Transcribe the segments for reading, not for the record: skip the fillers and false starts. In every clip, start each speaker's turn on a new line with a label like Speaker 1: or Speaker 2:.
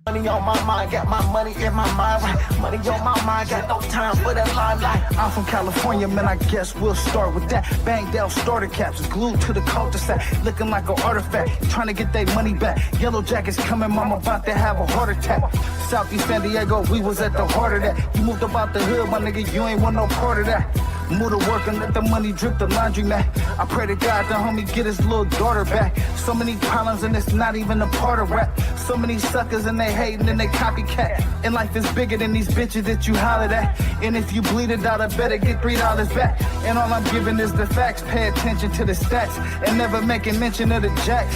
Speaker 1: Money on my mind, got my money in my mind, right? Money on my mind, got no time for that limelight. I'm from California, man, I guess we'll start with that. Banged out starter caps, glued to the cul-de-sac, looking like an artifact, trying to get their money back. Yellow jackets coming, mom about to have a heart attack. Southeast San Diego, we was at the heart of that. You moved about the hood, my nigga, you ain't want no part of that. Move to work and let the money drip the laundry mat. I pray to God the homie get his little daughter back. So many problems and it's not even a part of rap. So many suckers and they hating and they copycat. And life is bigger than these bitches that you hollered at. And if you bleed it out, I better get $3 back. And all I'm giving is the facts. Pay attention to the stats and never making mention of the jacks.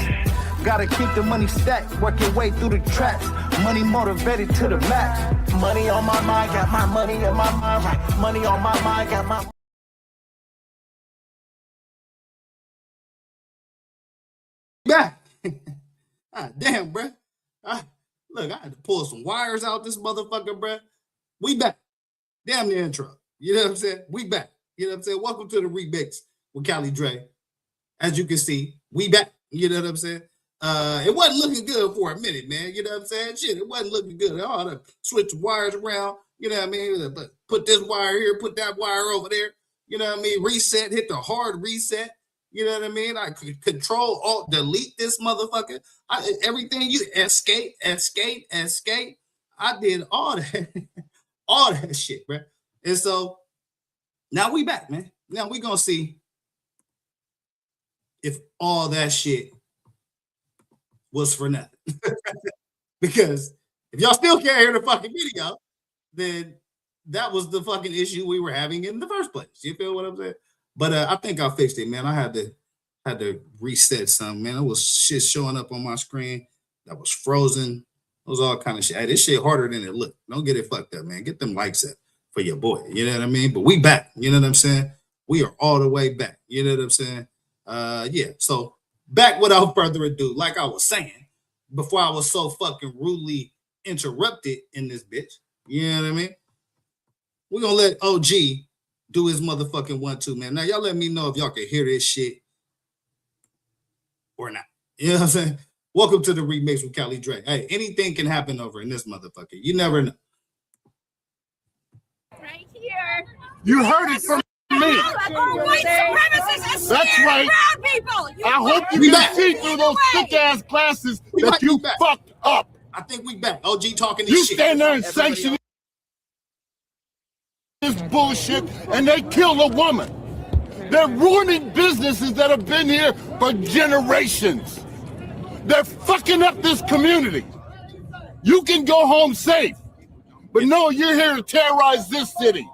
Speaker 1: Gotta keep the money stacked, work your way through the traps. Money motivated to the max. Money on my mind, got my money in my mind, right? Money on my mind, got my...
Speaker 2: Back. God damn, bruh. Look, I had to pull some wires out this motherfucker, bruh. We back. Damn the intro. You know what I'm saying? We back. You know what I'm saying? Welcome to the remix with Cali Dre. As you can see, we back. You know what I'm saying? It wasn't looking good for a minute, man. You know what I'm saying? Shit, it wasn't looking good at all. To switch the wires around. You know what I mean? Put this wire here, put that wire over there. You know what I mean? Reset, hit the hard reset. You know what I mean? I could control, alt, delete this motherfucker. Everything you escape. I did all that, all that shit, bro. And so now we back, man. Now we gonna see if all that shit was for nothing. Because if y'all still can't hear the fucking video, then that was the fucking issue we were having in the first place. You feel what I'm saying? But I think I fixed it, man. I had to reset something, man. It was shit showing up on my screen that was frozen. It was all kind of shit. Hey, this shit harder than it looked. Don't get it fucked up, man. Get them likes up for your boy. You know what I mean? But we back. You know what I'm saying? We are all the way back. You know what I'm saying? Yeah. So back without further ado, like I was saying, before I was so fucking rudely interrupted in this bitch. You know what I mean? We're gonna let OG do his motherfucking 1-2, man. Now, y'all let me know if y'all can hear this shit or not. You know what I'm saying? Welcome to the remix with Cali Dre. Hey, anything can happen over in this motherfucker. You never know.
Speaker 3: Right here.
Speaker 4: You heard it from me.
Speaker 3: White supremacists.
Speaker 4: That's right.
Speaker 3: Proud people.
Speaker 4: I hope you can see through those thick-ass glasses that you fucked up.
Speaker 2: I think we back. OG talking this
Speaker 4: You
Speaker 2: shit.
Speaker 4: stand there and sanction this bullshit, and they kill a woman. They're ruining businesses that have been here for generations. They're fucking up this community. You can go home safe, but no, you're here to terrorize this city.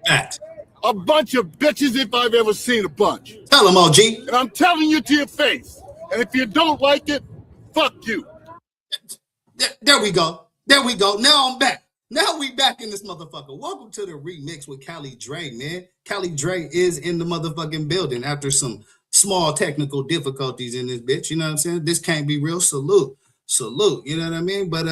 Speaker 2: Fact.
Speaker 4: A bunch of bitches if I've ever seen a bunch.
Speaker 2: Tell them, OG.
Speaker 4: And I'm telling you to your face. And if you don't like it, fuck you.
Speaker 2: There we go. There we go. Now I'm back. Now we back in this motherfucker. Welcome to the remix with Cali Dre, man. Cali Dre is in the motherfucking building after some small technical difficulties in this bitch. You know what I'm saying? This can't be real. Salute. You know what I mean? But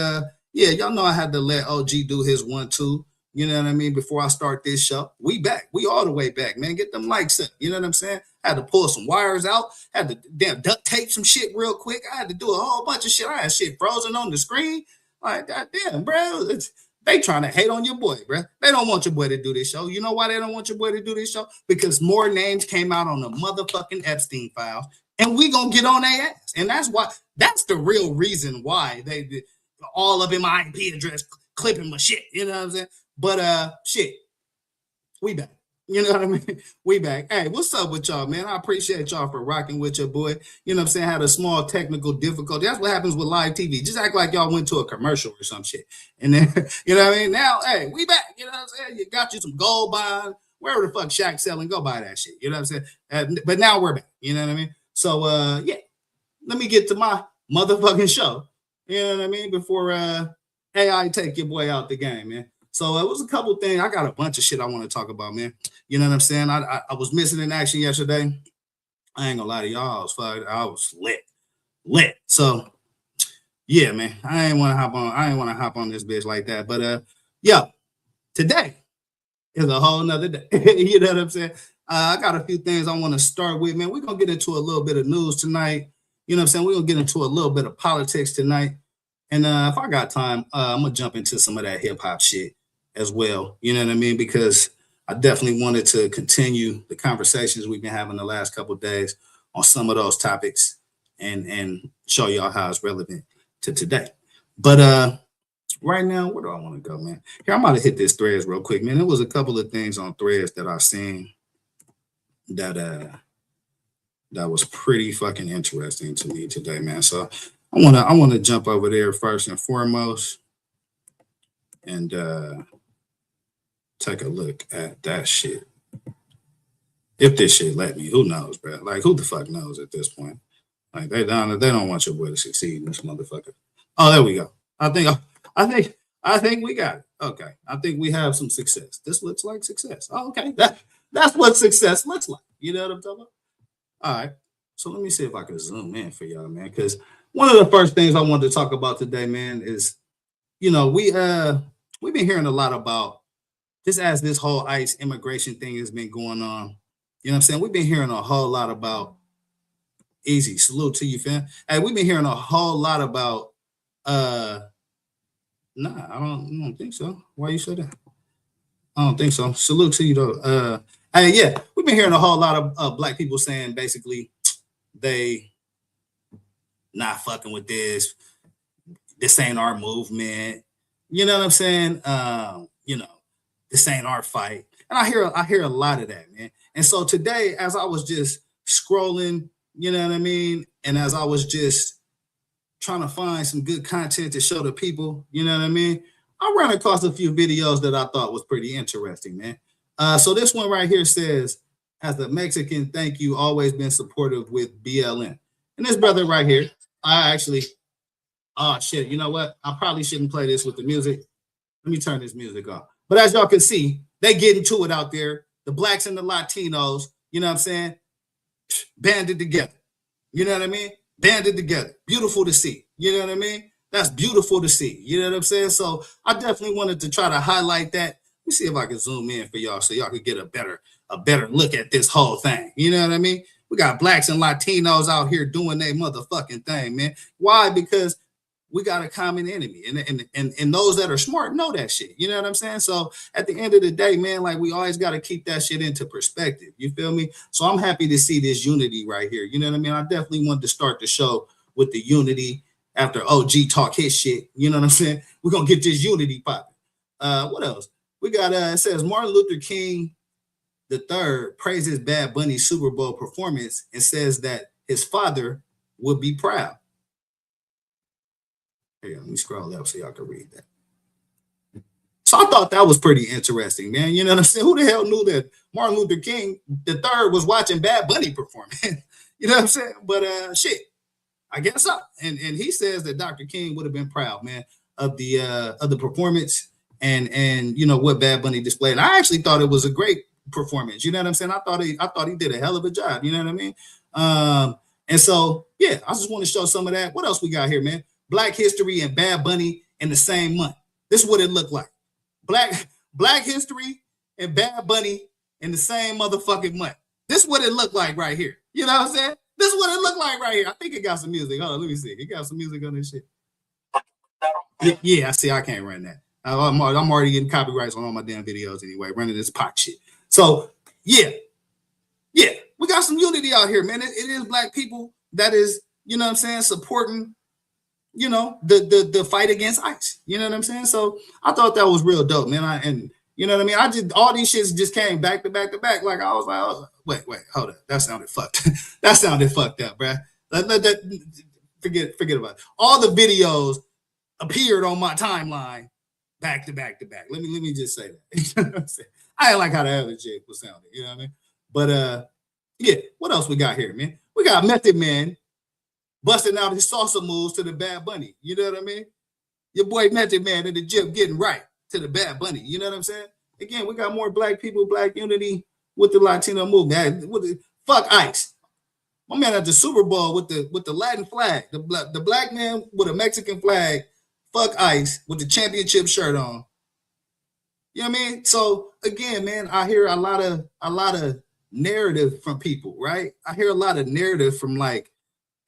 Speaker 2: yeah, y'all know I had to let OG do his 1-2. You know what I mean? Before I start this show. We back. We all the way back, man. Get them likes up. You know what I'm saying? I had to pull some wires out. Had to damn duct tape some shit real quick. I had to do a whole bunch of shit. I had shit frozen on the screen. Like, goddamn, bro. They trying to hate on your boy, bro. They don't want your boy to do this show. You know why they don't want your boy to do this show? Because more names came out on the motherfucking Epstein files, and we gonna get on their ass. And that's why. That's the real reason why they did all up in my IP address, clipping my shit. You know what I'm saying? But shit, we back. You know what I mean? We back. Hey, what's up with y'all, man? I appreciate y'all for rocking with your boy. You know what I'm saying? Had a small technical difficulty. That's what happens with live TV. Just act like y'all went to a commercial or some shit. And then, you know what I mean? Now, hey, we back. You know what I'm saying? You got you some gold bond. Wherever the fuck Shaq's selling, go buy that shit. You know what I'm saying? But now we're back. You know what I mean? So, yeah. Let me get to my motherfucking show. You know what I mean? Before AI take your boy out the game, man. So it was a couple things. I got a bunch of shit I want to talk about, man. You know what I'm saying? I was missing in action yesterday. I ain't gonna lie to y'all. I was lit. So yeah, man. I ain't want to hop on this bitch like that. But yo, today is a whole nother day. You know what I'm saying? I got a few things I want to start with, man. We're gonna get into a little bit of news tonight. You know what I'm saying? We're gonna get into a little bit of politics tonight. And if I got time, I'm gonna jump into some of that hip hop shit as well. You know what I mean? Because I definitely wanted to continue the conversations we've been having the last couple of days on some of those topics and show y'all how it's relevant to today. But right now, where do I want to go, man? Here, I'm about to hit this threads real quick, man. There was a couple of things on threads that I've seen that that was pretty fucking interesting to me today, man. So I wanna jump over there first and foremost and take a look at that shit. If this shit let me, who knows, bro? Like, who the fuck knows at this point? Like, they don't want your boy to succeed in this motherfucker. Oh, there we go. I think we got it. Okay, I think we have some success. This looks like success. Oh, okay, that's what success looks like. You know what I'm talking about? All right. So let me see if I can zoom in for y'all, man. Because one of the first things I wanted to talk about today, man, is we've been hearing a lot about just as this whole ICE immigration thing has been going on. You know what I'm saying? We've been hearing a whole lot about easy. Salute to you, fam. Hey, we've been hearing a whole lot about nah, I don't think so. Why you say that? I don't think so. Salute to you though. Hey, yeah, we've been hearing a whole lot of black people saying basically they not fucking with this. This ain't our movement. You know what I'm saying? This ain't our fight. And I hear a lot of that, man. And so today, as I was just scrolling, you know what I mean? And as I was just trying to find some good content to show the people, you know what I mean? I ran across a few videos that I thought was pretty interesting, man. So this one right here says, as a Mexican, thank you, always been supportive with BLM. And this brother right here, oh shit, you know what? I probably shouldn't play this with the music. Let me turn this music off. But as y'all can see, they get into it out there. The blacks and the Latinos, you know what I'm saying? Banded together. You know what I mean? Banded together. Beautiful to see. You know what I mean? That's beautiful to see. You know what I'm saying? So I definitely wanted to try to highlight that. Let me see if I can zoom in for y'all so y'all can get a better look at this whole thing. You know what I mean? We got blacks and Latinos out here doing their motherfucking thing, man. Why? Because we got a common enemy. And those that are smart know that shit. You know what I'm saying? So at the end of the day, man, like we always got to keep that shit into perspective. You feel me? So I'm happy to see this unity right here. You know what I mean? I definitely wanted to start the show with the unity after OG talk his shit. You know what I'm saying? We're going to get this unity popping. What else? We got, it says Martin Luther King III praises Bad Bunny's Super Bowl performance and says that his father would be proud. Here, let me scroll up so y'all can read that. So I thought that was pretty interesting, man. You know what I'm saying? Who the hell knew that Martin Luther King III was watching Bad Bunny perform? You know what I'm saying? But shit, I guess so. And he says that Dr. King would have been proud, man, of the performance and you know what Bad Bunny displayed. And I actually thought it was a great performance. You know what I'm saying? I thought he did a hell of a job. You know what I mean? And so yeah, I just want to show some of that. What else we got here, man? Black History and Bad Bunny in the same month. This is what it looked like. Black History and Bad Bunny in the same motherfucking month. This is what it looked like right here. You know what I'm saying? This is what it looked like right here. I think it got some music. Hold on, let me see. It got some music on this shit. Yeah, I see. I can't run that. I'm already getting copyrights on all my damn videos anyway, running this pot shit. So yeah, we got some unity out here, man. It is black people that is, you know what I'm saying, supporting, you know, the fight against ICE. You know what I'm saying? So I thought that was real dope, man. And you know what I mean? I just all these shits just came back to back to back. Like I was like, wait, hold up. That sounded fucked. That sounded fucked up, bruh. Forget about it. All the videos appeared on my timeline back to back to back. Let me just say that. You know what I'm saying? I didn't like how the other shit was sounding, you know what I mean? But yeah, what else we got here, man? We got Method Man busting out his salsa moves to the Bad Bunny. You know what I mean? Your boy Method Man in the gym getting right to the Bad Bunny. You know what I'm saying? Again, we got more black people, black unity with the Latino movement. Fuck ICE. My man at the Super Bowl with the Latin flag, the black man with a Mexican flag. Fuck ICE with the championship shirt on. You know what I mean? So again, man, I hear a lot of narrative from people, right? I hear a lot of narrative from like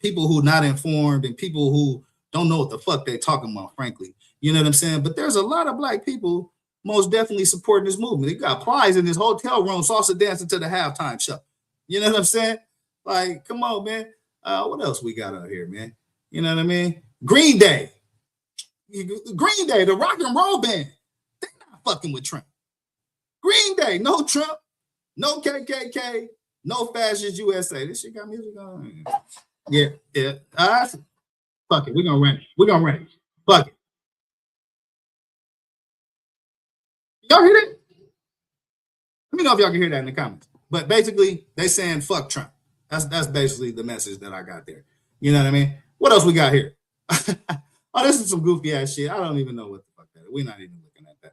Speaker 2: people who not informed and people who don't know what the fuck they talking about, frankly. You know what I'm saying? But there's a lot of black people most definitely supporting this movement. They got plies in this hotel room, salsa dancing to the halftime show. You know what I'm saying? Like, come on, man. What else we got out here, man? You know what I mean? Green Day. Green Day, the rock and roll band. They're not fucking with Trump. Green Day, no Trump, no KKK, no Fascist USA. This shit got music on. Yeah. Fuck it. We're gonna rent it. Fuck it. Y'all hear that? Let me know if y'all can hear that in the comments. But basically, they saying fuck Trump. That's basically the message that I got there. You know what I mean? What else we got here? Oh, this is some goofy ass shit. I don't even know what the fuck that is. We're not even looking at that.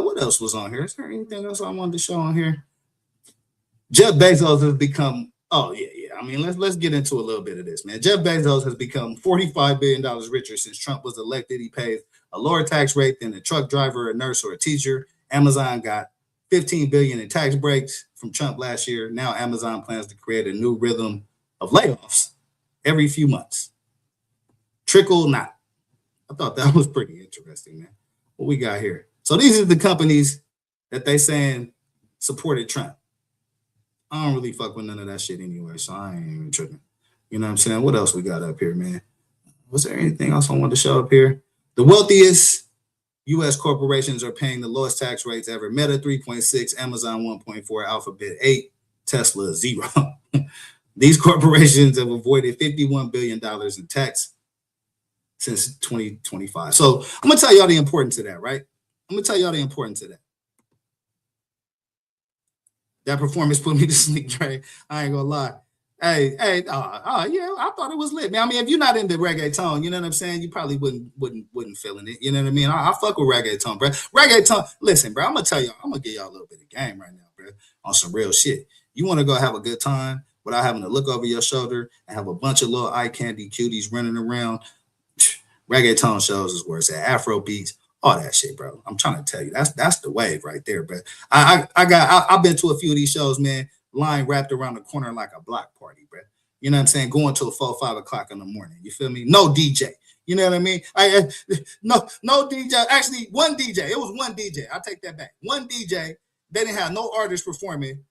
Speaker 2: What else was on here? Is there anything else I wanted to show on here? Jeff Bezos has become. Oh yeah. I mean, let's get into a little bit of this, man. Jeff Bezos has become $45 billion richer since Trump was elected. He pays a lower tax rate than a truck driver, a nurse, or a teacher. Amazon got $15 billion in tax breaks from Trump last year. Now Amazon plans to create a new rhythm of layoffs every few months. Trickle not. I thought that was pretty interesting, man. What we got here? So these are the companies that they saying supported Trump. I don't really fuck with none of that shit anyway, so I ain't even tripping. You know what I'm saying? What else we got up here, man? Was there anything else I wanted to show up here? The wealthiest U.S. corporations are paying the lowest tax rates ever. Meta 3.6, Amazon 1.4, Alphabet 8, Tesla 0. These corporations have avoided $51 billion in tax since 2025. So I'm gonna tell y'all the importance of that, right? I'm gonna tell y'all the importance of that. That performance put me to sleep, Trey. I ain't gonna lie. Hey, yeah, I thought it was lit, man. I mean, if you're not into reggaeton, you know what I'm saying? You probably wouldn't feeling it. You know what I mean? I fuck with reggaeton, bro. Reggaeton, listen, bro. I'm gonna tell y'all. I'm gonna give y'all a little bit of game right now, bro, on some real shit. You want to go have a good time without having to look over your shoulder and have a bunch of little eye candy cuties running around. Reggaeton shows is where it's at. Afro beats, all that shit, bro. I'm trying to tell you, that's the wave right there, bro. I've been to a few of these shows, man. Line wrapped around the corner like a block party, bro. You know what I'm saying? Going till 4, 5 o'clock in the morning. You feel me? No DJ. You know what I mean? No DJ. Actually, one DJ. It was one DJ. I'll take that back. One DJ. They didn't have no artists performing,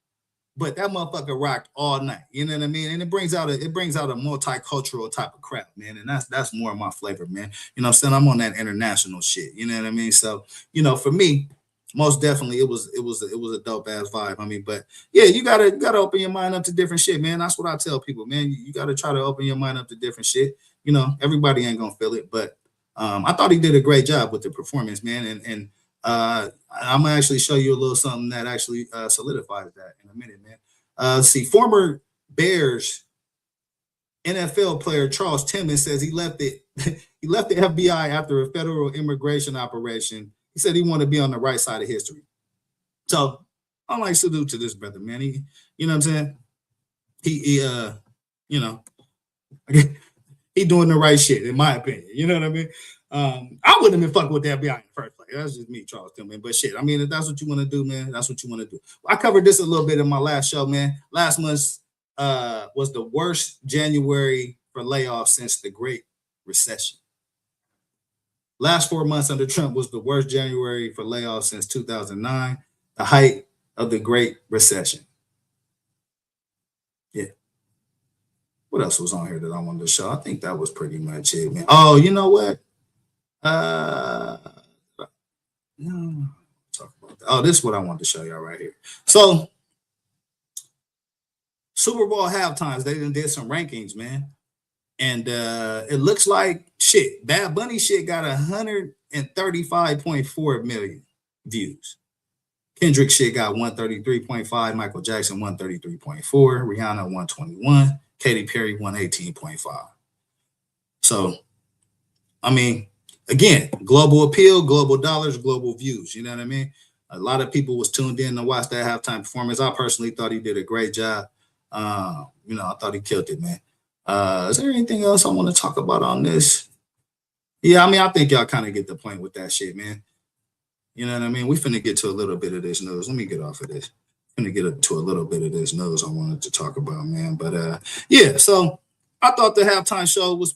Speaker 2: but that motherfucker rocked all night. You know what I mean? And it brings out a multicultural type of crap, man. And that's more of my flavor, man. You know what I'm saying? I'm on that international shit. You know what I mean? So, you know, for me, most definitely it was a dope ass vibe. I mean, but yeah, you gotta open your mind up to different shit, man. That's what I tell people, man. You gotta try to open your mind up to different shit. You know, everybody ain't gonna feel it, but I thought he did a great job with the performance, man. And I'm gonna actually show you a little something that actually solidifies that in a minute, man. See, former Bears NFL player Charles Timmons says he left the FBI after a federal immigration operation. He said he wanted to be on the right side of history. So I'm like, salute to this brother, man. He, you know what I'm saying? He you know, he doing the right shit, in my opinion. You know what I mean? I wouldn't have been fucking with the FBI in the first place. That's just me, Charles Tillman. But shit, I mean, if that's what you want to do, man, that's what you want to do. I covered this a little bit in my last show, man. Last month was the worst January for layoffs since the Great Recession. Last 4 months under Trump was the worst January for layoffs since 2009, the height of the Great Recession. Yeah. What else was on here that I wanted to show? I think that was pretty much it, man. Oh, you know what? No, talk about that. Oh, this is what I wanted to show y'all right here. So, Super Bowl halftimes, they did some rankings, man. And it looks like shit. Bad Bunny shit got 135.4 million views. Kendrick shit got 133.5. Michael Jackson 133.4. Rihanna 121. Katy Perry 118.5. So, I mean, again, global appeal, global dollars, global views. You know what I mean? A lot of people was tuned in to watch that halftime performance. I personally thought he did a great job. You know, I thought he killed it, man. Is there anything else I want to talk about on this? Yeah, I mean, I think y'all kind of get the point with that shit, man. You know what I mean? We finna get to a little bit of this news. Let me get off of this. Finna get to a little bit of this news I wanted to talk about, man. But yeah, so I thought the halftime show was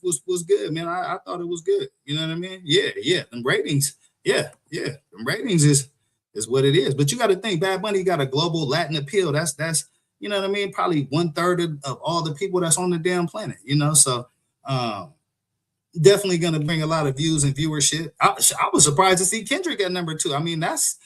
Speaker 2: good, man. I thought it was good. You know what I mean? Yeah. Them ratings, yeah. Them ratings is what it is. But you got to think, Bad Bunny got a global Latin appeal. That's you know what I mean? Probably 1/3 of all the people that's on the damn planet. You know, so definitely going to bring a lot of views and viewership. I was surprised to see Kendrick at number 2. I mean, that's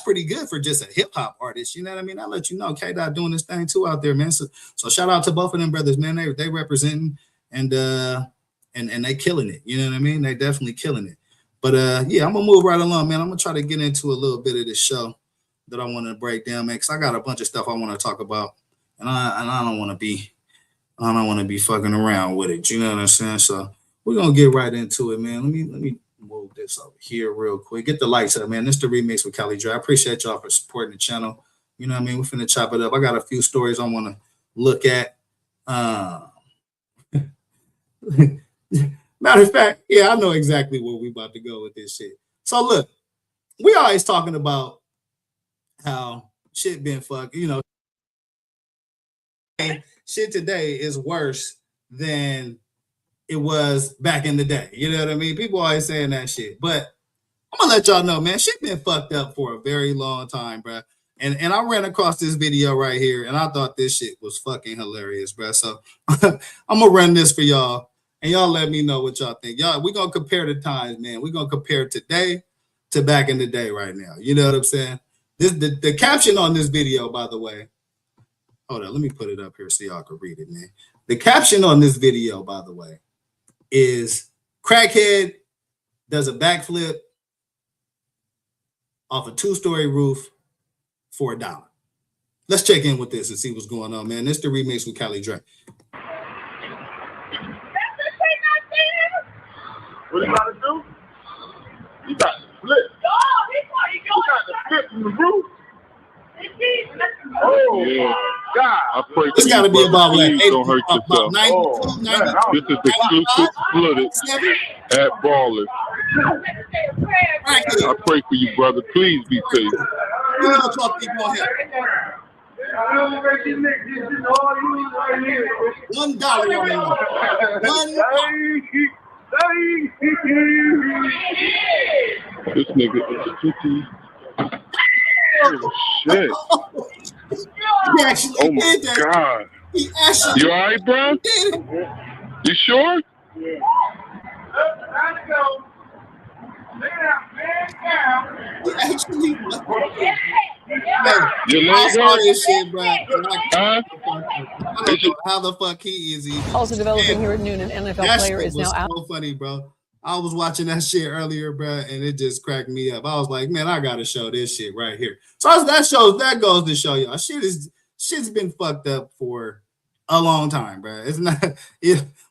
Speaker 2: pretty good for just a hip hop artist. You know what I mean? I'll let you know, K-Dot doing this thing too out there, man. So shout out to both of them brothers, man. They representing and they killing it. You know what I mean? They definitely killing it. But yeah, I'm gonna move right along, man. I'm gonna try to get into a little bit of this show that I want to break down, man, because I got a bunch of stuff I want to talk about, and I don't want to be fucking around with it. You know what I'm saying? So we're gonna get right into it, man. Let me move this over here real quick. Get the lights up, man. This is the remix with Cali Dre. I appreciate y'all for supporting the channel. You know what I mean? We're finna chop it up. I got a few stories I want to look at. Matter of fact, yeah, I know exactly where we about to go with this shit. So look, we always talking about how shit been fucked. You know, shit today is worse than it was back in the day. You know what I mean? People always saying that shit. But I'm gonna let y'all know, man, shit been fucked up for a very long time, bro. And I ran across this video right here, and I thought this shit was fucking hilarious, bro. So I'm gonna run this for y'all. And y'all let me know what y'all think. Y'all, we're going to compare the times, man. We're going to compare today to back in the day right now. You know what I'm saying? The caption on this video, by the way. Hold on, let me put it up here so y'all can read it, man. The caption on this video, by the way, is crackhead does a backflip off a 2-story roof for $1. Let's check in with this and see what's going on, man. This is the remix with Cali Dre.
Speaker 4: What you gotta do? You got to flip. You got to flip from the roof. Oh
Speaker 5: yeah.
Speaker 4: my God!
Speaker 2: It's got to be about like
Speaker 5: don't hurt yourself.
Speaker 2: 92, 93.
Speaker 5: This is exclusive flooded at Ballers. I pray for you, brother. Please be safe.
Speaker 2: You know what y'all people on here. $1
Speaker 5: This nigga is 50. Oh shit!
Speaker 2: He actually
Speaker 5: Oh my
Speaker 2: did that.
Speaker 5: God!
Speaker 2: He actually
Speaker 5: You alright, bro?
Speaker 2: did it.
Speaker 5: You sure?
Speaker 2: He actually
Speaker 5: Your
Speaker 2: I
Speaker 5: leg
Speaker 2: saw
Speaker 5: hurt?
Speaker 2: this shit, bro.
Speaker 5: Huh?
Speaker 2: I don't know how the fuck he is even.
Speaker 6: Also developing here at noon, an NFL
Speaker 2: That
Speaker 6: player
Speaker 2: shit
Speaker 6: is
Speaker 2: was
Speaker 6: now out.
Speaker 2: so funny, bro. I was watching that shit earlier, bro, and it just cracked me up. I was like, man, I gotta show this shit right here. So that goes to show y'all, shit's been fucked up for a long time, bro. It's not,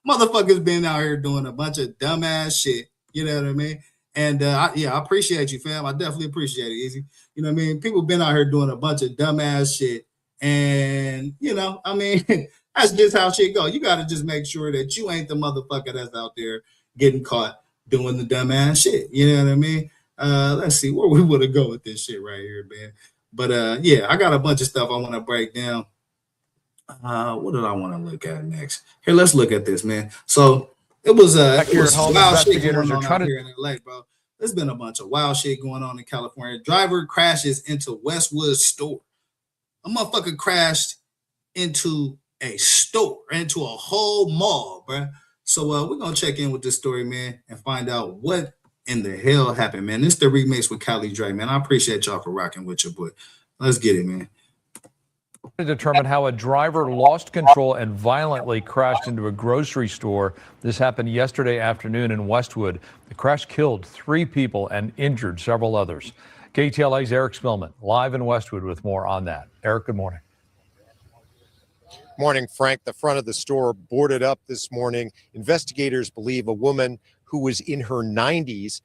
Speaker 2: motherfuckers been out here doing a bunch of dumbass shit. You know what I mean? And I appreciate you, fam. I definitely appreciate it, Easy. You know what I mean? People been out here doing a bunch of dumbass shit, and you know, I mean, that's just how shit go. You gotta just make sure that you ain't the motherfucker that's out there getting caught doing the dumbass shit. You know what I mean? Let's see where we would have go with this shit right here, man. But yeah, I got a bunch of stuff I want to break down. What did I want to look at next? Here, let's look at this, man. So it was wild shit going on out here in LA, bro. There's been a bunch of wild shit going on in California. Driver crashes into Westwood store. A motherfucker crashed into a store, into a whole mall, bro. So we're gonna check in with this story, man, and find out what in the hell happened, man. This is the remix with Cali Dre, man. I appreciate y'all for rocking with your boy. Let's get it, man.
Speaker 7: To determine how a driver lost control and violently crashed into a grocery store. This happened yesterday afternoon in Westwood. The crash killed 3 people and injured several others. KTLA's Eric Spillman live in Westwood with more on that. Eric, good morning.
Speaker 8: Morning, Frank. The front of the store boarded up this morning. Investigators believe a woman who was in her 90s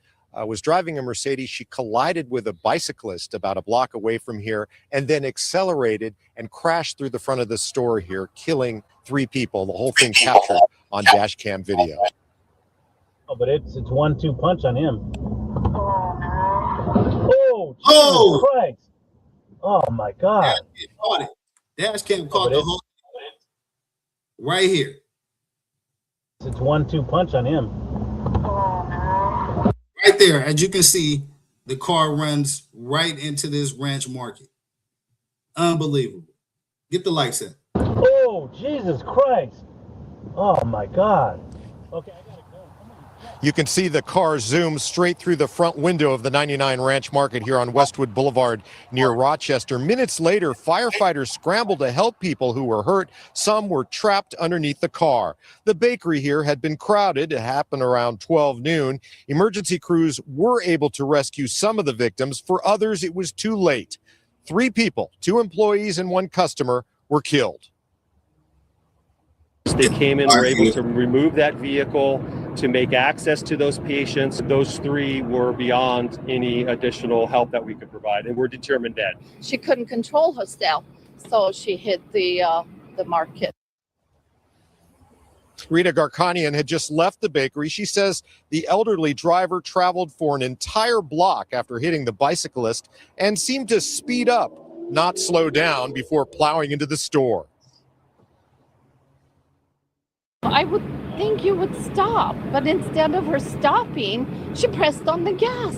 Speaker 8: was driving a Mercedes. She collided with a bicyclist about a block away from here and then accelerated and crashed through the front of the store here, killing 3 people. The whole thing captured on dash cam video.
Speaker 9: Oh, but it's 1-2 punch on him.
Speaker 2: Oh,
Speaker 9: Christ. Oh my God.
Speaker 2: Dash cam caught the whole right here.
Speaker 9: It's 1-2 punch on him.
Speaker 2: Right there, as you can see, the car runs right into this ranch market. Unbelievable. Get the lights in.
Speaker 9: Oh, Jesus Christ. Oh, my God. Okay, I gotta go.
Speaker 8: You can see the car zoom straight through the front window of the 99 Ranch Market here on Westwood Boulevard near Rochester. Minutes later, firefighters scrambled to help people who were hurt. Some were trapped underneath the car. The bakery here had been crowded. It happened around 12 noon. Emergency crews were able to rescue some of the victims. For others, it was too late. 3 people, 2 employees and 1 customer, were killed.
Speaker 6: They came in, were able to remove that vehicle to make access to those patients. Those 3 were beyond any additional help that we could provide, and were determined dead.
Speaker 3: She couldn't control herself, so she hit the market.
Speaker 8: Rita Garkanian had just left the bakery. She says the elderly driver traveled for an entire block after hitting the bicyclist and seemed to speed up, not slow down, before plowing into the store.
Speaker 3: I would think you would stop, but instead of her stopping, she pressed on the gas.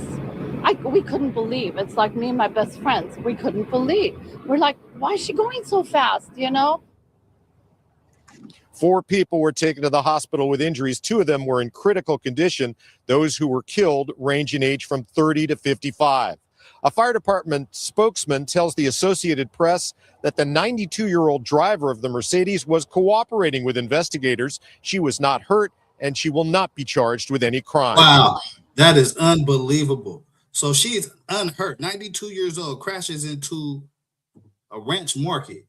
Speaker 3: We couldn't believe. It's like me and my best friends. We couldn't believe. We're like, why is she going so fast, you know?
Speaker 8: 4 people were taken to the hospital with injuries. 2 of them were in critical condition. Those who were killed range in age from 30 to 55. A fire department spokesman tells the Associated Press that the 92-year-old driver of the Mercedes was cooperating with investigators. She was not hurt, and she will not be charged with any crime.
Speaker 2: Wow, that is unbelievable. So she's unhurt, 92 years old, crashes into a ranch market.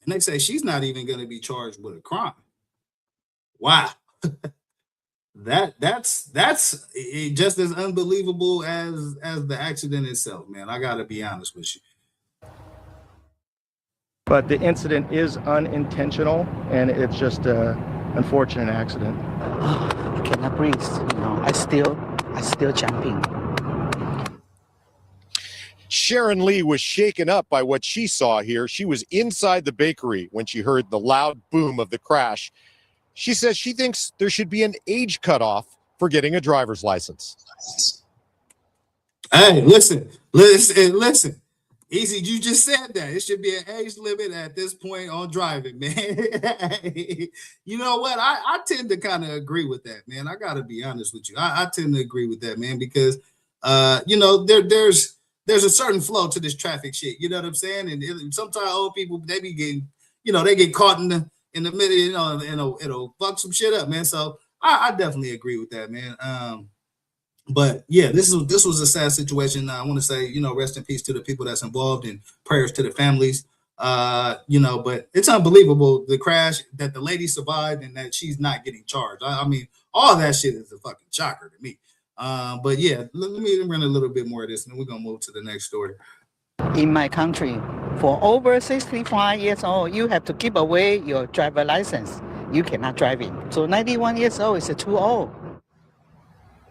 Speaker 2: And they say she's not even going to be charged with a crime. Wow. That's just as unbelievable as the accident itself, man. I got to be honest with you.
Speaker 10: But the incident is unintentional, and it's just an unfortunate accident.
Speaker 11: I cannot breathe. You know, I still jumping.
Speaker 8: Sharon Lee was shaken up by what she saw here. She was inside the bakery when she heard the loud boom of the crash. She says she thinks there should be an age cutoff for getting a driver's license.
Speaker 2: Hey, listen. Easy, you just said that. It should be an age limit at this point on driving, man. You know what? I tend to kind of agree with that, man. I got to be honest with you. I tend to agree with that, man, because, you know, there's a certain flow to this traffic shit. You know what I'm saying? And sometimes old people, they be getting, you know, they get caught in the middle, you know, and it'll fuck some shit up, man. So I definitely agree with that, man. But yeah, this was a sad situation. I want to say, you know, rest in peace to the people that's involved, and prayers to the families. You know, but it's unbelievable, the crash, that the lady survived and that she's not getting charged. I mean, all that shit is a fucking shocker to me. But yeah, let me run a little bit more of this, and then we're gonna move to the next story.
Speaker 11: In my country, for over 65 years old, you have to give away your driver license. You cannot drive it. So 91 years old is too old.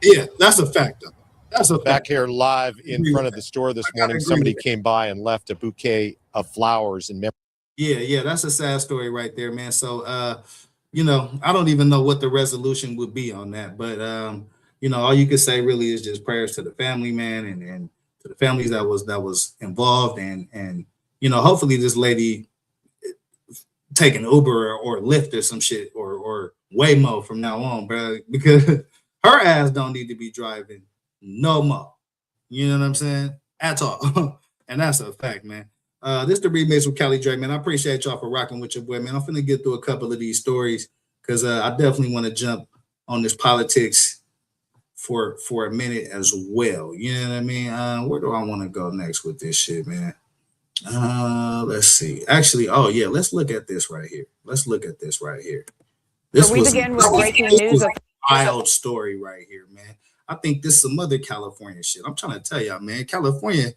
Speaker 2: Yeah, that's a fact, though. That's a fact.
Speaker 8: Back here live in front of the store this morning, somebody came by and left a bouquet of flowers in memory.
Speaker 2: Yeah, that's a sad story right there, man. So, you know, I don't even know what the resolution would be on that, but you know, all you can say really is just prayers to the family, man, and to the families that was involved, and you know, hopefully this lady taking Uber or Lyft or some shit or Waymo from now on, bro, because her ass don't need to be driving no more. You know what I'm saying? At all. And that's a fact, man. This is the remix with Callie Drake, man. I appreciate y'all for rocking with your boy, man. I'm finna get through a couple of these stories because I definitely want to jump on this politics for a minute as well. You know what I mean? Where do I want to go next with this shit, man? Let's see. Actually, oh yeah, let's look at this right here. This
Speaker 12: we begin with breaking news.
Speaker 2: Wild story right here, man. I think this is some other California shit. I'm trying to tell y'all, man. California,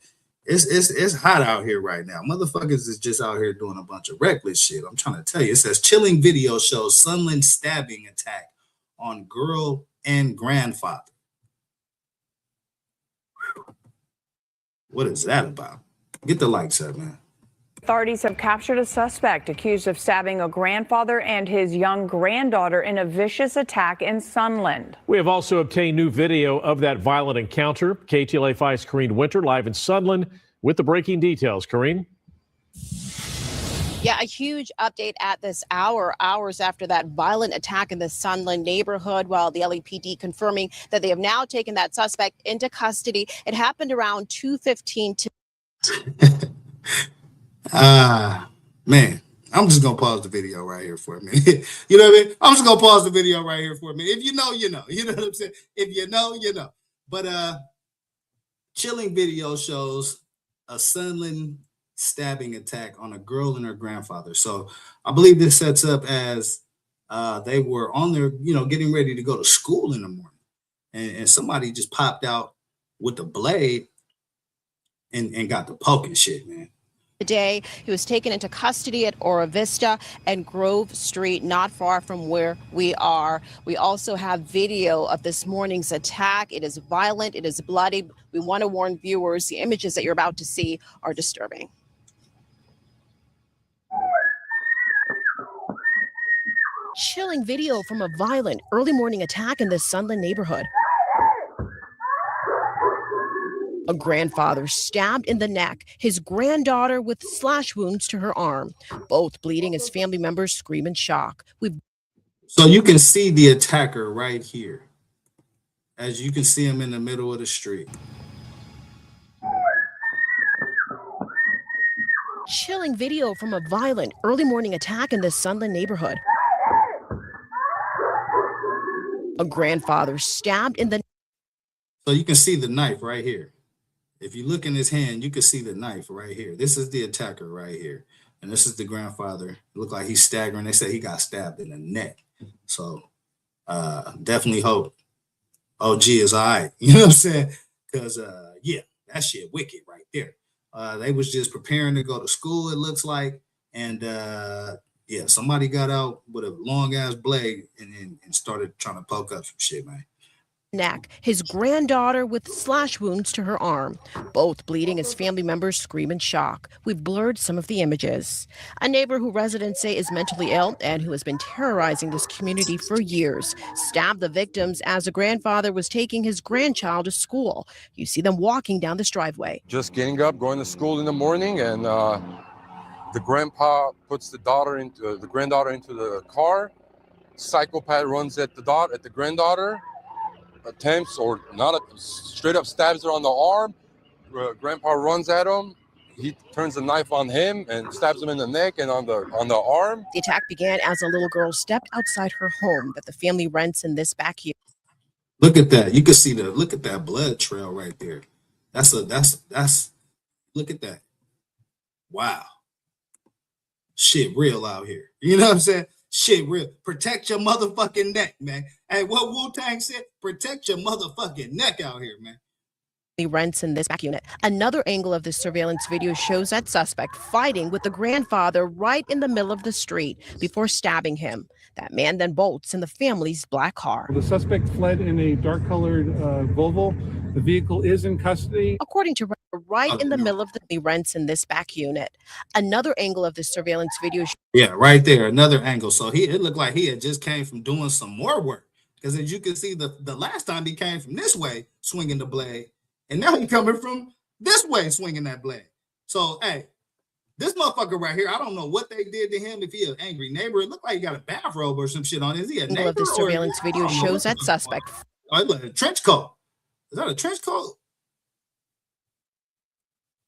Speaker 2: it's hot out here right now. Motherfuckers is just out here doing a bunch of reckless shit. I'm trying to tell you. It says chilling video shows Sunland stabbing attack on girl and grandfather. What is that about? Get the likes up, man.
Speaker 12: Authorities have captured a suspect accused of stabbing a grandfather and his young granddaughter in a vicious attack in Sunland.
Speaker 13: We have also obtained new video of that violent encounter. KTLA 5's Corrine Winter live in Sunland with the breaking details. Corrine?
Speaker 14: Yeah, a huge update at this hour, hours after that violent attack in the Sunland neighborhood, while the LAPD confirming that they have now taken that suspect into custody. It happened around 2:15.
Speaker 2: Man, I'm just gonna pause the video right here for a minute. You know what I mean? I'm just gonna pause the video right here for a minute. If you know, you know. You know what I'm saying? If you know, you know. But chilling video shows a Sunland stabbing attack on a girl and her grandfather. So I believe this sets up as they were on their, getting ready to go to school in the morning, and somebody just popped out with the blade and got the poking shit, man.
Speaker 14: Today, he was taken into custody at Ora Vista and Grove Street, not far from where we are. We also have video of this morning's attack. It is violent. It is bloody. We want to warn viewers, the images that you're about to see are disturbing. Chilling video from a violent early morning attack in the Sunland neighborhood. A grandfather stabbed in the neck, his granddaughter with slash wounds to her arm, both bleeding as family members scream in shock.
Speaker 2: So you can see the attacker right here, as you can see him in the middle of the street.
Speaker 14: Chilling video from a violent early morning attack in the Sunland neighborhood. A grandfather stabbed in the...
Speaker 2: So you can see the knife right here. If you look in his hand, you can see the knife right here. This is the attacker right here. And this is the grandfather. It looked like he's staggering. They said he got stabbed in the neck. So definitely hope OG is all right. You know what I'm saying? Because, yeah, that shit wicked right there. They was just preparing to go to school, it looks like. And, yeah, somebody got out with a long-ass blade and started trying to poke up some shit, man.
Speaker 14: Neck, his granddaughter with slash wounds to her arm, both bleeding as family members scream in shock. We've blurred some of the images. A neighbor who residents say is mentally ill and who has been terrorizing this community for years stabbed the victims as a grandfather was taking his grandchild to school. You see them walking down this driveway.
Speaker 15: Just getting up, going to school in the morning, and the grandpa puts the granddaughter into the car. Psychopath runs at the granddaughter. Attempts or not, straight up stabs her on the arm. Grandpa runs at him. He turns the knife on him and stabs him in the neck and on the arm.
Speaker 14: The attack began as a little girl stepped outside her home that the family rents in this backyard.
Speaker 2: Look at that. You can see look at that blood trail right there. That's look at that. Wow. Shit real out here. You know what I'm saying? Shit real. Protect your motherfucking neck, man. Hey, what Wu-Tang said, protect your motherfucking neck out here, man.
Speaker 14: He rents in this back unit. Another angle of this surveillance video shows that suspect fighting with the grandfather right in the middle of the street before stabbing him. That man then bolts in the family's black car.
Speaker 16: The suspect fled in a dark-colored Volvo. The vehicle is in custody.
Speaker 14: According to right in the middle of the rents in this back unit. Another angle of this surveillance video.
Speaker 2: Yeah, right there. Another angle. So it looked like he had just came from doing some more work. Because as you can see, the last time he came from this way, swinging the blade. And now he coming from this way, swinging that blade. So, hey, this motherfucker right here, I don't know what they did to him. If he an angry neighbor, it looked like he got a bathrobe or some shit on. Is he a neighbor?
Speaker 14: Of the surveillance video shows that suspect.
Speaker 2: Oh, it look like a trench coat. Is that a trench coat?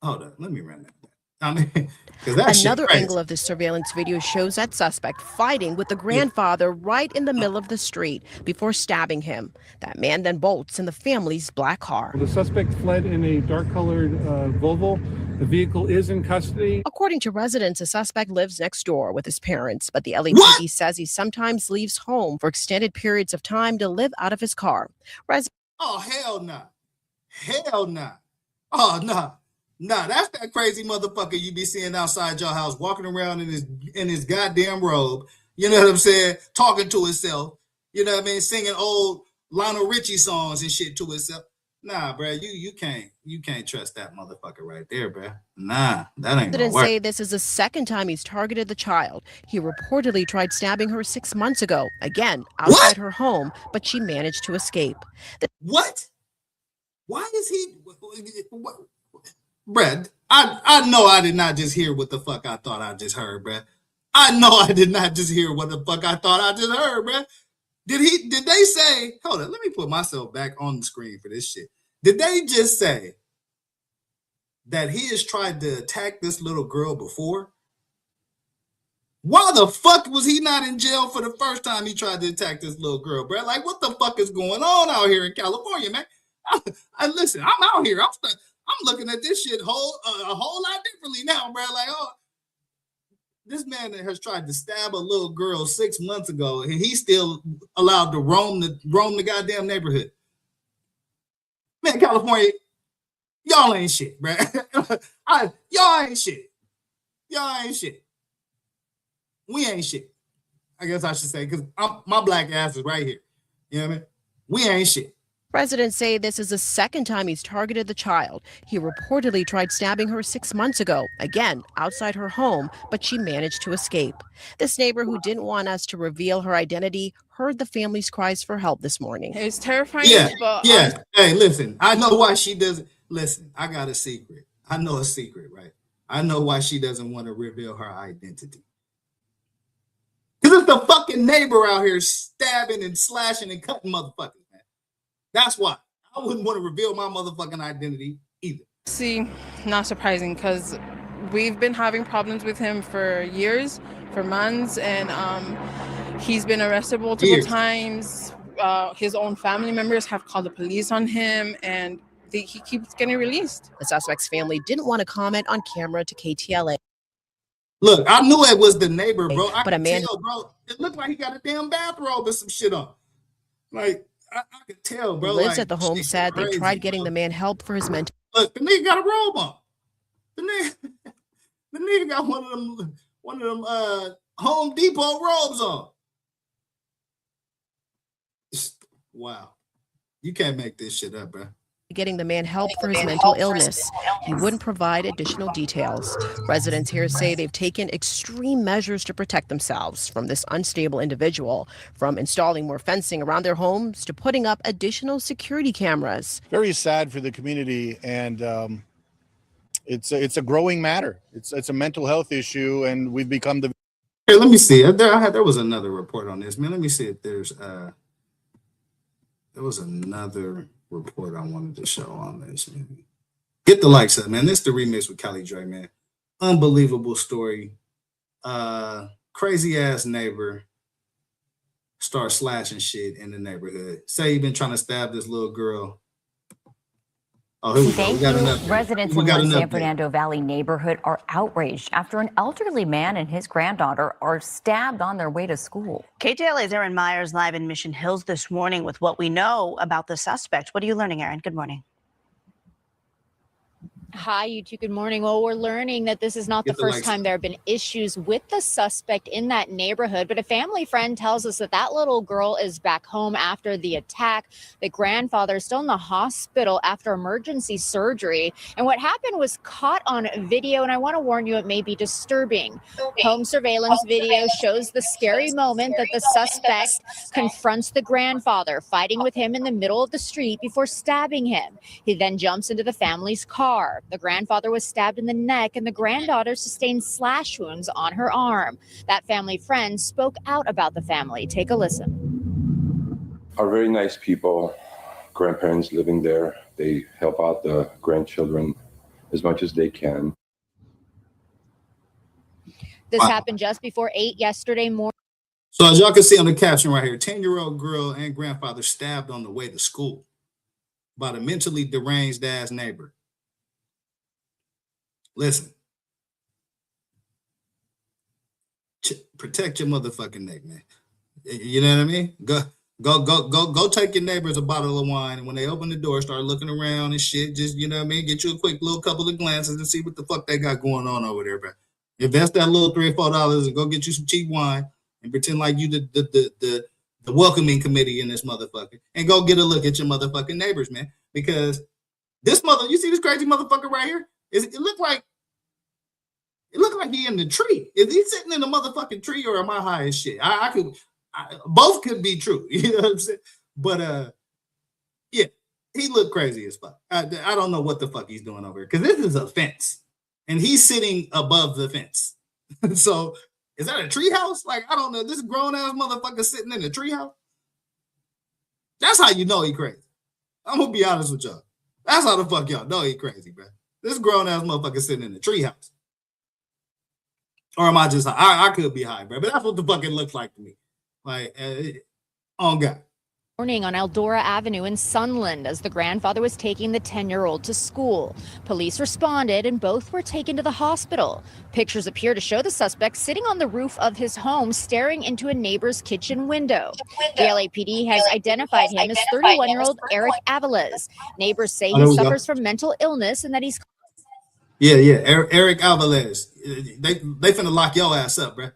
Speaker 2: Hold on, let me run that. I mean,
Speaker 14: another angle of this surveillance video shows that suspect fighting with the grandfather right in the middle of the street before stabbing him. That man then bolts in the family's black car.
Speaker 16: The suspect fled in a dark-colored Volvo. The vehicle is in custody.
Speaker 14: According to residents, the suspect lives next door with his parents, but the LAPD says he sometimes leaves home for extended periods of time to live out of his car.
Speaker 2: Oh, hell no. Hell no. Oh, no. Nah, that's that crazy motherfucker you be seeing outside your house, walking around in his goddamn robe. You know what I'm saying? Talking to himself. You know what I mean? Singing old Lionel Richie songs and shit to himself. Nah, bro, you can't trust that motherfucker right there, bro. Nah, that ain't gonna
Speaker 14: Residents
Speaker 2: work.
Speaker 14: say this is the second time he's targeted the child. He reportedly tried stabbing her 6 months ago, again outside her home, but she managed to escape.
Speaker 2: What? Why is he? What? Brad, I know I did not just hear what the fuck I thought I just heard, bruh. I know I did not just hear what the fuck I thought I just heard, bruh. Did they say, hold on, let me put myself back on the screen for this shit. Did they just say that he has tried to attack this little girl before? Why the fuck was he not in jail for the first time he tried to attack this little girl, bruh? Like, what the fuck is going on out here in California, man? Listen, I'm out here. I'm looking at this shit a whole lot differently now, bro. Like, oh, this man has tried to stab a little girl 6 months ago, and he's still allowed to roam the goddamn neighborhood. Man, California, y'all ain't shit, bro. Y'all ain't shit. Y'all ain't shit. We ain't shit. I guess I should say, because my black ass is right here. You know what I mean? We ain't shit.
Speaker 14: Residents say this is the second time he's targeted the child. He reportedly tried stabbing her 6 months ago, again outside her home, but she managed to escape. This neighbor, who didn't want us to reveal her identity, heard the family's cries for help this morning.
Speaker 17: It's terrifying.
Speaker 2: Yeah. Hey, listen, I know why she doesn't. Listen, I got a secret. I know a secret, right? I know why she doesn't want to reveal her identity. Because it's the fucking neighbor out here stabbing and slashing and cutting motherfuckers. That's why I wouldn't want to reveal my motherfucking identity either.
Speaker 17: See, not surprising, because we've been having problems with him for years, for months, and he's been arrested multiple times. His own family members have called the police on him, and he keeps getting released.
Speaker 14: The suspect's family didn't want to comment on camera to KTLA.
Speaker 2: Look, I knew it was the neighbor, bro. I
Speaker 14: But a man
Speaker 2: tell, bro. It looked like he got a damn bathrobe and some shit on. Like, I could tell, bro.
Speaker 14: Who lives
Speaker 2: like,
Speaker 14: at the home said they tried getting the man help for his mental.
Speaker 2: Look, the nigga got a robe on. The nigga got one of them Home Depot robes on. Wow, you can't make this shit up, bro.
Speaker 14: Getting the man help for his mental illness. He wouldn't provide additional details. Residents here say they've taken extreme measures to protect themselves from this unstable individual, from installing more fencing around their homes to putting up additional security cameras.
Speaker 18: Very sad for the community, and it's a growing matter. It's a mental health issue, and we've become the.
Speaker 2: Hey, let me see. There was another report on this, man. Let me see if there was another report I wanted to show on this. Get the likes up, man. This is the remix with Callie Dre, man. Unbelievable story. Crazy ass neighbor start slashing shit in the neighborhood. Say he been trying to stab this little girl. Oh, here we go. We got enough.
Speaker 19: Residents in one San Fernando Valley neighborhood are outraged after an elderly man and his granddaughter are stabbed on their way to school.
Speaker 20: KTLA's Erin Myers live in Mission Hills this morning with what we know about the suspect. What are you learning, Erin? Good morning.
Speaker 21: Hi, you two. Good morning. Well, we're learning that this is not the first time there have been issues with the suspect in that neighborhood, but a family friend tells us that that little girl is back home after the attack. The grandfather is still in the hospital after emergency surgery. And what happened was caught on video, and I want to warn you, it may be disturbing. Home surveillance video shows the scary moment that the suspect confronts the grandfather, fighting with him in the middle of the street before stabbing him. He then jumps into the family's car. The grandfather was stabbed in the neck, and the granddaughter sustained slash wounds on her arm. That family friend spoke out about the family. Take a listen.
Speaker 22: Are very nice people, grandparents living there. They help out the grandchildren as much as they can.
Speaker 21: This happened just before 8 yesterday morning.
Speaker 2: So as y'all can see on the caption right here, 10-year-old girl and grandfather stabbed on the way to school by the mentally deranged ass neighbor. Listen, protect your motherfucking neck, man. You know what I mean? Go take your neighbors a bottle of wine, and when they open the door, start looking around and shit. Just, you know what I mean? Get you a quick little couple of glances and see what the fuck they got going on over there, bro. Invest that little $3 or $4 and go get you some cheap wine and pretend like you the welcoming committee in this motherfucker, and go get a look at your motherfucking neighbors, man. because this you see this crazy motherfucker right here? It looked like he in the tree. Is he sitting in the motherfucking tree, or am I high as shit? Both could be true. You know what I'm saying? But yeah, he looked crazy as fuck. I don't know what the fuck he's doing over here, because this is a fence, and he's sitting above the fence. So is that a tree house? Like, I don't know. This grown ass motherfucker sitting in the tree house. That's how you know he crazy. I'm gonna be honest with y'all. That's how the fuck y'all know he crazy, bro. This grown ass motherfucker sitting in the tree house. Or am I just high? I could be high, bro. But that's what the fuck it looks like to me. Like, on God.
Speaker 21: Morning on Eldora Avenue in Sunland as the grandfather was taking the 10-year-old to school. Police responded and both were taken to the hospital. Pictures appear to show the suspect sitting on the roof of his home staring into a neighbor's kitchen window. The LAPD has identified him as 31-year-old Eric Aviles. Neighbors say he suffers from mental illness and that he's...
Speaker 2: Yeah, Eric Alvarez. They finna lock your ass up, bro.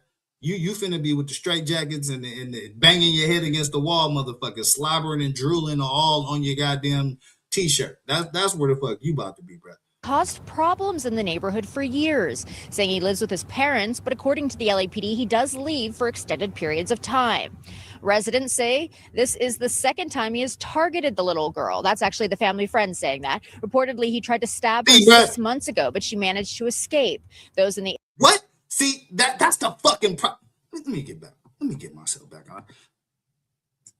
Speaker 2: You finna be with the straight jackets and the banging your head against the wall, motherfucker, slobbering and drooling all on your goddamn t-shirt. That's where the fuck you about to be, bro.
Speaker 21: Caused problems in the neighborhood for years, saying he lives with his parents, but according to the LAPD, he does leave for extended periods of time. Residents say this is the second time he has targeted the little girl. That's actually the family friend saying that. Reportedly, he tried to stab her 6 months ago, but she managed to escape. Those in the...
Speaker 2: What? See, that's the fucking problem. Let me get back. Let me get myself back on.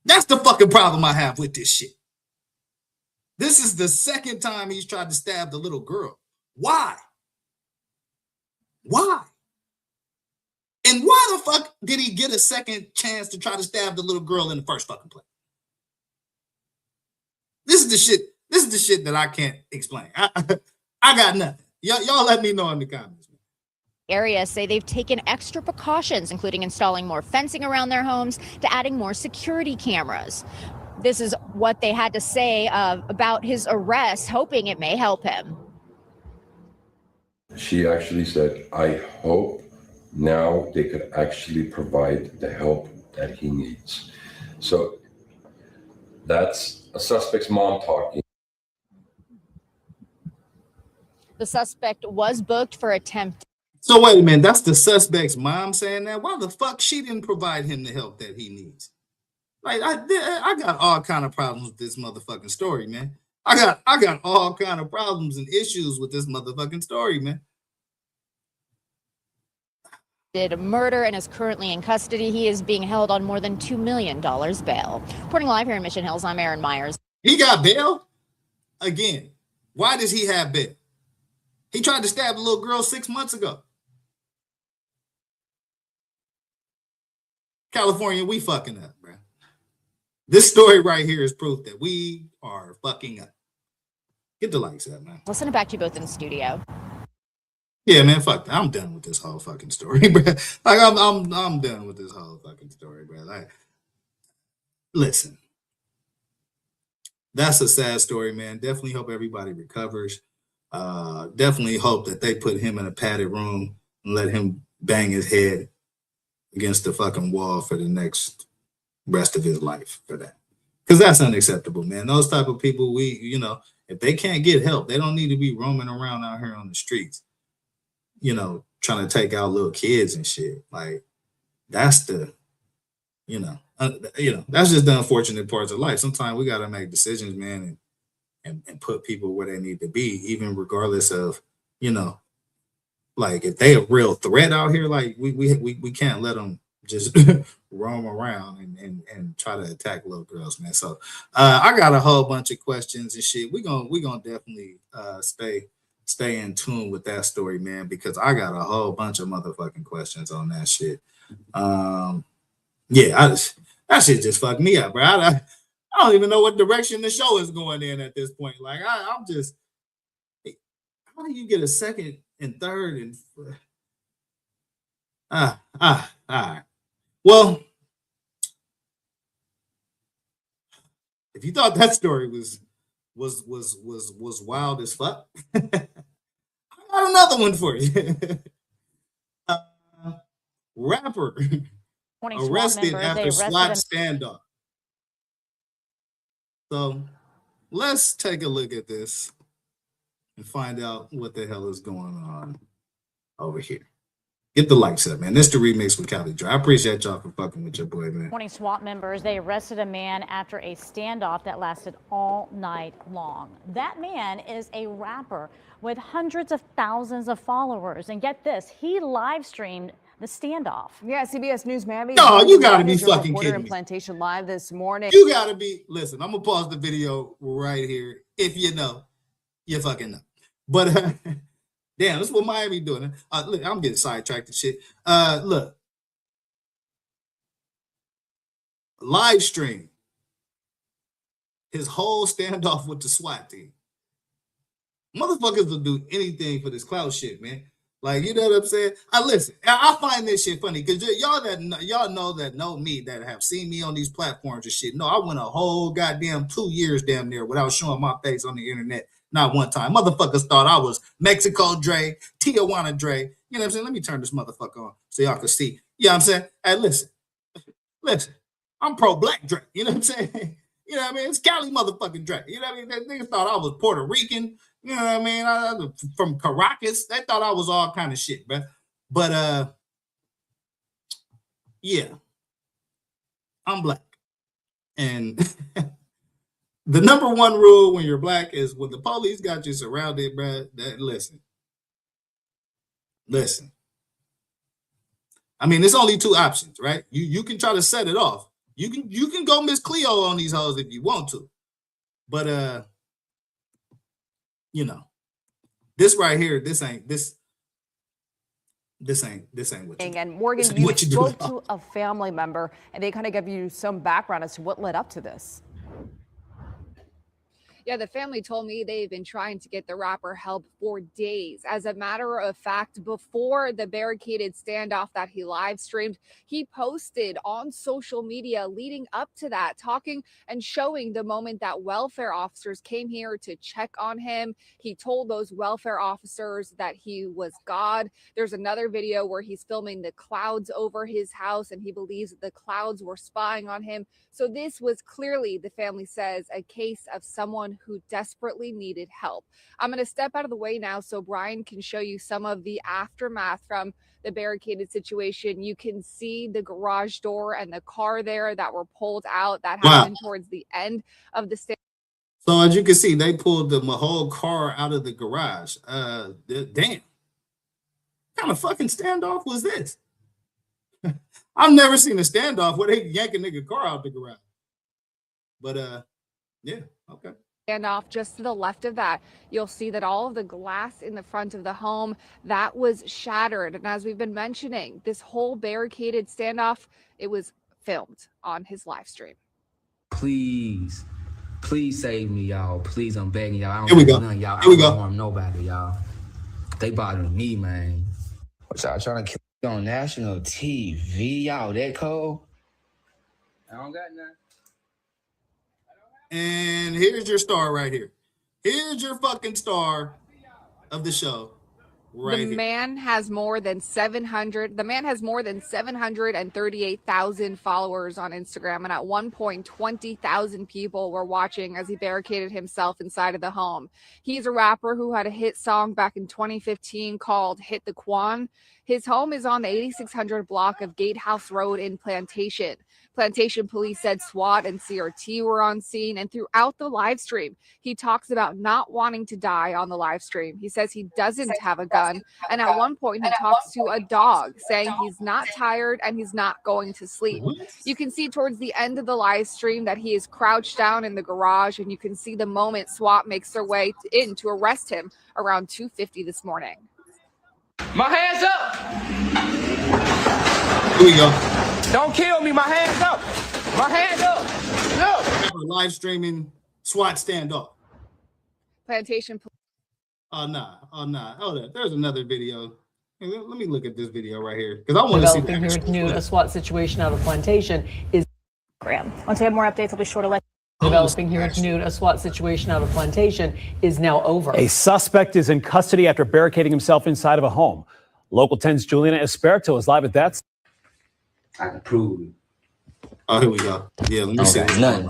Speaker 2: That's the fucking problem I have with this shit. This is the second time he's tried to stab the little girl. Why? Why? And why the fuck did he get a second chance to try to stab the little girl in the first fucking place? This is the shit. This is the shit that I can't explain. I got nothing. Y'all let me know in the comments.
Speaker 21: Area say they've taken extra precautions, including installing more fencing around their homes to adding more security cameras. This is what they had to say about his arrest, hoping it may help him.
Speaker 22: She actually said, I hope now they could actually provide the help that he needs. So that's a suspect's mom talking.
Speaker 21: The suspect was booked for attempt.
Speaker 2: So wait a minute, that's the suspect's mom saying that? Why the fuck she didn't provide him the help that he needs? Like, I got all kind of problems with this motherfucking story, man. I got all kind of problems and issues with this motherfucking story, man.
Speaker 21: Did a murder and is currently in custody. He is being held on more than $2 million bail. Reporting live here in Mission Hills, I'm Erin Myers.
Speaker 2: He got bail? Again, why does he have bail? He tried to stab a little girl 6 months ago. California, we fucking up, bro. This story right here is proof that we are fucking up. Get the likes up, man.
Speaker 21: I'll send it back to you both in the studio.
Speaker 2: Yeah, man, fuck that. I'm done with this whole fucking story, bro. Like, I'm done with this whole fucking story, bro. Like, listen, that's a sad story, man. Definitely hope everybody recovers. Definitely hope that they put him in a padded room and let him bang his head against the fucking wall for the next rest of his life for that. Because that's unacceptable, man. Those type of people, if they can't get help, they don't need to be roaming around out here on the streets, trying to take out little kids and shit. Like, that's the, that's just the unfortunate parts of life. Sometimes we got to make decisions, man, and put people where they need to be, even regardless of, like, if they a real threat out here, like we can't let them just roam around and try to attack little girls, man. So I got a whole bunch of questions and shit. We're gonna definitely stay in tune with that story, man, because I got a whole bunch of motherfucking questions on that shit. Yeah, that shit just fucked me up, bro. I don't even know what direction the show is going in at this point. Like, I'm just, how do you get a second and third and all right. Well, if you thought that story was wild as fuck, I got another one for you. Rapper arrested after SWAT standoff. So let's take a look at this and find out what the hell is going on over here. Get the likes up, man. This the remix with Callie Dre. I appreciate y'all for fucking with your boy, man.
Speaker 1: Morning SWAT members, they arrested a man after a standoff that lasted all night long. That man is a rapper with hundreds of thousands of followers. And get this, he live streamed the standoff.
Speaker 4: Yeah, CBS News Miami.
Speaker 2: No, you gotta be fucking kidding me.
Speaker 4: Plantation Live this morning.
Speaker 2: You gotta be, listen, I'm gonna pause the video right here. If you know, you fucking know. But damn, that's what Miami doing. Look, I'm getting sidetracked and shit. Look, live stream his whole standoff with the SWAT team. Motherfuckers will do anything for this clout shit, man. Like, you know what I'm saying? Listen, I find this shit funny because y'all know me, that have seen me on these platforms and shit. No, I went a whole goddamn 2 years damn near without showing my face on the internet. Not one time. Motherfuckers thought I was Mexico Dre, Tijuana Dre. You know what I'm saying? Let me turn this motherfucker on so y'all can see. You know what I'm saying? Hey, listen. I'm pro-black Dre. You know what I'm saying? You know what I mean? It's Cali motherfucking Dre. You know what I mean? They niggas thought I was Puerto Rican. You know what I mean? I from Caracas. They thought I was all kind of shit, bro. But yeah, I'm black. And the number one rule when you're black is when the police got you surrounded, bro, listen. I mean, there's only two options, right? You can try to set it off. You can go Miss Cleo on these hoes if you want to. But you know, this right here, this ain't what you do.
Speaker 4: And Morgan, you spoke to a family member, and they kind of give you some background as to what led up to this.
Speaker 23: Yeah, the family told me they've been trying to get the rapper help for days. As a matter of fact, before the barricaded standoff that he live streamed, he posted on social media leading up to that, talking and showing the moment that welfare officers came here to check on him. He told those welfare officers that he was God. There's another video where he's filming the clouds over his house, and he believes that the clouds were spying on him. So this was clearly, the family says, a case of someone who desperately needed help. I'm going to step out of the way now so Brian can show you some of the aftermath from the barricaded situation. You can see the garage door and the car there that were pulled out. That happened towards the end of the stand.
Speaker 2: So as you can see, they pulled the whole car out of the garage. Damn. What kind of fucking standoff was this? I've never seen a standoff where they yank a nigga car out the garage. But yeah, okay.
Speaker 23: Standoff just to the left of that, you'll see that all of the glass in the front of the home that was shattered. And as we've been mentioning, this whole barricaded standoff, it was filmed on his live stream.
Speaker 24: Please save me, y'all. Please, I'm begging y'all. I don't
Speaker 2: Here we go.
Speaker 24: None, y'all.
Speaker 2: Here we go.
Speaker 24: I don't harm nobody, y'all. They bothering me, man. What y'all trying to kill on national TV, y'all? That cold? I don't got nothing.
Speaker 2: And here's your star right here. Here's your fucking star of the show. Right
Speaker 23: The man has more than 738,000 followers on Instagram, and at one point 20,000 people were watching as he barricaded himself inside of the home. He's a rapper who had a hit song back in 2015 called Hit the Quan. His home is on the 8600 block of Gatehouse Road in Plantation. Plantation police said SWAT and CRT were on scene, and throughout the live stream, he talks about not wanting to die on the live stream. He says he doesn't have a gun, and at one point he talks to a dog, saying he's not tired and he's not going to sleep. You can see towards the end of the live stream that he is crouched down in the garage, and you can see the moment SWAT makes their way in to arrest him around 2:50 this morning.
Speaker 24: My hands up!
Speaker 2: Here we go.
Speaker 24: Don't kill me, my hands up! My hands up! No!
Speaker 2: Live streaming SWAT standoff.
Speaker 23: Plantation.
Speaker 2: Oh, nah. Oh, there's another video. Hey, let me look at this video right here, because I want to see
Speaker 25: Developing here with new, a SWAT situation out of Plantation is Graham. Once we have more updates, I'll be sure to let you know. Developing here with new, a SWAT situation out of Plantation is now over.
Speaker 26: A suspect is in custody after barricading himself inside of a home. Local 10's Juliana Esperto is live at that.
Speaker 24: I can prove it.
Speaker 2: Oh, here we go. Yeah, let me see.
Speaker 24: Nothing.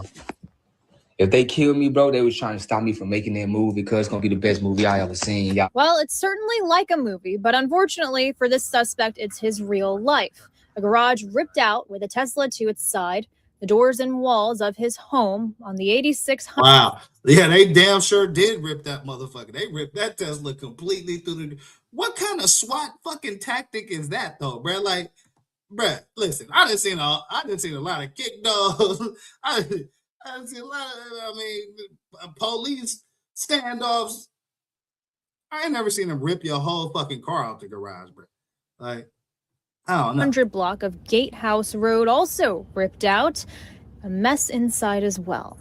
Speaker 24: If they kill me, bro, they was trying to stop me from making that movie because it's gonna be the best movie I ever seen. Y'all.
Speaker 3: Well, it's certainly like a movie, but unfortunately for this suspect, it's his real life. A garage ripped out with a Tesla to its side, the doors and walls of his home on the 8600.
Speaker 2: Wow. Yeah, they damn sure did rip that motherfucker. They ripped that Tesla completely through the. What kind of SWAT fucking tactic is that though, bro? Like, bro, listen, I done seen a lot of kick dogs. I done seen a lot of, police standoffs. I ain't never seen them rip your whole fucking car out the garage, bro. Like, I don't know.
Speaker 3: 100 block of Gatehouse Road also ripped out. A mess inside as well.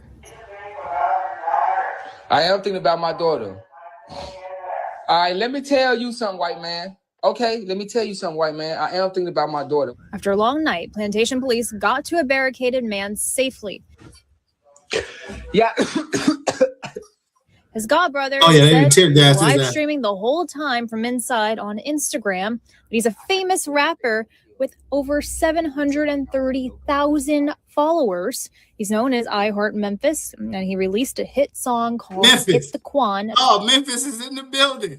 Speaker 24: I am thinking about my daughter. All right, let me tell you something, white man. Okay, let me tell you something, white man. I am thinking about my daughter.
Speaker 3: After a long night, Plantation police got to a barricaded man safely.
Speaker 24: Yeah.
Speaker 3: His godbrother
Speaker 2: they
Speaker 3: said
Speaker 2: gas
Speaker 3: he's
Speaker 2: his
Speaker 3: live
Speaker 2: ass.
Speaker 3: streaming the whole time from inside on Instagram. But he's a famous rapper with over 730,000 followers. He's known as I Heart Memphis, and he released a hit song called It's the Quan.
Speaker 2: Oh, Memphis is in the building.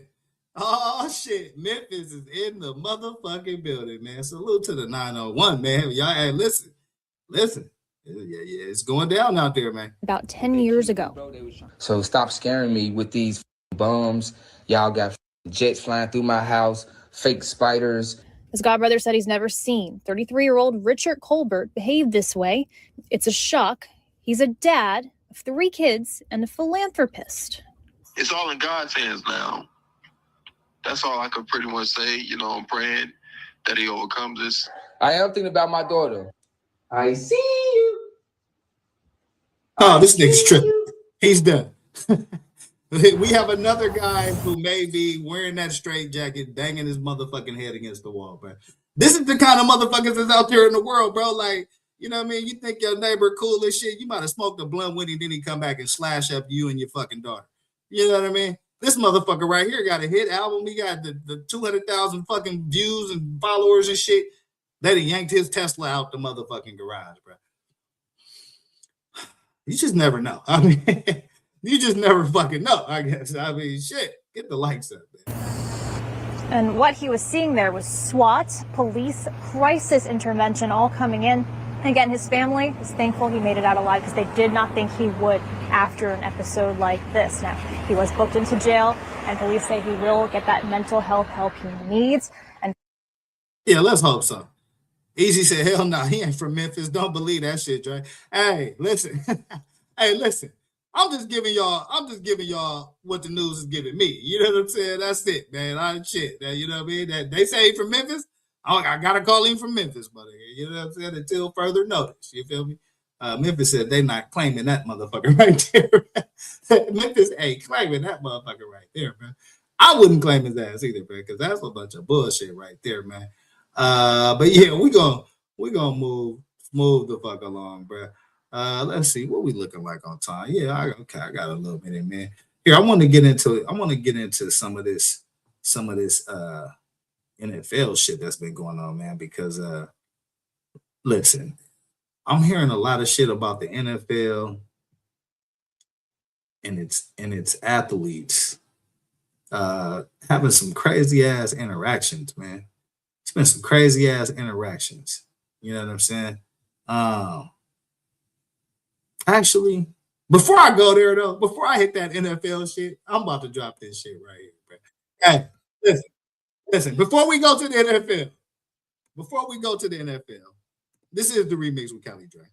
Speaker 2: Oh, shit. Memphis is in the motherfucking building, man. Salute to the 901, man. Y'all, hey, listen. Yeah, it's going down out there, man.
Speaker 3: About 10 years ago.
Speaker 24: So stop scaring me with these bums. Y'all got jets flying through my house, fake spiders.
Speaker 3: His godbrother said he's never seen 33-year-old Richard Colbert behave this way. It's a shock. He's a dad of 3 kids and a philanthropist.
Speaker 5: It's all in God's hands now. That's all I could pretty much say. You know, I'm praying that he overcomes this.
Speaker 24: I am thinking about my daughter. I see you.
Speaker 2: Oh, this nigga's tripping. He's done. We have another guy who may be wearing that straight jacket, banging his motherfucking head against the wall, bro. This is the kind of motherfuckers that's out there in the world, bro. Like, you know what I mean? You think your neighbor cool as shit, you might have smoked a blunt with him, then he come back and slash up you and your fucking daughter. You know what I mean? This motherfucker right here got a hit album. He got the 200,000 fucking views and followers and shit. They done yanked his Tesla out the motherfucking garage, bro. You just never know. I mean, you just never fucking know, I guess. I mean, shit. Get the lights up, man.
Speaker 3: And what he was seeing there was SWAT, police, crisis intervention all coming in. Again, his family is thankful he made it out alive because they did not think he would after an episode like this. Now, he was booked into jail, and police say he will get that mental health help he needs. And
Speaker 2: yeah, let's hope so. Easy said, hell no, he ain't from Memphis. Don't believe that shit, Dre. Hey, listen. Hey, listen. I'm just giving y'all what the news is giving me. You know what I'm saying? That's it, man. Shit. You know what I mean? That they say he from Memphis. I gotta call him from Memphis, buddy. You know what I'm saying? Until further notice. You feel me? Memphis said they not claiming that motherfucker right there. Memphis ain't claiming that motherfucker right there, man. I wouldn't claim his ass either, man, because that's a bunch of bullshit right there, man. But yeah, we gonna move the fuck along, bro. Let's see what we looking like on time. Yeah, I got a little minute, man. Here, I want to get into some of this NFL shit that's been going on, man, because listen, I'm hearing a lot of shit about the NFL and its athletes having some crazy ass interactions, man. It's been some crazy ass interactions. You know what I'm saying? Actually, before I go there though, before I hit that NFL shit, I'm about to drop this shit right here, bro. Hey, listen, before we go to the NFL, this is the remix with Cali Dre.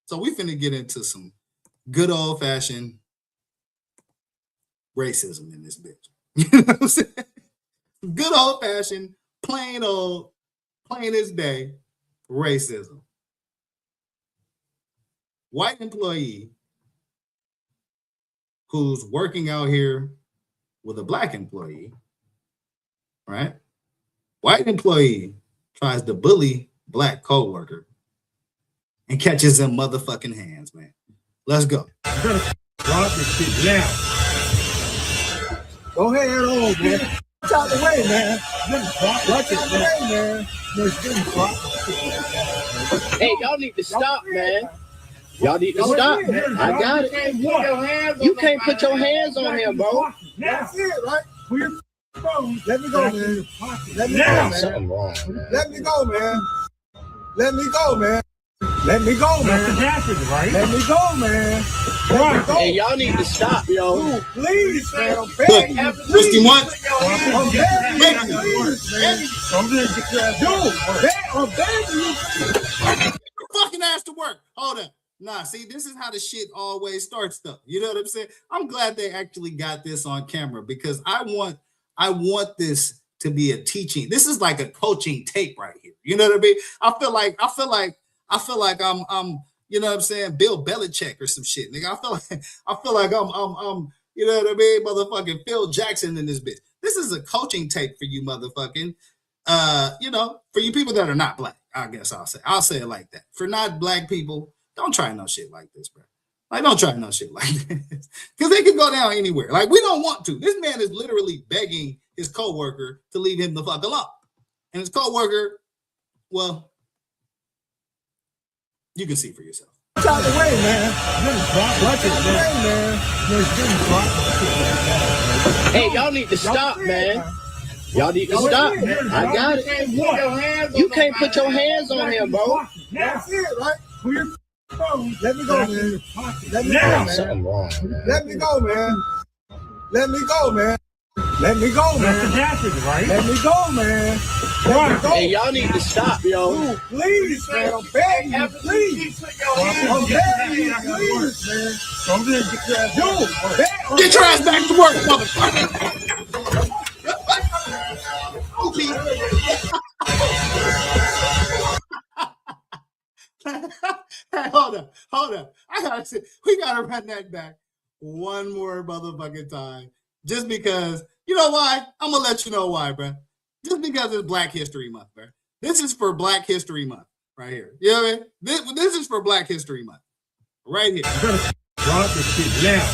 Speaker 2: So we finna get into some good old-fashioned racism in this bitch. You know what I'm saying? Good old-fashioned, plain as day racism. White employee who's working out here with a black employee, right? White employee tries to bully black coworker and catches them motherfucking hands, man. Let's go.
Speaker 6: Drop this shit now. Go ahead on, man. It's out the way, man. Watch it, man.
Speaker 7: Hey, y'all need to stop, man.
Speaker 6: Y'all need to stop. I got it. You can't put your hands on him, bro.
Speaker 7: That's it, right? Put your phone. Let me go, man. Let me go, man.
Speaker 6: Something wrong, man.
Speaker 7: Let me go, man. Let me go, man. Let me go, man.
Speaker 16: That's the right?
Speaker 7: Let me go, man. Let me go.
Speaker 6: Hey, y'all need to stop, yo.
Speaker 7: Dude, please, man. I'm begging you.
Speaker 2: Christy, what?
Speaker 7: I'm begging you. Please, man. Dude, I'm begging you.
Speaker 2: Fucking ass to work. Hold up. Nah, see, this is how the shit always starts, though. You know what I'm saying? I'm glad they actually got this on camera because I want this to be a teaching. This is like a coaching tape right here. You know what I mean? I feel like I'm you know what I'm saying, Bill Belichick or some shit, nigga. I feel like I'm you know what I mean, motherfucking Phil Jackson in this bitch. This is a coaching tape for you, motherfucking. You know, for you people that are not black, I guess I'll say it like that. For not black people, don't try no shit like this, bro. Like, don't try no shit like this. Because they can go down anywhere. Like, we don't want to. This man is literally begging his coworker to leave him the fuck alone. And his coworker, well, you can see for yourself.
Speaker 7: Get out the way, man. Watch it, man.
Speaker 6: Hey, y'all need to stop, man. Y'all need to stop. I got it. You can't put your hands on him, bro.
Speaker 7: That's it, right? Put your phone. Let me go, man. Let me go, man.
Speaker 6: Something wrong, man.
Speaker 7: Let me go, man. Let me go, man. Let me go, man.
Speaker 16: That's the right?
Speaker 7: Let me go, man. Let me go.
Speaker 6: Hey, y'all need to stop, yo.
Speaker 7: Dude, please, man. I'm begging you, please. I'm begging you, please, man. Dude,
Speaker 2: get your ass back to work, motherfucker. Hey, hold up. We gotta run that back one more motherfucking time. Just because, you know why? I'm gonna let you know why, bro. Just because it's Black History Month, bro. This is for Black History Month, right here. You know what I mean? This is for Black History Month, right here.
Speaker 7: Drop the shit now.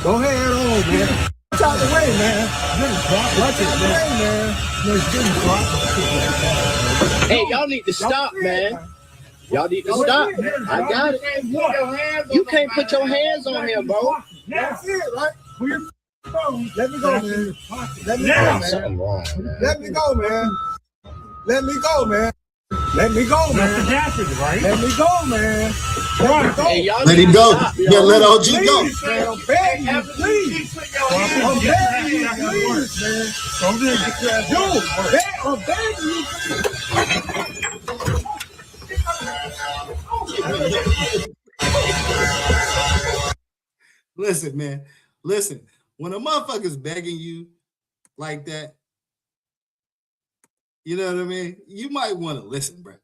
Speaker 7: Go ahead on, man. Get out the way, man. Watch it, man.
Speaker 6: Hey, y'all need to stop, man. Y'all need to stop. I got it. You can't put your hands on him, bro.
Speaker 7: That's it, right? Put your phone. Let me go, man. Let me go, man.
Speaker 6: Something wrong, man.
Speaker 7: Let me go, man. Let me go, man. Let me go, man.
Speaker 16: Right?
Speaker 7: Let me go, man. Let me go.
Speaker 6: Hey, y'all
Speaker 2: Let him go. Yeah, let OG go.
Speaker 7: Please, man. I'm begging you, please. I'm begging you, please, man. Dude, I'm begging you,
Speaker 2: Listen, man. Listen. When a motherfucker's begging you like that, you know what I mean? You might want to listen, bro.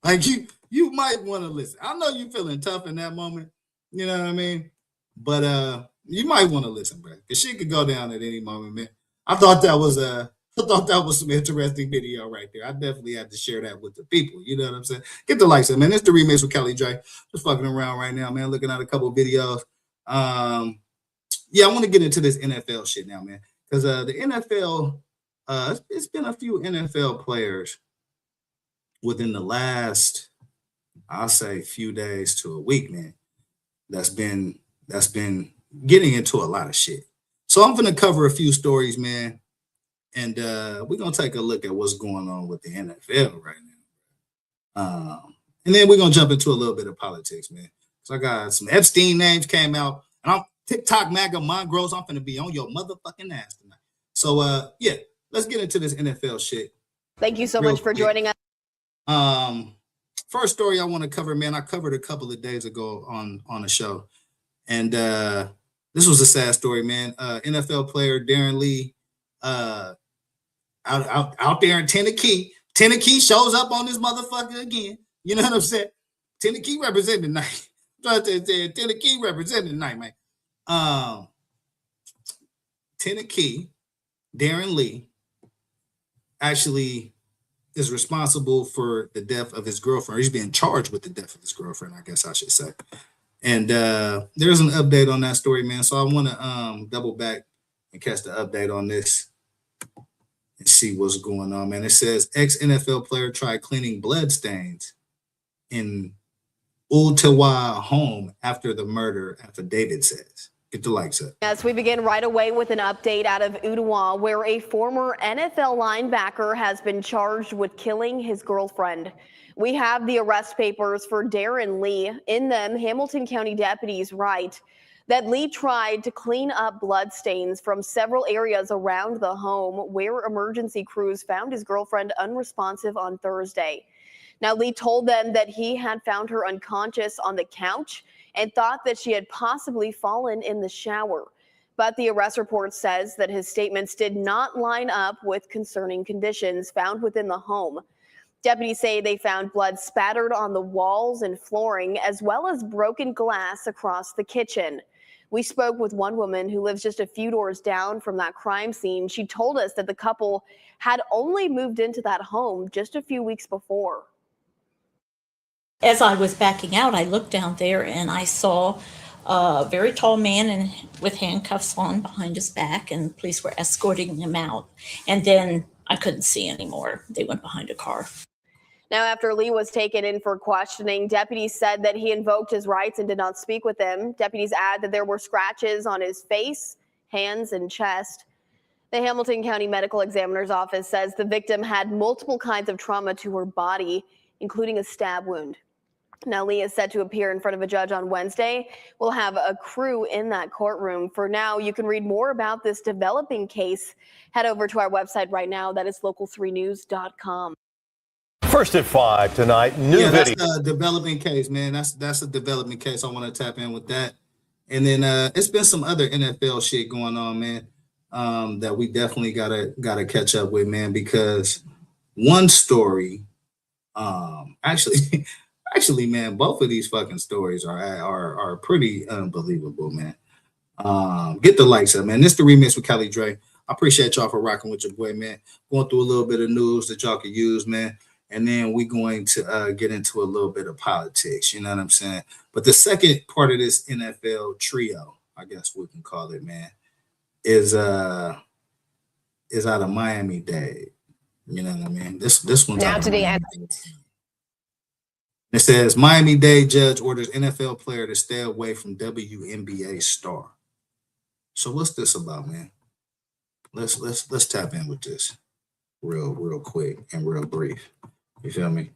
Speaker 2: Like you might want to listen. I know you feeling tough in that moment, you know what I mean? But you might want to listen, bro. Cause shit could go down at any moment, man. I thought that was some interesting video right there. I definitely had to share that with the people. You know what I'm saying? Get the likes up, man. It's the remix with Kelly Dre. Just fucking around right now, man. Looking at a couple of videos. Yeah, I want to get into this NFL shit now, man. Because the NFL, it's been a few NFL players within the last, I'll say, few days to a week, man. That's been getting into a lot of shit. So I'm gonna cover a few stories, man. And we're going to take a look at what's going on with the NFL right now. And then we're going to jump into a little bit of politics, man. So I got some Epstein names came out. And I'm TikTok MAGA Mongrels. I'm going to be on your motherfucking ass tonight. So, yeah, let's get into this NFL shit.
Speaker 8: Thank you so much for joining us.
Speaker 2: First story I want to cover, man, I covered a couple of days ago on a show. And this was a sad story, man. NFL player Darren Lee, out there in Tennessee. Tennessee shows up on this motherfucker again. You know what I'm saying? Tennessee representing tonight. Tennessee representing tonight, man. Tennessee, Darren Lee, actually is responsible for the death of his girlfriend. He's being charged with the death of his girlfriend, I guess I should say. And there's an update on that story, man. So I want to double back and catch the update on this and see what's going on, man. It says ex-NFL player tried cleaning blood stains in Utawa home after the murder, affidavit says. Get the likes up.
Speaker 8: Yes, we begin right away with an update out of Ottawa, where a former NFL linebacker has been charged with killing his girlfriend. We have the arrest papers for Darren Lee. In them, Hamilton County deputies write that Lee tried to clean up bloodstains from several areas around the home where emergency crews found his girlfriend unresponsive on Thursday. Now, Lee told them that he had found her unconscious on the couch and thought that she had possibly fallen in the shower. But the arrest report says that his statements did not line up with concerning conditions found within the home. Deputies say they found blood spattered on the walls and flooring, as well as broken glass across the kitchen. We spoke with one woman who lives just a few doors down from that crime scene. She told us that the couple had only moved into that home just a few weeks before.
Speaker 9: As I was backing out, I looked down there and I saw a very tall man with handcuffs on behind his back, and police were escorting him out. And then I couldn't see anymore. They went behind a car.
Speaker 8: Now, after Lee was taken in for questioning, deputies said that he invoked his rights and did not speak with him. Deputies add that there were scratches on his face, hands, and chest. The Hamilton County Medical Examiner's Office says the victim had multiple kinds of trauma to her body, including a stab wound. Now, Lee is set to appear in front of a judge on Wednesday. We'll have a crew in that courtroom. For now, you can read more about this developing case. Head over to our website right now. That is local3news.com.
Speaker 10: First at 5 tonight, new video.
Speaker 2: That's a developing case, man. That's a developing case. I want to tap in with that. And then it's been some other NFL shit going on, man, that we definitely gotta catch up with, man, because one story, actually, man, both of these fucking stories are pretty unbelievable, man. Get the likes up, man. This the remix with Kelly Dre. I appreciate y'all for rocking with your boy, man. Going through a little bit of news that y'all could use, man. And then we're going to get into a little bit of politics, you know what I'm saying? But the second part of this NFL trio, I guess we can call it, man, is out of Miami-Dade. You know what I mean? This one's
Speaker 11: now
Speaker 2: out
Speaker 11: today.
Speaker 2: Of it says Miami-Dade judge orders NFL player to stay away from WNBA star. So what's this about, man? Let's tap in with this real quick and real brief. You feel me?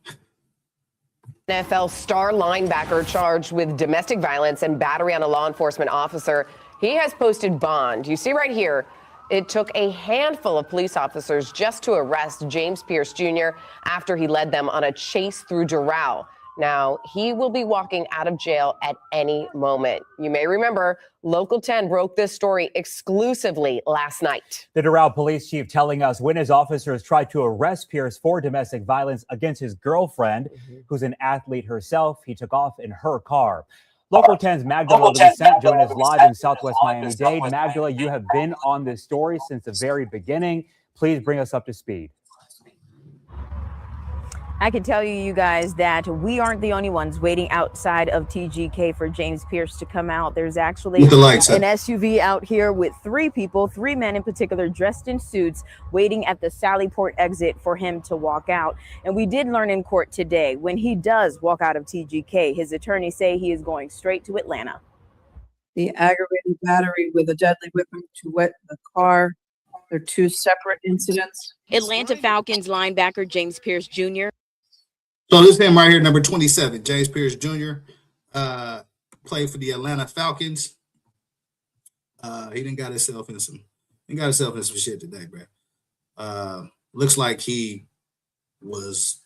Speaker 11: NFL star linebacker charged with domestic violence and battery on a law enforcement officer. He has posted bond. You see right here, it took a handful of police officers just to arrest James Pierce Jr. after he led them on a chase through Doral. Now, he will be walking out of jail at any moment. You may remember Local 10 broke this story exclusively last night.
Speaker 26: The Doral police chief telling us when his officers tried to arrest Pierce for domestic violence against his girlfriend, who's an athlete herself, he took off in her car. Local 10's Magdala Louisette joined us live in Southwest Miami-Dade. Magdala, you have been on this story since the very beginning. Please bring us up to speed.
Speaker 12: I can tell you guys that we aren't the only ones waiting outside of TGK for James Pierce to come out. There's actually an SUV out here with three men in particular, dressed in suits, waiting at the Sallyport exit for him to walk out. And we did learn in court today, when he does walk out of TGK, his attorneys say he is going straight to Atlanta.
Speaker 13: The aggravated battery with a deadly weapon to wet the car. They're two separate incidents.
Speaker 12: Atlanta Falcons linebacker James Pierce Jr.
Speaker 2: So this is him right here, number 27, James Pierce Jr. Played for the Atlanta Falcons. He done got himself in some shit today, bro. Looks like he was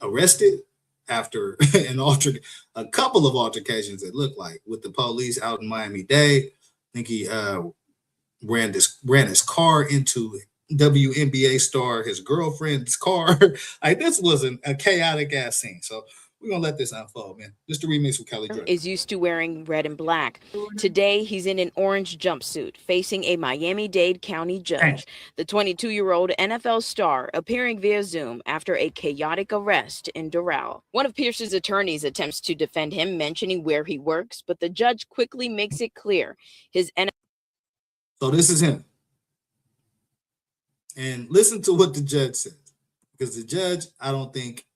Speaker 2: arrested after a couple of altercations, it looked like, with the police out in Miami-Dade. I think he ran his car into WNBA star, his girlfriend's car. Like, this was a chaotic ass scene. So we're gonna let this unfold, man. Just a remix with Kelly Dre.
Speaker 12: Is used to wearing red and black. Today, he's in an orange jumpsuit, facing a Miami-Dade County judge. The 22-year-old NFL star appearing via Zoom after a chaotic arrest in Doral. One of Pierce's attorneys attempts to defend him, mentioning where he works, but the judge quickly makes it clear his NFL.
Speaker 2: So this is him. And listen to what the judge says, because the judge, I don't think,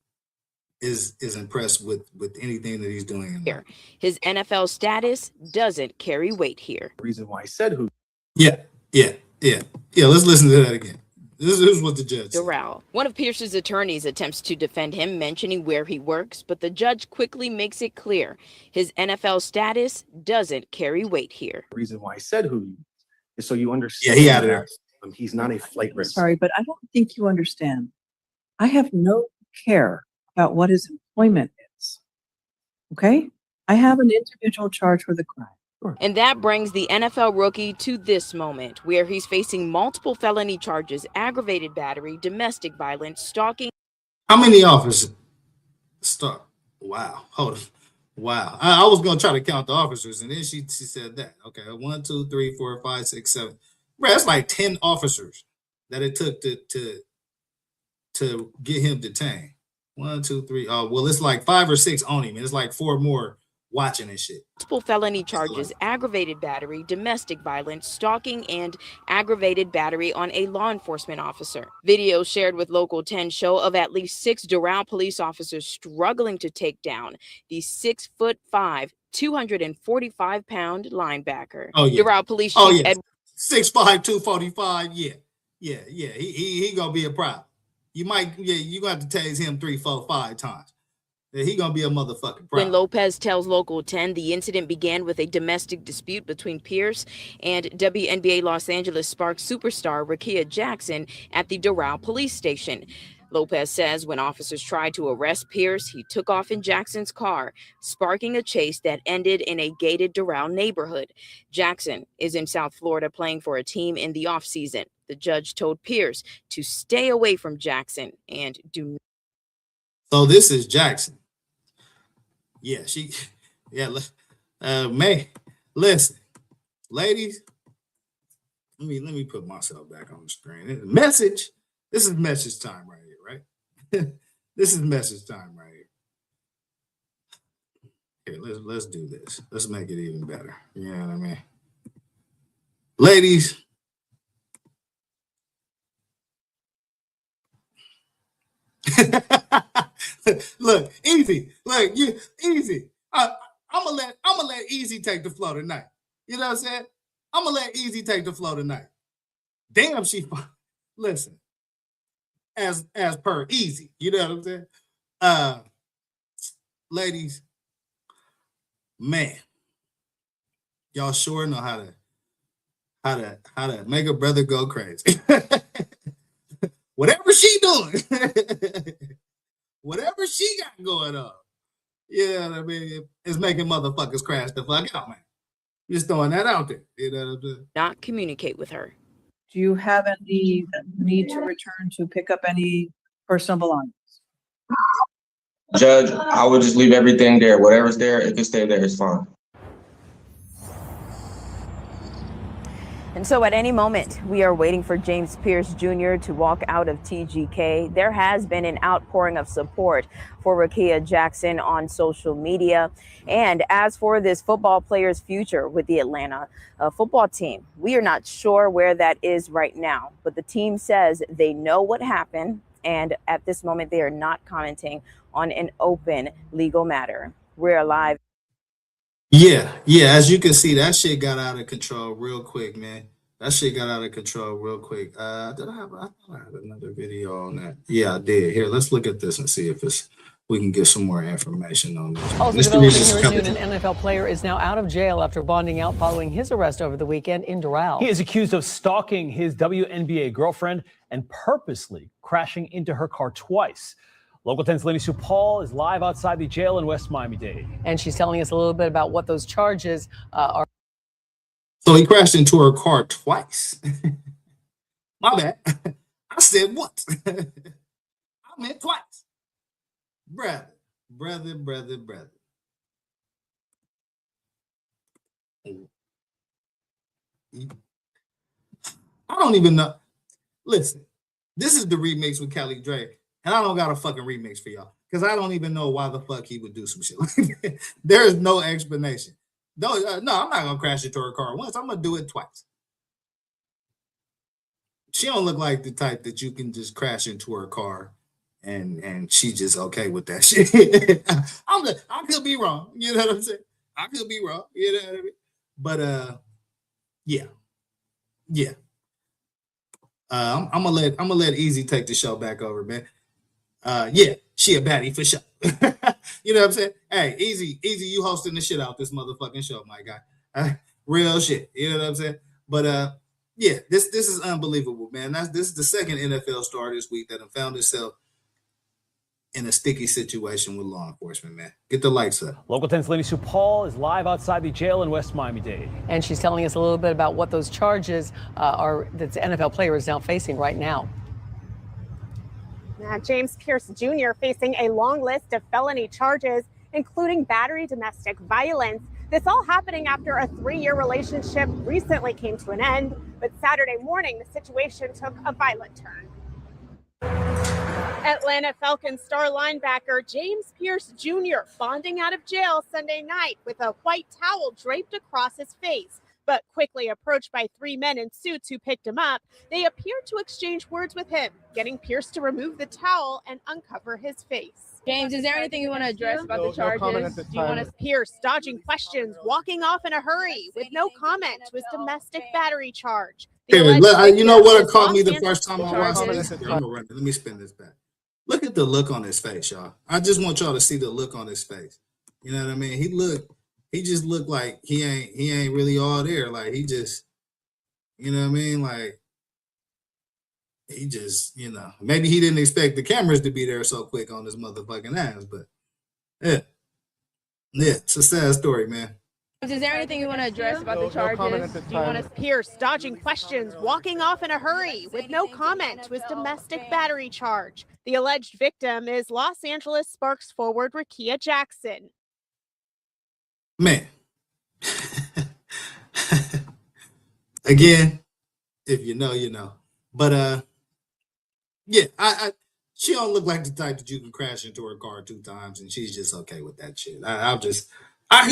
Speaker 2: is impressed with anything that he's doing in life.
Speaker 12: His NFL status doesn't carry weight here.
Speaker 6: Reason why I said who.
Speaker 2: Yeah. Let's listen to that again. This is what the judge said.
Speaker 12: Doral. One of Pierce's attorneys attempts to defend him, mentioning where he works, but the judge quickly makes it clear his NFL status doesn't carry weight here.
Speaker 6: The reason why I said who is so you understand.
Speaker 2: Yeah, he out of there.
Speaker 6: He's not a flight risk.
Speaker 13: Sorry, but I don't think you understand. I have no care about what his employment is. Okay? I have an individual charged with a crime.
Speaker 12: And that brings the NFL rookie to this moment, where he's facing multiple felony charges, aggravated battery, domestic violence, stalking.
Speaker 2: How many officers? Wow. Hold on. Wow. I was going to try to count the officers, and then she said that. Okay. 1, 2, 3, 4, 5, 6, 7. Bro, that's like 10 officers that it took to get him detained. 1, 2, 3. Oh, well, it's like 5 or 6 on him, and it's like 4 more watching and shit.
Speaker 12: Multiple felony charges, aggravated battery, domestic violence, stalking, and aggravated battery on a law enforcement officer. Videos shared with Local 10 show of at least 6 Doral police officers struggling to take down the 6'5", 245-pound linebacker.
Speaker 2: Oh, yeah.
Speaker 12: Doral police
Speaker 2: chief.
Speaker 12: Oh, yeah.
Speaker 2: 6'5", 245. Yeah. He gonna be a problem. You gonna have to tase him 3, 4, 5 times. He gonna be a motherfucking problem.
Speaker 12: When Lopez tells Local 10 the incident began with a domestic dispute between Pierce and WNBA Los Angeles Sparks superstar Rakia Jackson at the Doral police station. Lopez says when officers tried to arrest Pierce, he took off in Jackson's car, sparking a chase that ended in a gated Doral neighborhood. Jackson is in South Florida playing for a team in the offseason. The judge told Pierce to stay away from Jackson and do not.
Speaker 2: So this is Jackson. Man, listen, ladies, let me put myself back on the screen. Message. This is message time right here, right? This is message time right here. Here, let's do this. Let's make it even better. You know what I mean? Ladies, look, easy. Look, you easy. I'm gonna let Easy take the flow tonight. You know what I'm saying? I'm gonna let Easy take the flow tonight. Damn, she fine. Listen, as per Easy. You know what I'm saying? Ladies, man, y'all sure know how to make a brother go crazy. Whatever she doing. Whatever she got going on, yeah, I mean, it's making motherfuckers crash the fuck out, man. Just throwing that out there. You know what I'm saying?
Speaker 12: Not communicate with her.
Speaker 13: Do you have any need to return to pick up any personal belongings?
Speaker 14: Judge, I would just leave everything there. Whatever's there, it can stay there. It's fine.
Speaker 12: And so at any moment, we are waiting for James Pierce Jr. to walk out of TGK. There has been an outpouring of support for Rakia Jackson on social media. And as for this football player's future with the Atlanta football team, we are not sure where that is right now. But the team says they know what happened. And at this moment, they are not commenting on an open legal matter. We're live.
Speaker 2: Yeah. As you can see, that shit got out of control real quick, man. That shit got out of control real quick. Did I have another video on that? Yeah, I did. Here, let's look at this and see if we can get some more information on this.
Speaker 25: Also developing here in June, an NFL player is now out of jail after bonding out following his arrest over the weekend in Doral.
Speaker 15: He is accused of stalking his WNBA girlfriend and purposely crashing into her car twice. Local 10's Lenny Sue Paul is live outside the jail in West Miami-Dade.
Speaker 25: And she's telling us a little bit about what those charges are.
Speaker 2: So he crashed into her car twice. My bad. I said once. I meant twice. Brother. I don't even know. Listen, this is the remix with Kelly Drake. And I don't got a fucking remix for y'all because I don't even know why the fuck he would do some shit like that. There is no explanation. No, I'm not gonna crash into her car once. I'm gonna do it twice. She don't look like the type that you can just crash into her car and she's just okay with that shit. I could be wrong. You know what I'm saying? I could be wrong. You know what I mean? But yeah. I'm gonna let Easy take the show back over, man. Yeah, she a baddie for sure. You know what I'm saying? Hey, Easy, you hosting the shit out this motherfucking show, my guy. Real shit. You know what I'm saying? But yeah, this is unbelievable, man. This is the second NFL star this week that have found itself in a sticky situation with law enforcement, man. Get the lights up.
Speaker 15: Local 10's Lenny Sue Paul is live outside the jail in West Miami-Dade.
Speaker 25: And she's telling us a little bit about what those charges are that the NFL player is now facing right now.
Speaker 17: James Pierce Jr. facing a long list of felony charges, including battery, domestic violence. This all happening after a 3-year relationship recently came to an end. But Saturday morning, the situation took a violent turn. Atlanta Falcons star linebacker James Pierce Jr. bonding out of jail Sunday night with a white towel draped across his face, but quickly approached by 3 men in suits who picked him up. They appeared to exchange words with him, getting Pierce to remove the towel and uncover his face.
Speaker 3: James, is there anything you want to address about the charges?
Speaker 17: Do you want to Pierce dodging questions, walking off in a hurry with no comment to his domestic battery charge.
Speaker 2: Here, you know what caught me the first time I watched this? Let me spin this back. Look at the look on his face, y'all. I just want y'all to see the look on his face. You know what I mean? He just looked like he ain't really all there. Like he just, you know what I mean? Like he just, maybe he didn't expect the cameras to be there so quick on his motherfucking ass, but yeah, it's a sad story, man.
Speaker 3: Is there anything you want to address about the charges?
Speaker 17: Do you want to Pierce dodging questions, walking off in a hurry with no comment to his domestic battery charge. The alleged victim is Los Angeles Sparks forward Rakia Jackson.
Speaker 2: Man, again, if you know, you know. But yeah, she don't look like the type that you can crash into her car 2 times and she's just okay with that shit. I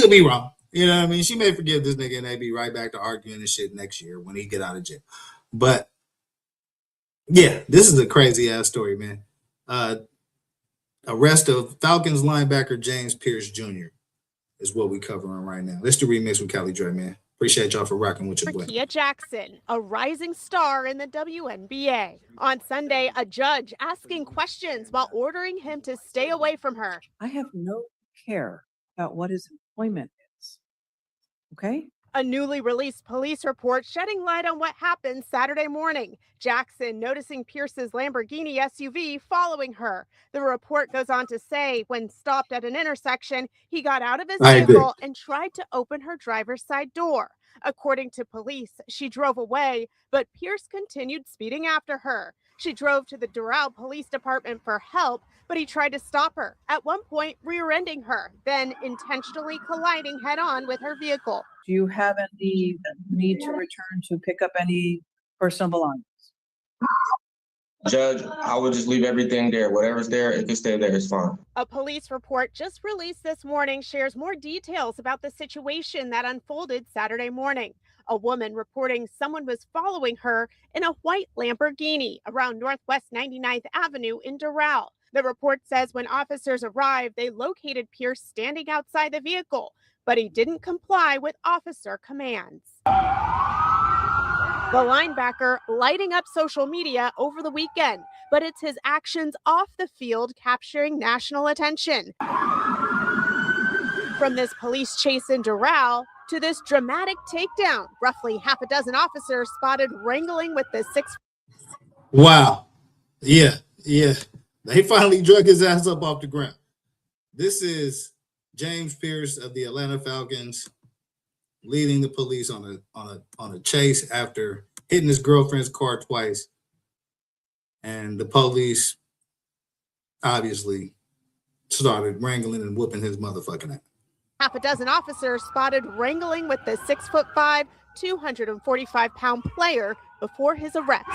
Speaker 2: could be wrong. You know what I mean? She may forgive this nigga and they be right back to arguing and shit next year when he get out of jail. But yeah, this is a crazy ass story, man. Arrest of Falcons linebacker James Pierce Jr. is what we covering right now. This is the remix with Callie Dre, man. Appreciate y'all for rocking with your boy.
Speaker 17: Rakia Jackson, a rising star in the WNBA. On Sunday, a judge asking questions while ordering him to stay away from her.
Speaker 13: I have no care about what his employment is. Okay?
Speaker 17: A newly released police report shedding light on what happened Saturday morning. Jackson noticing Pierce's Lamborghini SUV following her. The report goes on to say when stopped at an intersection, he got out of his vehicle and tried to open her driver's side door. According to police, she drove away, but Pierce continued speeding after her. She drove to the Doral Police Department for help, but he tried to stop her, at one point rear-ending her, then intentionally colliding head-on with her vehicle.
Speaker 13: Do you have any need to return to pick up any personal belongings?
Speaker 14: Judge, I would just leave everything there. Whatever's there, it can stay there. It's fine.
Speaker 17: A police report just released this morning shares more details about the situation that unfolded Saturday morning. A woman reporting someone was following her in a white Lamborghini around Northwest 99th Avenue in Doral. The report says when officers arrived, they located Pierce standing outside the vehicle, but he didn't comply with officer commands. The linebacker lighting up social media over the weekend, but it's his actions off the field capturing national attention. From this police chase in Doral to this dramatic takedown, roughly half a dozen officers spotted wrangling with the 6.
Speaker 2: Wow. Yeah. They finally drug his ass up off the ground. This is James Pierce of the Atlanta Falcons leading the police on a chase after hitting his girlfriend's car twice. And the police obviously started wrangling and whooping his motherfucking ass.
Speaker 17: Half a dozen officers spotted wrangling with the 6'5", 245-pound player before his arrest.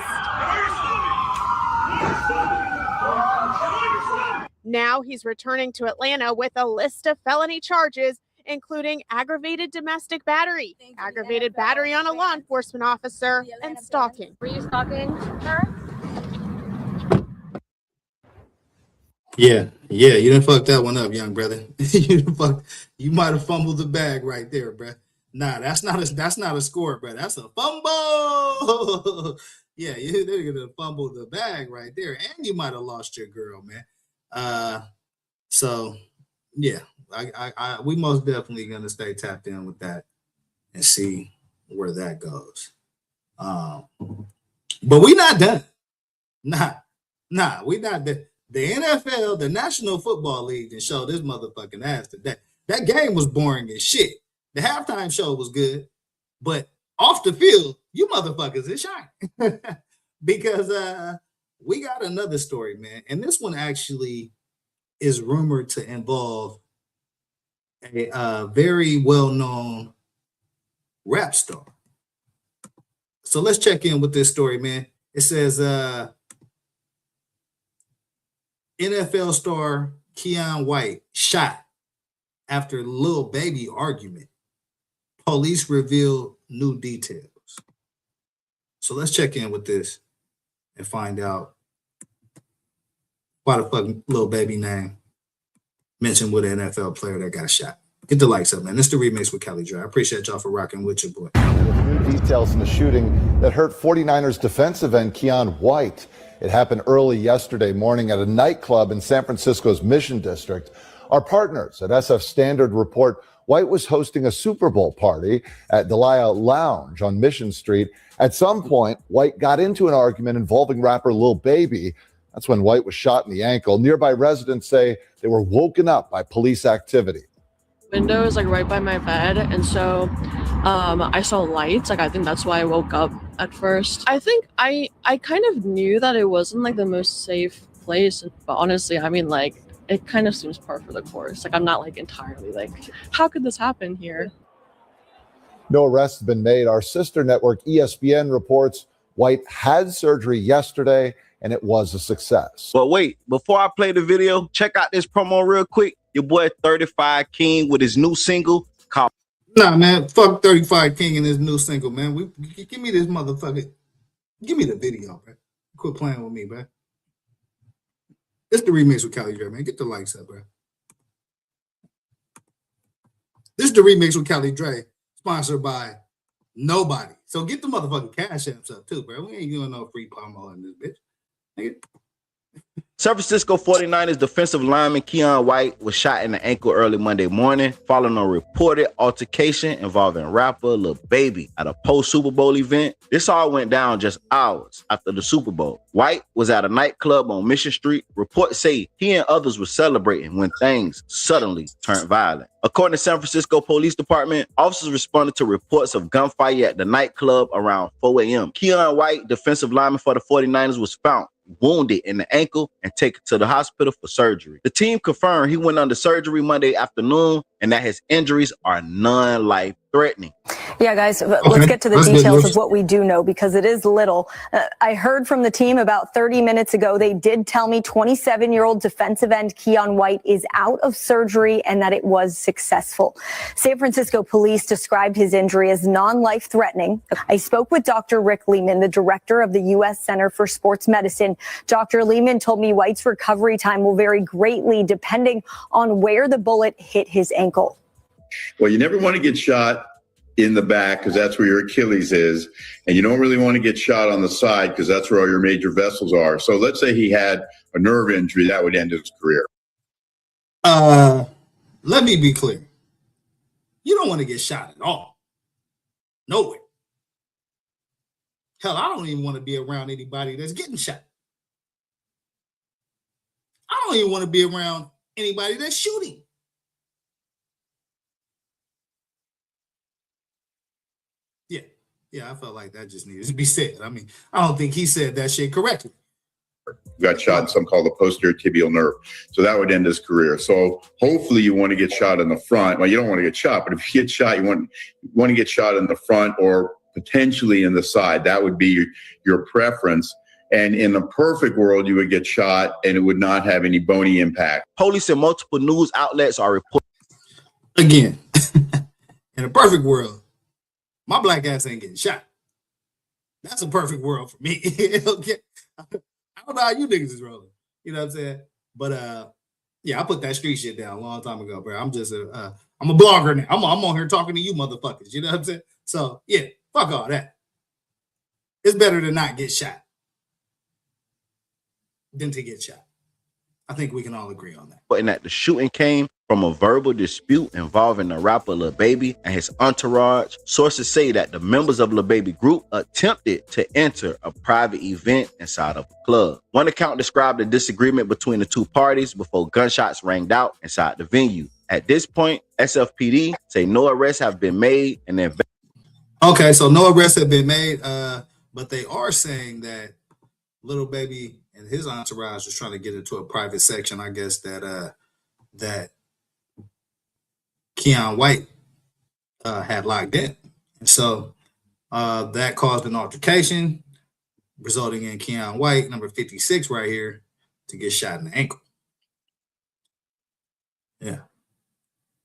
Speaker 17: Now he's returning to Atlanta with a list of felony charges, including aggravated domestic battery, aggravated battery on a law enforcement officer, and stalking.
Speaker 3: Were you stalking her?
Speaker 2: Yeah, you done fucked that one up, young brother. You might have fumbled the bag right there, bruh. Nah, that's not a score, bruh. That's a fumble. Yeah, they're gonna fumble the bag right there, and you might have lost your girl, man. So yeah, we most definitely gonna stay tapped in with that and see where that goes. But we not done. Nah, we not done. The NFL, the National Football League, and showed this motherfucking ass today. That game was boring as shit. The halftime show was good, but off the field, you motherfuckers is shining. Because we got another story, man. And this one actually is rumored to involve a very well-known rap star. So let's check in with this story, man. It says NFL star Keon White shot after Lil Baby argument. Police reveal new details. So let's check in with this and find out why the fuck Lil Baby name mentioned with an NFL player that got shot. Get the likes up, man. This is the remix with Kelly Dre. I appreciate y'all for rocking with your boy.
Speaker 1: With new details in the shooting that hurt 49ers defensive end Keon White. It happened early yesterday morning at a nightclub in San Francisco's Mission District. Our partners at SF Standard report White was hosting a Super Bowl party at Delia Lounge on Mission Street. At some point, White got into an argument involving rapper Lil Baby. That's when White was shot in the ankle. Nearby residents say they were woken up by police activity.
Speaker 18: Windows like right by my bed, and so I saw lights. Like I think that's why I woke up at first. I think I kind of knew that it wasn't like the most safe place, but honestly, I mean, like it kind of seems par for the course. Like I'm not like entirely like, how could this happen here?
Speaker 1: No arrests have been made. Our sister network ESPN reports White had surgery yesterday and it was a success.
Speaker 19: But wait, before I play the video, check out this promo real quick. Your boy 35 King with his new single called...
Speaker 2: Nah, man, fuck 35 King and his new single, man. Give me this motherfucker. Give me the video, bro. Quit playing with me, bro. It's the remix with Kelly Dre, man. Get the likes up, bro. This is the remix with Kelly Dre, sponsored by nobody. So get the motherfucking cash apps up too, bro. We ain't doing no free promo in this bitch. Nigga.
Speaker 19: San Francisco 49ers defensive lineman Keon White was shot in the ankle early Monday morning following a reported altercation involving rapper Lil Baby at a post-Super Bowl event. This all went down just hours after the Super Bowl. White was at a nightclub on Mission Street. Reports say he and others were celebrating when things suddenly turned violent. According to San Francisco Police Department, officers responded to reports of gunfire at the nightclub around 4 a.m. Keon White, defensive lineman for the 49ers, was found wounded in the ankle and taken to the hospital for surgery. The team confirmed he went under surgery Monday afternoon and that his injuries are non-life-threatening.
Speaker 20: Yeah, guys, let's get to the details of what we do know because it is little. I heard from the team about 30 minutes ago. They did tell me 27-year-old defensive end Keon White is out of surgery and that it was successful. San Francisco police described his injury as non-life-threatening. I spoke with Dr. Rick Lehman, the director of the U.S. Center for Sports Medicine. Dr. Lehman told me White's recovery time will vary greatly depending on where the bullet hit his ankle.
Speaker 21: Well, you never want to get shot in the back because that's where your Achilles is. And you don't really want to get shot on the side because that's where all your major vessels are. So let's say he had a nerve injury, that would end his career.
Speaker 2: Let me be clear. You don't want to get shot at all. Nowhere. Hell, I don't even want to be around anybody that's getting shot. I don't even want to be around anybody that's shooting. Yeah, I felt like that just needed to be said. I mean, I don't think he said that shit correctly.
Speaker 21: Got shot in something called the posterior tibial nerve. So that would end his career. So hopefully you want to get shot in the front. Well, you don't want to get shot, but if you get shot, you want to get shot in the front or potentially in the side. That would be your preference. And in the perfect world, you would get shot and it would not have any bony impact.
Speaker 19: Police and multiple news outlets are reporting.
Speaker 2: Again, in a perfect world, my black ass ain't getting shot. That's a perfect world for me. Okay. I don't know how you niggas is rolling. You know what I'm saying? But yeah, I put that street shit down a long time ago, bro. I'm just I'm a blogger now. I'm on here talking to you motherfuckers. You know what I'm saying? So yeah, fuck all that. It's better to not get shot than to get shot. I think we can all agree on that.
Speaker 19: And that the shooting came from a verbal dispute involving the rapper Lil Baby and his entourage. Sources say that the members of Lil Baby group attempted to enter a private event inside of a club. One account described a disagreement between the two parties before gunshots rang out inside the venue. At this point, SFPD say no arrests have been made and then.
Speaker 2: Okay, so no arrests have been made, but they are saying that Lil Baby and his entourage was trying to get into a private section. I guess that Keon White had locked in, and so that caused an altercation, resulting in Keon White, number 56, right here, to get shot in the ankle. Yeah.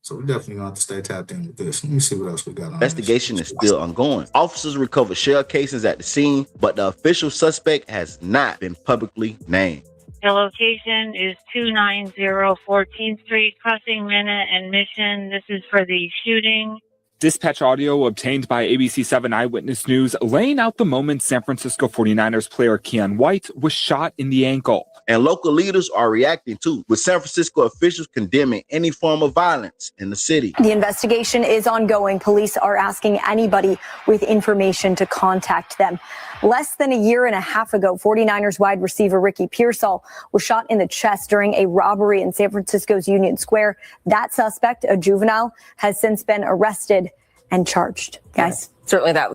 Speaker 2: So we definitely gonna have to stay tapped in with this. Let me see what else we got on.
Speaker 19: Investigation is still ongoing. Officers recovered shell casings at the scene, but the official suspect has not been publicly named.
Speaker 4: The location is 290 14th Street, crossing Minna and Mission. This is for the shooting.
Speaker 5: Dispatch audio obtained by ABC 7 Eyewitness News laying out the moment San Francisco 49ers player Keon White was shot in the ankle.
Speaker 19: And local leaders are reacting too, with San Francisco officials condemning any form of violence in the city.
Speaker 20: The investigation is ongoing. Police are asking anybody with information to contact them. Less than a year and a half ago, 49ers wide receiver Ricky Pearsall was shot in the chest during a robbery in San Francisco's Union Square. That suspect, a juvenile, has since been arrested and charged. Guys,
Speaker 11: certainly that.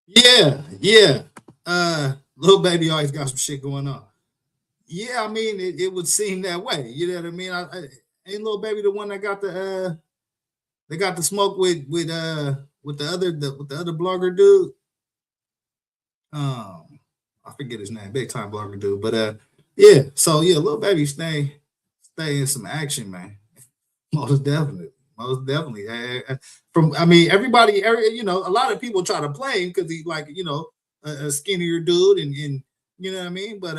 Speaker 2: Yeah. Lil Baby always got some shit going on. Yeah, I mean, it would seem that way. You know what I mean? Ain't Lil Baby the one that got the smoke with the other blogger dude? I forget his name, big time blogger dude. But yeah, so yeah, Lil Baby stay in some action, man. Most definitely. Everybody, a lot of people try to play him because he's like, a skinnier dude, and you know what I mean. But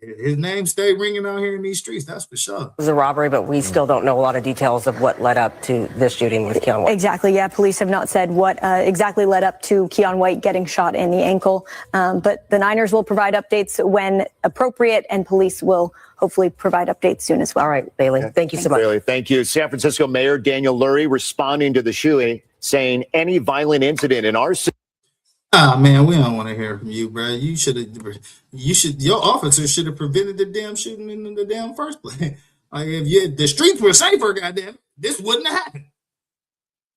Speaker 2: his name stayed ringing out here in these streets. That's for sure.
Speaker 11: It was a robbery, but we still don't know a lot of details of what led up to this shooting with Keon White.
Speaker 20: Exactly. Yeah, police have not said what exactly led up to Keon White getting shot in the ankle. But the Niners will provide updates when appropriate, and police will hopefully provide updates soon as well.
Speaker 11: All right, Bailey. Thank you so much.
Speaker 16: Bailey, thank you. San Francisco Mayor Daniel Lurie responding to the shooting, saying any violent incident in our city.
Speaker 2: Man, we don't want to hear from you, bro. Your officers should have prevented the damn shooting in the damn first place. Like, if the streets were safer, goddamn, this wouldn't have happened.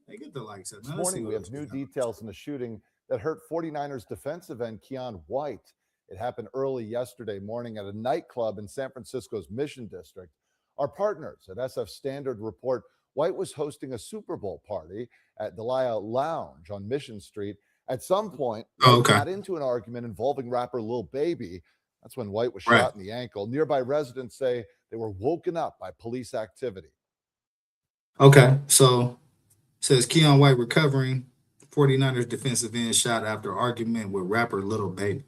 Speaker 2: Hey, get the likes up.
Speaker 1: This morning, we have new details in the shooting that hurt 49ers defensive end Keon White. It happened early yesterday morning at a nightclub in San Francisco's Mission District. Our partners at SF Standard report White was hosting a Super Bowl party at Delia Lounge on Mission Street. At some point, White got into an argument involving rapper Lil Baby. That's when White was shot in the ankle. Nearby residents say they were woken up by police activity. Okay, so it says Keon White recovering, 49ers defensive end shot after argument with rapper Lil Baby.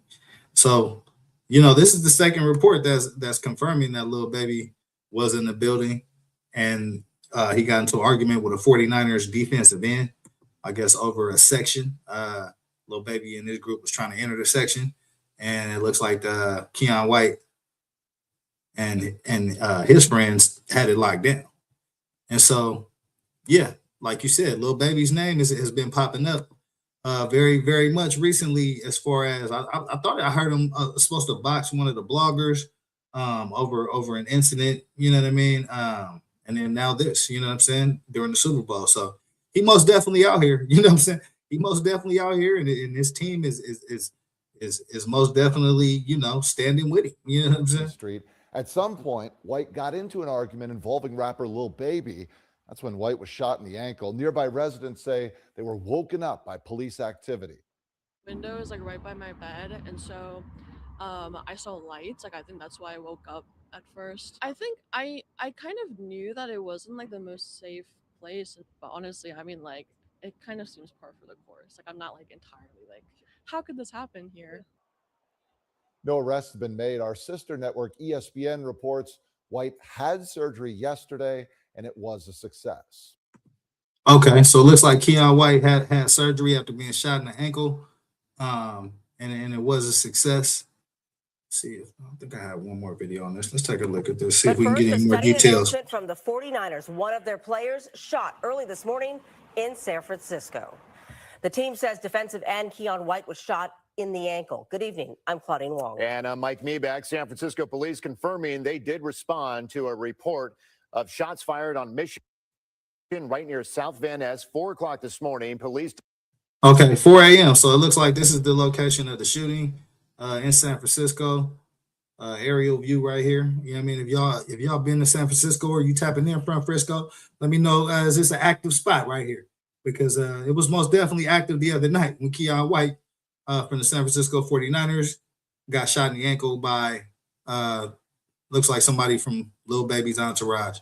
Speaker 1: So, this is the second report that's confirming that Lil Baby was in the building, and he got into an argument with a 49ers defensive end, I guess, over a section. Lil Baby and his group was trying to enter the section, and it looks like Keon White and his friends had it locked down. And so, yeah, like you said, Lil Baby's name has been popping up very, very much recently. As far as I thought I heard him supposed to box one of the bloggers over an incident, you know what I mean? And then now this, you know what I'm saying, during the Super Bowl. So he most definitely out here, you know what I'm saying? He most definitely out here, and his team is most definitely, standing with him. You know what I'm saying? Street. At some point, White got into an argument involving rapper Lil Baby. That's when White was shot in the ankle. Nearby residents say they were woken up by police activity.
Speaker 18: Window is like right by my bed, and so I saw lights. Like, I think that's why I woke up at first. I think I kind of knew that it wasn't like the most safe place, but honestly, I mean, like, it kind of seems par for the course. Like, I'm not like entirely like, how could this happen here?
Speaker 1: No arrests have been made. Our sister network, ESPN, reports White had surgery yesterday, and it was a success.
Speaker 2: Okay, so it looks like Keon White had surgery after being shot in the ankle, and it was a success. Let's see, I think I have one more video on this. Let's take a look at this, see if we can get any more details.
Speaker 7: From the 49ers, one of their players shot early this morning in San Francisco. The team says defensive end Keon White was shot in the ankle. Good evening. I'm Claudine Wong.
Speaker 16: And I'm Mike Meeback. San Francisco police confirming they did respond to a report of shots fired on Michigan right near South Van Ness, 4 o'clock this morning. Police.
Speaker 2: Okay, 4 a.m. So it looks like this is the location of the shooting in San Francisco. Aerial view right here. You know what I mean? If y'all been to San Francisco or you tapping in from Frisco, let me know, is this an active spot right here? Because it was most definitely active the other night when Keon White from the San Francisco 49ers got shot in the ankle by looks like somebody from Lil Baby's entourage.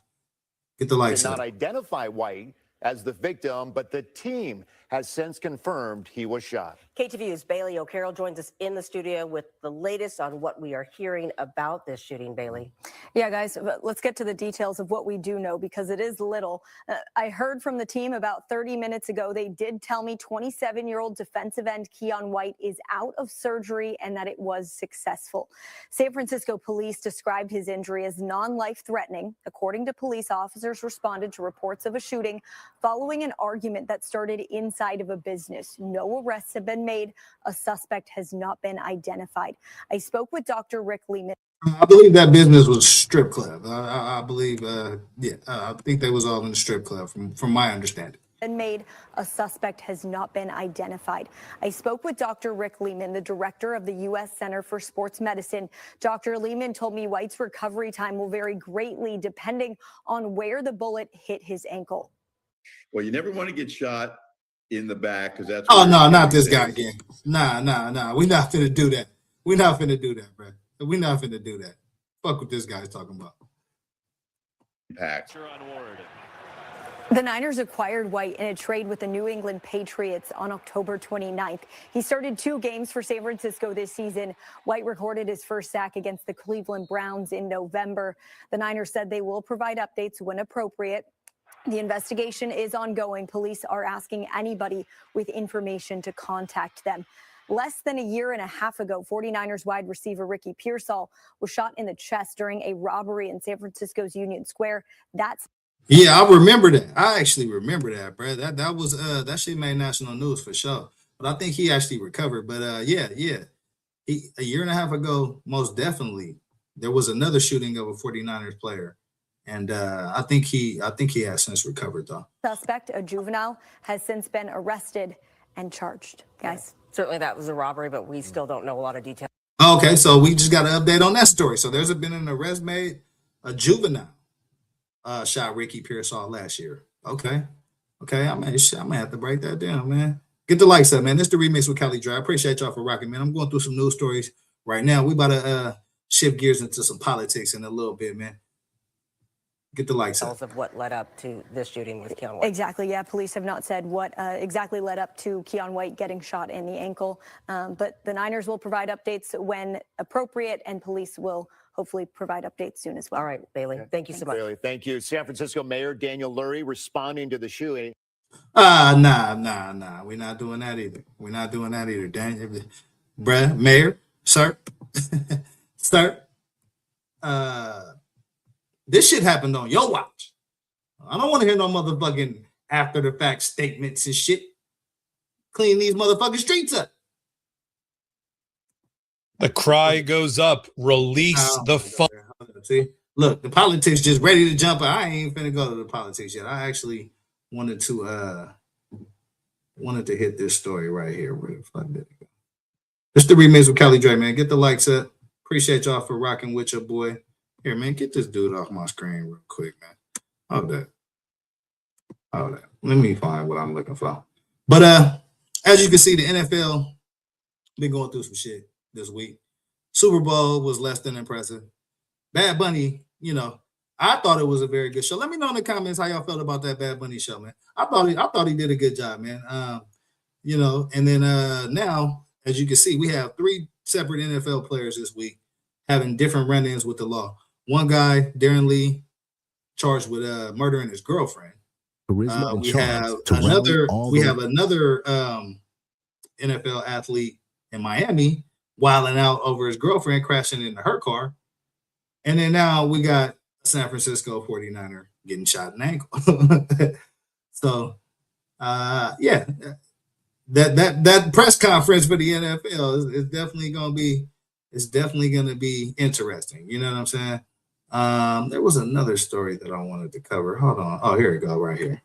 Speaker 2: Get the lights
Speaker 16: did
Speaker 2: up.
Speaker 16: not identify White as the victim, but the team has since confirmed he was shot.
Speaker 7: KTVU's Bailey O'Carroll joins us in the studio with the latest on what we are hearing about this shooting. Bailey.
Speaker 20: Yeah, guys, let's get to the details of what we do know because it is little. I heard from the team about 30 minutes ago. They did tell me 27-year-old defensive end Keon White is out of surgery and that it was successful. San Francisco police described his injury as non-life threatening. According to police, officers responded to reports of a shooting following an argument that started inside of a business. No arrests have been made. A suspect has not been identified. I spoke with Dr. Rick Lehman.
Speaker 2: I believe that business was strip club. I believe, I think they was all in the strip club from my understanding.
Speaker 20: Made. A suspect has not been identified. I spoke with Dr. Rick Lehman, the director of the U.S. Center for Sports Medicine. Dr. Lehman told me White's recovery time will vary greatly depending on where the bullet hit his ankle.
Speaker 21: Well, you never want to get shot in the back because that's.
Speaker 2: Oh no, not this guy again. Nah. We're not finna do that. We're not finna do that, bro. We're not finna do that. Fuck what this guy's talking about.
Speaker 21: Impact.
Speaker 20: The Niners acquired White in a trade with the New England Patriots on October 29th. He started 2 games for San Francisco this season. White recorded his first sack against the Cleveland Browns in November. The Niners said they will provide updates when appropriate. The investigation is ongoing. Police are asking anybody with information to contact them. Less than a year and a half ago, 49ers wide receiver Ricky Pearsall was shot in the chest during a robbery in San Francisco's Union Square.
Speaker 2: Yeah, I remember that. I actually remember that, bro. That was that shit made national news for sure. But I think he actually recovered. But yeah. A year and a half ago, most definitely, there was another shooting of a 49ers player. And I think he has since recovered, though.
Speaker 20: Suspect, a juvenile, has since been arrested and charged. Guys.
Speaker 7: Certainly that was a robbery, but we still don't know a lot of details.
Speaker 2: Okay, so we just got an update on that story. So there's been an arrest made. A juvenile shot Ricky Pearsall last year. Okay, I'm gonna have to break that down, man. Get the likes up, man. This is the remix with Kelly Dry. I appreciate y'all for rocking, man. I'm going through some news stories right now. We about to shift gears into some politics in a little bit, man. Get the likes up.
Speaker 7: Of what led up to this shooting with Keon White.
Speaker 20: Exactly, yeah. Police have not said what exactly led up to Keon White getting shot in the ankle. But the Niners will provide updates when appropriate, and police will hopefully provide updates soon as well.
Speaker 7: All right, Bailey. Thank you so much.
Speaker 16: Bailey, thank you. San Francisco Mayor Daniel Lurie responding to the shooting.
Speaker 2: Nah. We're not doing that either. Daniel, bruh, Mayor, sir, sir. This shit happened on your watch. I don't want to hear no motherfucking after the fact statements and shit. Clean these motherfucking streets up.
Speaker 8: The cry goes up. Release the fund.
Speaker 2: See, look, the politics just ready to jump. I ain't finna go to the politics yet. I actually wanted to hit this story right here. Where the fuck did it go? It's the remix with Kelly Dre, man. Get the likes up. Appreciate y'all for rocking with your boy. Here, man, get this dude off my screen real quick, man. Hold that. Let me find what I'm looking for. But as you can see, the NFL been going through some shit this week. Super Bowl was less than impressive. Bad Bunny, I thought it was a very good show. Let me know in the comments how y'all felt about that Bad Bunny show, man. I thought he did a good job, man. And then now, as you can see, we have 3 separate NFL players this week having different run-ins with the law. One guy, Darren Lee, charged with murdering his girlfriend. We have another NFL athlete in Miami wilding out over his girlfriend crashing into her car. And then now we got a San Francisco 49er getting shot in the ankle. So yeah, that press conference for the NFL is definitely gonna be interesting. You know what I'm saying? There was another story that I wanted to cover. Hold on. Oh, here we go, right here.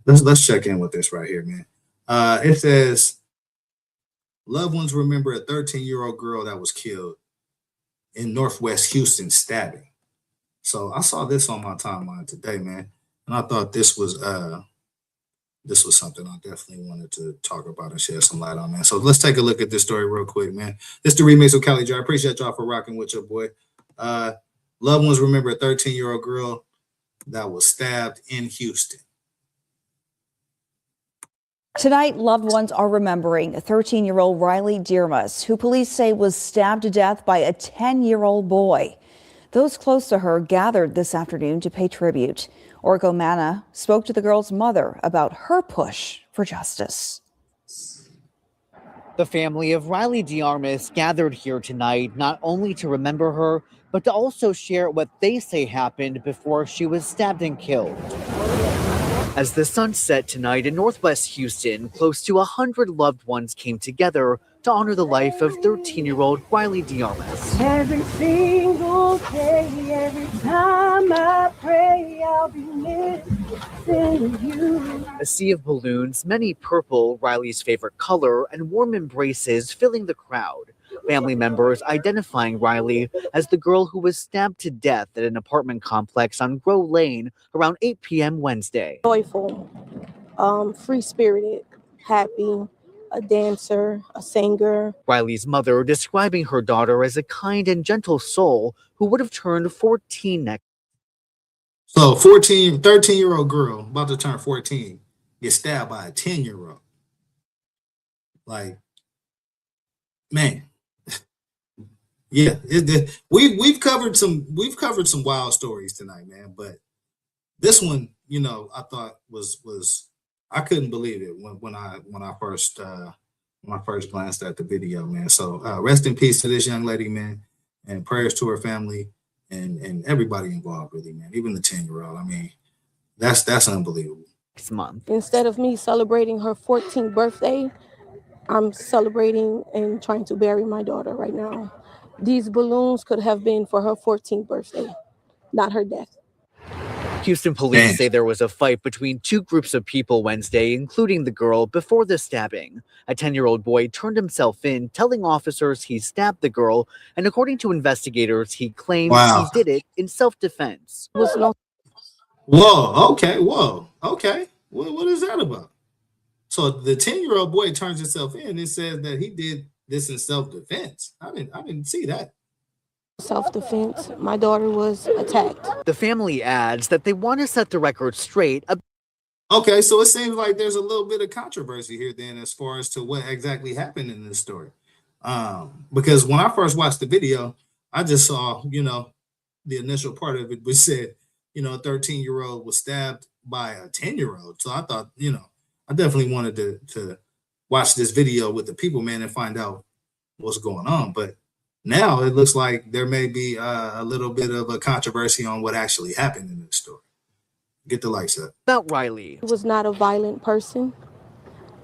Speaker 2: Let's check in with this right here, man. It says loved ones remember a 13-year-old girl that was killed in Northwest Houston stabbing. So I saw this on my timeline today, man, and I thought this was something I definitely wanted to talk about and shed some light on, man. So let's take a look at this story real quick, man. This is the remix of Cali Dre. I appreciate y'all for rocking with your boy. Loved ones remember a 13-year-old girl that was stabbed in Houston.
Speaker 9: Tonight, loved ones are remembering 13-year-old Riley Dearmas, who police say was stabbed to death by a 10-year-old boy. Those close to her gathered this afternoon to pay tribute. Orko Manna spoke to the girl's mother about her push for justice.
Speaker 10: The family of Riley Dearmas gathered here tonight not only to remember her, but to also share what they say happened before she was stabbed and killed. As the sun set tonight in Northwest Houston, close to 100 loved ones came together to honor the life of 13-year-old Riley Dearmas.
Speaker 22: Every single day, every time I pray, I'll be missing you.
Speaker 10: A sea of balloons, many purple, Riley's favorite color, and warm embraces filling the crowd. Family members identifying Riley as the girl who was stabbed to death at an apartment complex on Grow Lane around 8 p.m. Wednesday.
Speaker 22: Joyful, free-spirited, happy, a dancer, a singer.
Speaker 10: Riley's mother describing her daughter as a kind and gentle soul who would have turned 14 next.
Speaker 2: So 13-year-old girl about to turn 14 gets stabbed by a 10-year-old. Like, man. Yeah, we've covered some wild stories tonight, man. But this one, you know, I thought was I couldn't believe it when I first glanced at the video, man. So rest in peace to this young lady, man, and prayers to her family and everybody involved, really, man. Even the 10-year-old. I mean, that's unbelievable.
Speaker 10: Next month,
Speaker 22: instead of me celebrating her 14th birthday, I'm celebrating and trying to bury my daughter right now. These balloons could have been for her 14th birthday, not her death.
Speaker 10: Houston police say there was a fight between two groups of people Wednesday, including the girl, before the stabbing. A 10-year-old boy turned himself in, telling officers he stabbed the girl, and according to investigators, he claims he did it in self-defense.
Speaker 2: Whoa, okay. What is that about? So the 10-year-old boy turns himself in and says that he did this in self-defense. I didn't see that.
Speaker 22: Self-defense. My daughter was attacked.
Speaker 10: The family adds that they want to set the record straight.
Speaker 2: Okay, so it seems like there's a little bit of controversy here then as far as to what exactly happened in this story. Because when I first watched the video, I just saw, you know, the initial part of it which said, you know, a 13-year-old was stabbed by a 10-year-old. So I thought, you know, I definitely wanted to watch this video with the people, man, and find out what's going on. But now it looks like there may be a little bit of a controversy on what actually happened in this story. Get the lights up.
Speaker 10: About Riley.
Speaker 22: She was not a violent person.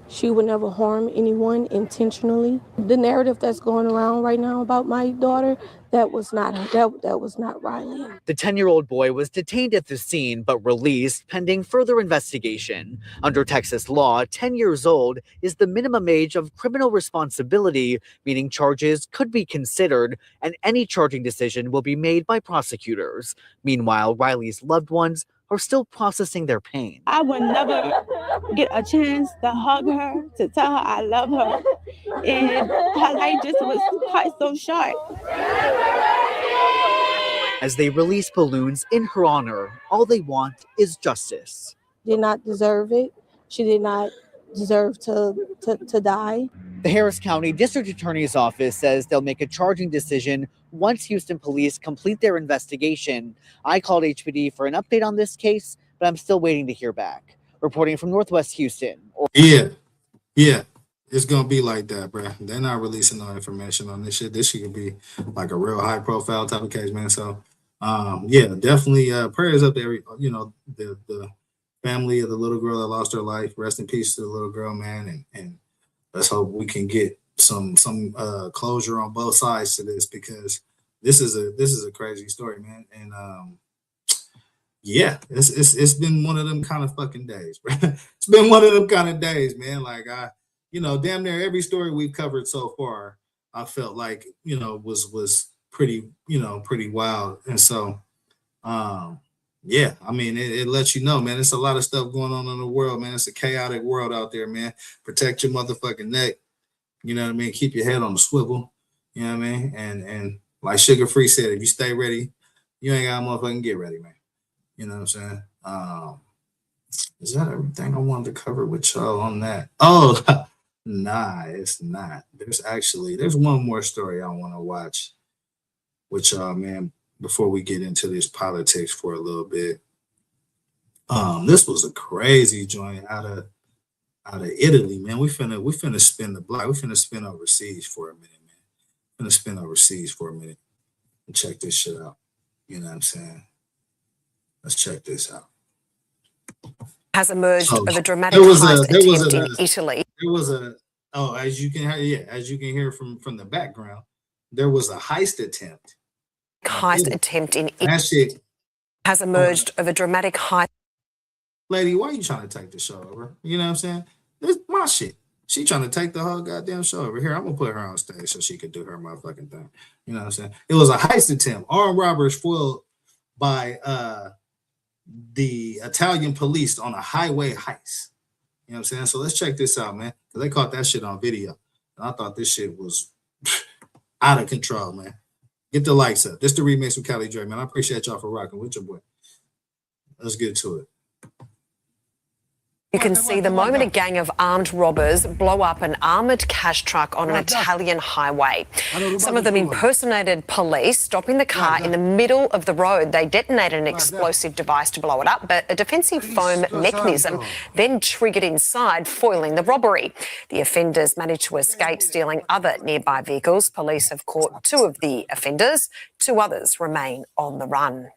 Speaker 22: She would never harm anyone intentionally. The narrative that's going around right now about my daughter, that was not her. That was not Riley.
Speaker 10: The 10-year-old boy was detained at the scene but released pending further investigation. Under Texas law, 10 years old is the minimum age of criminal responsibility, meaning charges could be considered and any charging decision will be made by prosecutors. Meanwhile, Riley's loved ones are still processing their pain.
Speaker 22: I would never get a chance to hug her, to tell her I love her. And her life just was quite so short.
Speaker 10: As they release balloons in her honor, all they want is justice.
Speaker 22: Did not deserve it. She did not deserve to die.
Speaker 10: The Harris County District Attorney's Office says they'll make a charging decision once Houston police complete their investigation. I called HPD for an update on this case, but I'm still waiting to hear back. Reporting from Northwest Houston.
Speaker 2: Yeah, it's gonna be like that, bro. They're not releasing no information on this shit. This shit could be like a real high profile type of case, man. So, yeah, definitely prayers up to the family of the little girl that lost her life. Rest in peace to the little girl, man, and let's hope we can get some closure on both sides to this, because this is a crazy story, man. And yeah, it's been one of them kind of fucking days, bro. It's been one of them kind of days, man. Like damn near every story we've covered so far, I felt like, was pretty wild. And so, yeah, I mean, it lets you know, man, it's a lot of stuff going on in the world, man. It's a chaotic world out there, man. Protect your motherfucking neck. You know what I mean? Keep your head on the swivel. You know what I mean? And like Sugar Free said, if you stay ready, you ain't got to motherfucking get ready, man. You know what I'm saying? Is that everything I wanted to cover with y'all on that? Oh, nah, it's not. There's one more story I want to watch with y'all, man, before we get into this politics for a little bit. This was a crazy joint out of Italy, man. We finna spin the block. We finna spin overseas for a minute, man. And check this shit out. You know what I'm saying? Let's check this out.
Speaker 6: Has emerged of a dramatic heist attempt in Italy.
Speaker 2: There was as you can hear from the background, there was a heist attempt.
Speaker 6: That shit has emerged of a dramatic heist.
Speaker 2: Lady, why are you trying to take the show over? You know what I'm saying? This is my shit. She trying to take the whole goddamn show over here. I'm gonna put her on stage so she could do her motherfucking thing. You know what I'm saying? It was a heist attempt. Armed robbers foiled by the Italian police on a highway heist. You know what I'm saying? So let's check this out, man. Because they caught that shit on video. And I thought this shit was out of control, man. Get the likes up. This the remix with Callie Dre, man. I appreciate y'all for rocking with your boy. Let's get to it.
Speaker 6: You can see the moment a gang of armed robbers blow up an armoured cash truck on an Italian highway. Some of them impersonated police, stopping the car in the middle of the road. They detonated an explosive device to blow it up, but a defensive foam mechanism then triggered inside, foiling the robbery. The offenders managed to escape, stealing other nearby vehicles. Police have caught 2 of the offenders. 2 others remain on the run.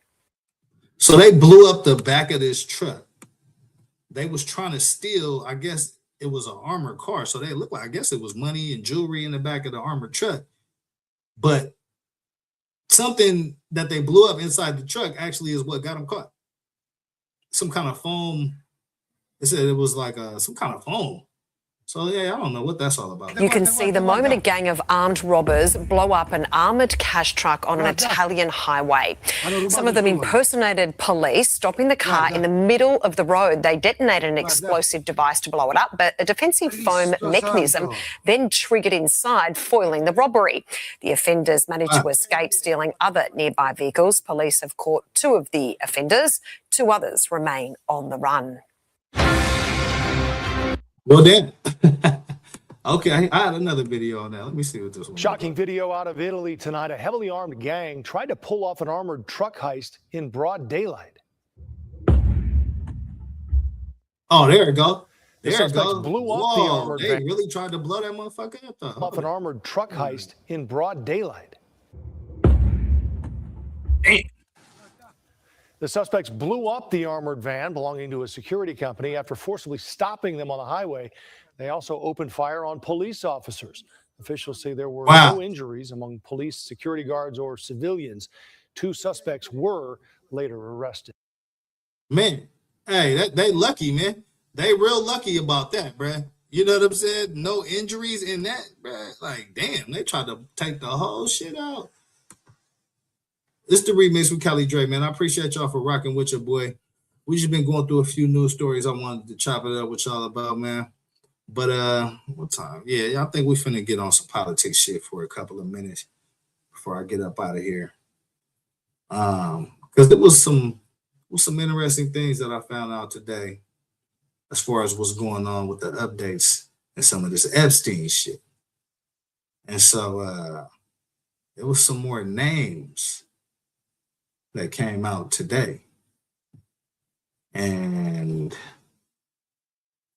Speaker 2: So they blew up the back of this truck. They was trying to steal, I guess it was an armored car. So they looked like, I guess it was money and jewelry in the back of the armored truck. But something that they blew up inside the truck actually is what got them caught. Some kind of foam. They said it was like some kind of foam. So, yeah, I don't know what that's all about.
Speaker 6: You can see the moment a gang of armed robbers blow up an armoured cash truck on an Italian highway. Some of them impersonated police, stopping the car in the middle of the road. They detonated an explosive device to blow it up, but a defensive foam mechanism then triggered inside, foiling the robbery. The offenders managed to escape, stealing other nearby vehicles. Police have caught 2 of the offenders. 2 others remain on the run.
Speaker 2: Well, then. Okay, I had another video on that. Let me see what this one.
Speaker 12: Shocking video out of Italy tonight. A heavily armed gang tried to pull off an armored truck heist in broad daylight.
Speaker 2: Oh, there it go.
Speaker 12: The
Speaker 2: There it
Speaker 12: suspects
Speaker 2: goes.
Speaker 12: blew up the
Speaker 2: Whoa,
Speaker 12: armored
Speaker 2: they
Speaker 12: van.
Speaker 2: really tried to blow that motherfucker up, though.
Speaker 12: Off an armored truck heist in broad daylight.
Speaker 2: Damn.
Speaker 12: The suspects blew up the armored van belonging to a security company after forcibly stopping them on the highway. They also opened fire on police officers. Officials say there were no injuries among police, security guards, or civilians. 2 suspects were later arrested.
Speaker 2: Man, hey, they lucky, man. They real lucky about that, bruh. You know what I'm saying? No injuries in that, bruh. Like, damn, they tried to take the whole shit out. This is the remix with Callie Dre, man. I appreciate y'all for rocking with your boy. We just been going through a few news stories I wanted to chop it up with y'all about, man. But what time? Yeah, I think we finna get on some politics shit for a couple of minutes before I get up out of here. Because there was some interesting things that I found out today as far as what's going on with the updates and some of this Epstein shit. And so there was some more names that came out today. And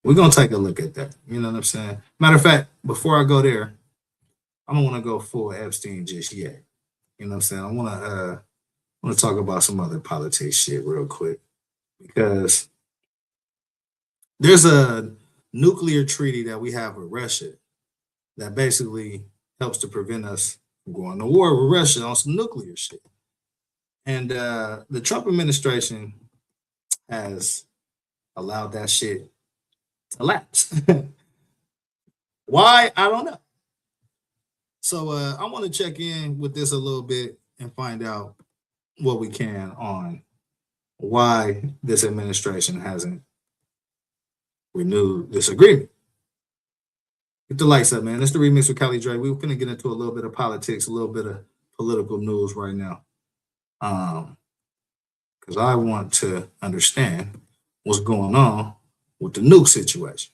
Speaker 2: we're going to take a look at that. You know what I'm saying? Matter of fact, before I go there, I don't want to go full Epstein just yet. You know what I'm saying? I want to talk about some other politics shit real quick, because there's a nuclear treaty that we have with Russia that basically helps to prevent us from going to war with Russia on some nuclear shit. And the Trump administration has allowed that shit to lapse. Why? I don't know. So I want to check in with this a little bit and find out what we can on why this administration hasn't renewed this agreement. Get the lights up, man. It's the remix with Callie Dre. We're gonna get into a little bit of politics, a little bit of political news right now. Because I want to understand what's going on with the nuke situation.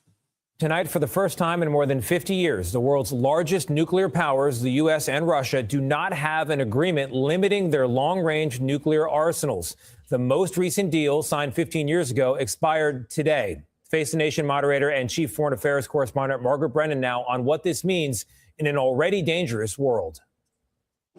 Speaker 13: Tonight, for the first time in more than 50 years, the world's largest nuclear powers, the U.S. and Russia, do not have an agreement limiting their long-range nuclear arsenals. The most recent deal, signed 15 years ago, expired today. Face the Nation moderator and chief foreign affairs correspondent Margaret Brennan now on what this means in an already dangerous world.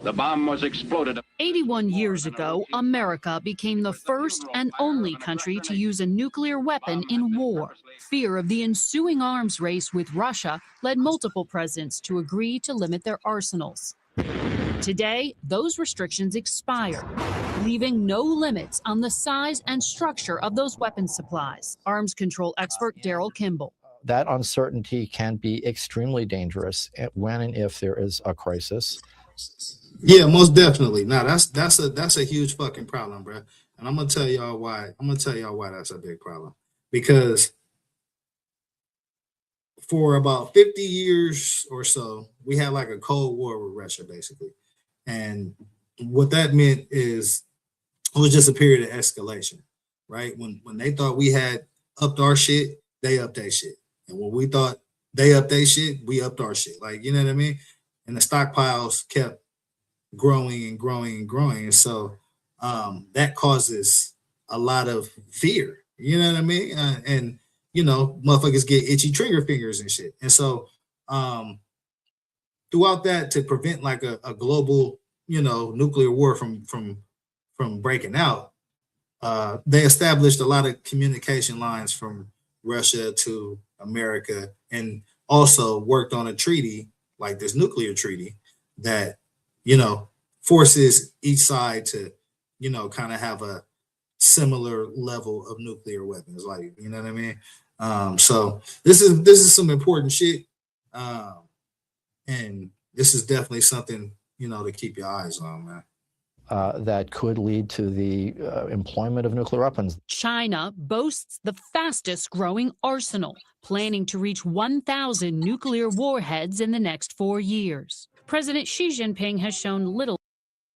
Speaker 15: The bomb was exploded.
Speaker 23: 81 years ago, America became the first and only country to use a nuclear weapon in war. Fear of the ensuing arms race with Russia led multiple presidents to agree to limit their arsenals. Today, those restrictions expire, leaving no limits on the size and structure of those weapons supplies. Arms control expert Daryl Kimball.
Speaker 24: That uncertainty can be extremely dangerous when and if there is a crisis.
Speaker 2: Yeah, most definitely. Now that's a huge fucking problem, bro. And I'm gonna tell y'all why. I'm gonna tell y'all why that's a big problem. Because for about 50 years or so, we had like a Cold War with Russia, basically. And what that meant is it was just a period of escalation, right? When they thought we had upped our shit, they upped their shit. And when we thought they upped their shit, we upped our shit. Like, you know what I mean? And the stockpiles kept growing and growing and growing. And so that causes a lot of fear, you know what I mean? And, you know, motherfuckers get itchy trigger fingers and shit. And so throughout that, to prevent like a global, you know, nuclear war from breaking out, they established a lot of communication lines from Russia to America, and also worked on a treaty like this nuclear treaty that, you know, forces each side to, you know, kind of have a similar level of nuclear weapons, like, you know what I mean? So this is some important shit, and this is definitely something, you know, to keep your eyes on, man.
Speaker 24: That could lead to the employment of nuclear weapons.
Speaker 23: China boasts the fastest growing arsenal, planning to reach 1,000 nuclear warheads in the next 4 years. President Xi Jinping has shown little.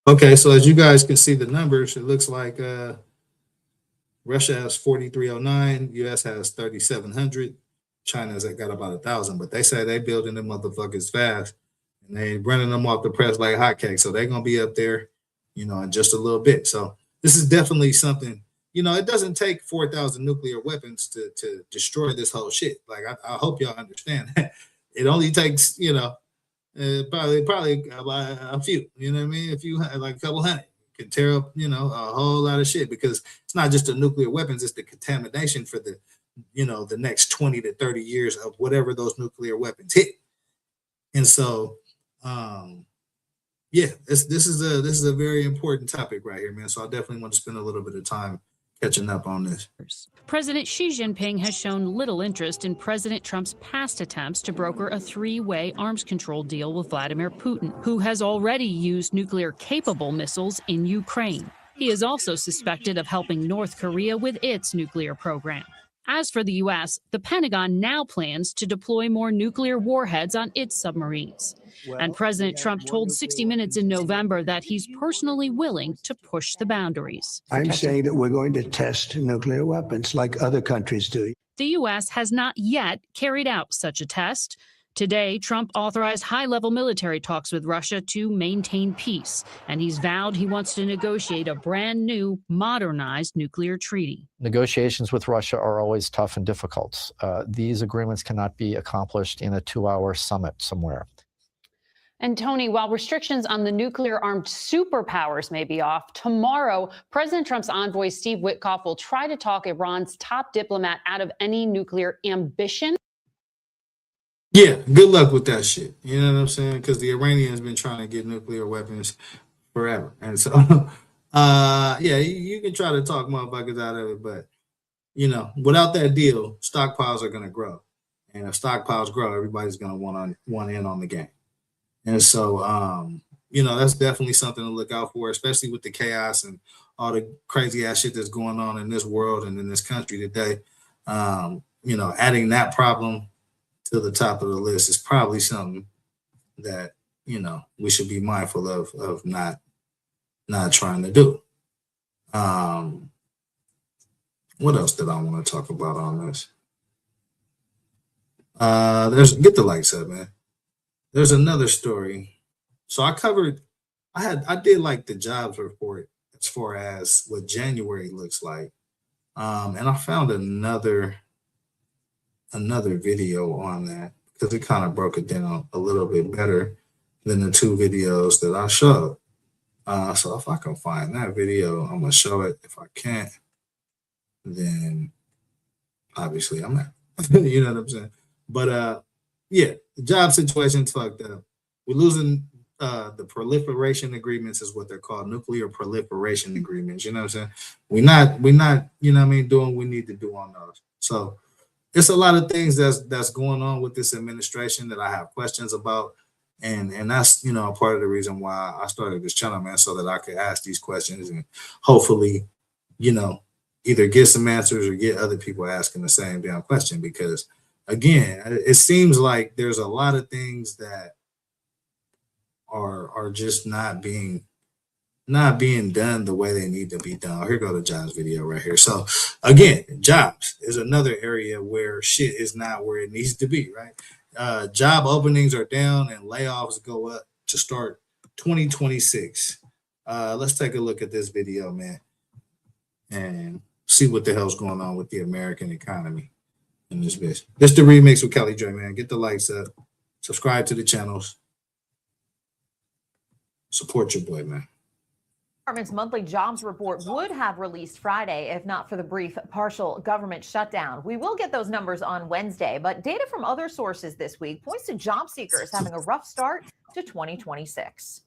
Speaker 2: Okay, so as you guys can see the numbers, it looks like Russia has 4,309, US has 3,700, China's got about 1,000, but they say they building them motherfuckers fast, and they running them off the press like hotcakes, so they're gonna be up there, you know, in just a little bit. So this is definitely something, you know, it doesn't take 4,000 nuclear weapons to destroy this whole shit. Like, I hope y'all understand that. It only takes, you know, probably a few, you know what I mean? A few, like a couple hundred can tear up, you know, a whole lot of shit, because it's not just the nuclear weapons, it's the contamination for the, you know, the next 20 to 30 years of whatever those nuclear weapons hit. And so, yeah, this is a very important topic right here, man. So I definitely want to spend a little bit of time catching up on this.
Speaker 23: President Xi Jinping has shown little interest in President Trump's past attempts to broker a three-way arms control deal with Vladimir Putin, who has already used nuclear-capable missiles in Ukraine. He is also suspected of helping North Korea with its nuclear program. As for the U.S., the Pentagon now plans to deploy more nuclear warheads on its submarines. And President Trump told 60 Minutes in November that he's personally willing to push the boundaries.
Speaker 25: I'm saying that we're going to test nuclear weapons like other countries do.
Speaker 23: The U.S. has not yet carried out such a test. Today, Trump authorized high-level military talks with Russia to maintain peace, and he's vowed he wants to negotiate a brand new, modernized nuclear treaty.
Speaker 24: Negotiations with Russia are always tough and difficult. These agreements cannot be accomplished in a 2-hour summit somewhere.
Speaker 23: And Tony, while restrictions on the nuclear-armed superpowers may be off, tomorrow, President Trump's envoy Steve Witkoff will try to talk Iran's top diplomat out of any nuclear ambition.
Speaker 2: Yeah, good luck with that shit. You know what I'm saying? Because the Iranians been trying to get nuclear weapons forever. And so, yeah, you can try to talk motherfuckers out of it, but, you know, without that deal, stockpiles are going to grow. And if stockpiles grow, everybody's going to want in on the game. And so, you know, that's definitely something to look out for, especially with the chaos and all the crazy ass shit that's going on in this world and in this country today. You know, adding that problem to the top of the list is probably something that, you know, we should be mindful of not trying to do. What else did I want to talk about on this? Get the likes up, man. There's another story. So I did like the jobs report as far as what January looks like. And I found another video on that because it kind of broke it down a little bit better than the two videos that I showed. So if I can find that video, I'm gonna show it. If I can't, then obviously I'm not. You know what I'm saying? But yeah, the job situation's fucked up. We're losing the proliferation agreements is what they're called, nuclear proliferation agreements. You know what I'm saying? We're not, you know what I mean, doing what we need to do on those. So it's a lot of things that's going on with this administration that I have questions about. And that's, you know, a part of the reason why I started this channel, man, so that I could ask these questions and hopefully, you know, either get some answers or get other people asking the same damn question. Because again, it seems like there's a lot of things that are just not being done the way they need to be done. Here go the jobs video right here. So again, jobs is another area where shit is not where it needs to be, right? Job openings are down and layoffs go up to start 2026. Let's take a look at this video, man, and see what the hell's going on with the American economy in this bitch. This the remix with Kelly Dre, man. Get the likes up, subscribe to the channels, support your boy, man.
Speaker 3: Department's monthly jobs report would have released Friday if not for the brief partial government shutdown. We will get those numbers on Wednesday, but data from other sources this week points to job seekers having a rough start to 2026.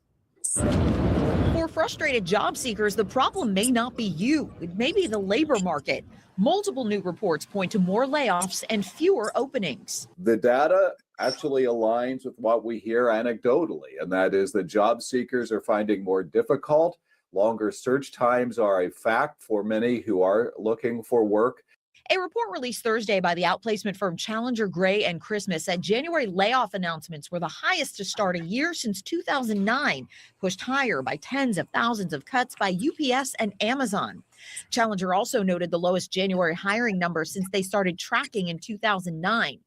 Speaker 4: For frustrated job seekers, the problem may not be you. It may be the labor market. Multiple new reports point to more layoffs and fewer openings.
Speaker 5: The data actually aligns with what we hear anecdotally, and that is that job seekers are finding more difficult. Longer search times are a fact for many who are looking for work.
Speaker 4: A report released Thursday by the outplacement firm Challenger Gray and Christmas said January layoff announcements were the highest to start a year since 2009, pushed higher by tens of thousands of cuts by UPS and Amazon. Challenger also noted the lowest January hiring numbers since they started tracking in 2009.